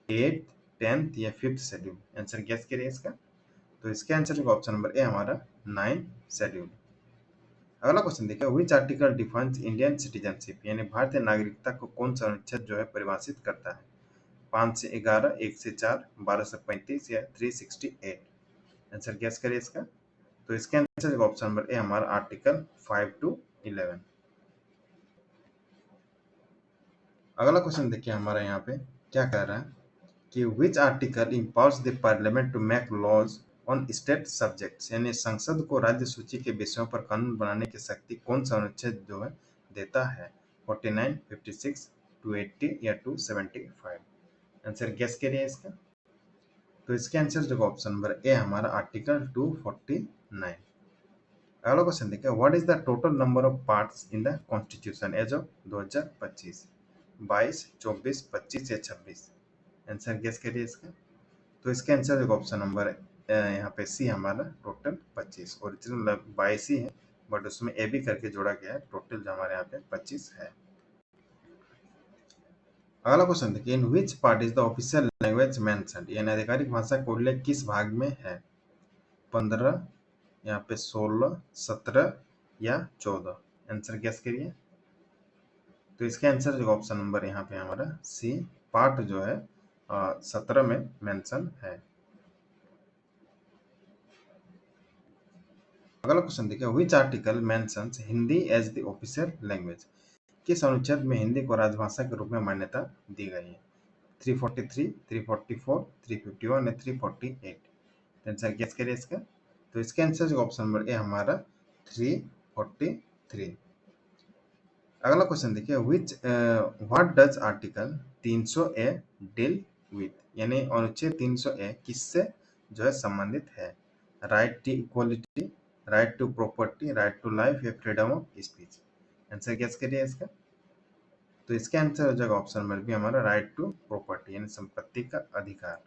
8th, 10th या 5th शेड्यूल? आंसर गेस करिए इसका। तो इसके आंसर का ऑप्शन नंबर ए हमारा 9th शेड्यूल। अगला क्वेश्चन देखिए, which article defines Indian citizenship, यानी भारतीय नागरिकता को कौन सा अनुच्छेद जो है परिभाषित करता है? 5 से 11, 1 से 4, 12 से 35 या 368? आंसर गेस करिए इसका। तो इसके आंसर का ऑप्शन नंबर ए हमारा आर्टिकल 5 to 11। अगला क्वेश्चन देखिए हमारा यहाँ पे क्या कह रहा है कि which article empowers the parliament to make laws on state subjects, यानी संसद को राज्य सूची के विषयों पर कानून बनाने की शक्ति कौन सा अनुच्छेद जो है देता है? 49, 56, 280 या 275? आंसर गेस करिए इसका। तो इसके आंसर जो ऑप्शन नंबर ए हमारा आर्टिकल 249। अगला क्वेश्चन देखिए, what is the total number of parts in the constitution as of 2025? 22, 24, 25 या 26? आंसर गेस करिए इसका। तो इसका आंसर जो ऑप्शन नंबर यहाँ पे सी हमारा टोटल 25, ओरिजिनल 22 ही है, बट उसमें ए बी करके जोड़ा गया है। टोटल जो हमारे यहाँ पे 25 है। अगला क्वेश्चन देखिए, in which part is the official language mentioned, यानी आधिकारिक भाषा का उल्लेख किस भाग में है? 15, यहाँ पे 16, 17 या 14? आंसर गेस करिए। तो इसका आंसर जो ऑप्शन नंबर यहाँ पे हमारा सी, पार्ट जो है 17 में मेंशन है। अगला क्वेश्चन देखिए, which article mentions Hindi as the official language, किस अनुच्छेद में हिंदी को राजभाषा के रूप में मान्यता दी गई है? 343, 344, 351 या 348? आंसर गेस करिए इसका। तो इसका आंसर जो ऑप्शन नंबर ए हमारा 343। अगला क्वेश्चन देखिए, which what does article 300 A deal with, यानी अनुच्छेद 300 ए किससे जो है संबंधित है? Right to equality, right to property, right to life या freedom of speech? Answer guess करिए इसका। तो इसका आंसर हो जाएगा ऑप्शन नंबर बी हमारा राइट टू प्रॉपर्टी, यानी संपत्ति का अधिकार।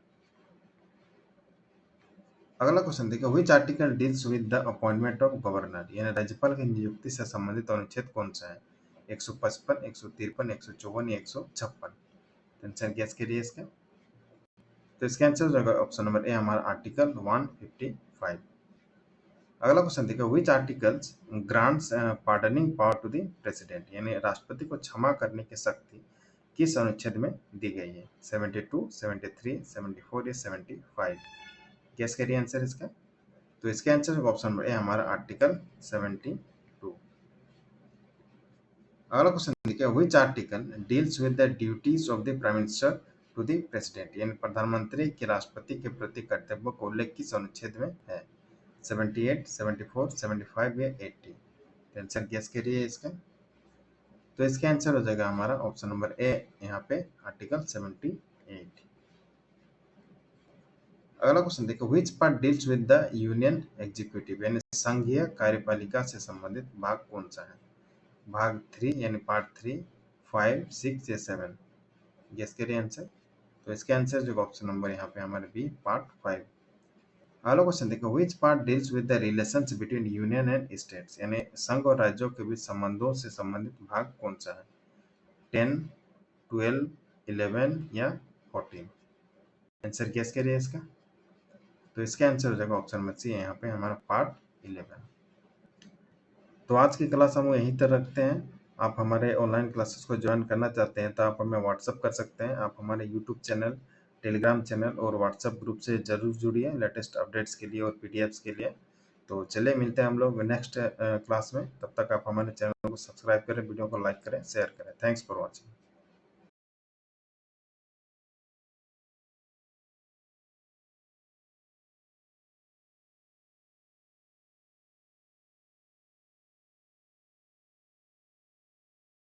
अगला क्वेश्चन देखिए, which article deals with the appointment of governor, यानी राज्यपाल की नियुक्ति से संबंधित अनुच्छेद कौन सा है? 155, 153, 154 या 156? आंसर गेस करिए इसका। तो इसका आंसर हो जाएगा ऑप्शन नंबर ए हमारा आर्टिकल 155। अगला क्वेश्चन देखिए, which articles grants pardoning power to the president, यानी राष्ट्रपति को क्षमा करने की शक्ति किस अनुच्छेद में दी गई है? 72, 73, 74 या 75? गेस करिए आंसर इसका। तो इसका आंसर ऑप्शन नंबर ए हमारा आर्टिकल 72। अगला क्वेश्चन देखिए, which article deals with the duties of the prime minister to the president, यानी प्रधानमंत्री के राष्ट्रपति के प्रति कर्तव्य का उल्लेख किस अनुच्छेद में है? 78, 74, 75 या 80? आंसर गेस करिए इसका। तो इसका आंसर हो जाएगा हमारा ऑप्शन नंबर ए यहाँ पे आर्टिकल 78। अगला क्वेश्चन देखो, which part deals with the union executive, यानी संघीय कार्यपालिका से संबंधित भाग कौन सा है? भाग 3 यानी पार्ट 3, 5, 6 या 7? गेस करिए आंसर। तो इसके आंसर जो ऑप्शन नंबर यहाँ पे हमारे बी पार्ट 5। अगला क्वेश्चन देखो, which part deals with the relations between union and states, यानी संघ और राज्यों के बीच संबंधों से संबंधित भाग कौन सा है? 10, 12, 11 या 14? आंसर गेस करिए इसका। तो इसका आंसर हो जाएगा ऑप्शन नंबर सी यहाँ पे हमारा पार्ट 11। तो आज की क्लास हम यहीं तक रखते हैं। आप हमारे ऑनलाइन क्लासेस को ज्वाइन करना चाहते हैं तो आप हमें व्हाट्सअप कर सकते हैं। आप हमारे यूट्यूब चैनल, टेलीग्राम चैनल और व्हाट्सअप ग्रुप से जरूर जुड़िए लेटेस्ट अपडेट्स के लिए और पीडीएफ्स के लिए। तो चलिए मिलते हैं हम लोग नेक्स्ट क्लास में। तब तक आप हमारे चैनल को सब्सक्राइब करें, वीडियो को लाइक करें, शेयर करें। Thanks for watching.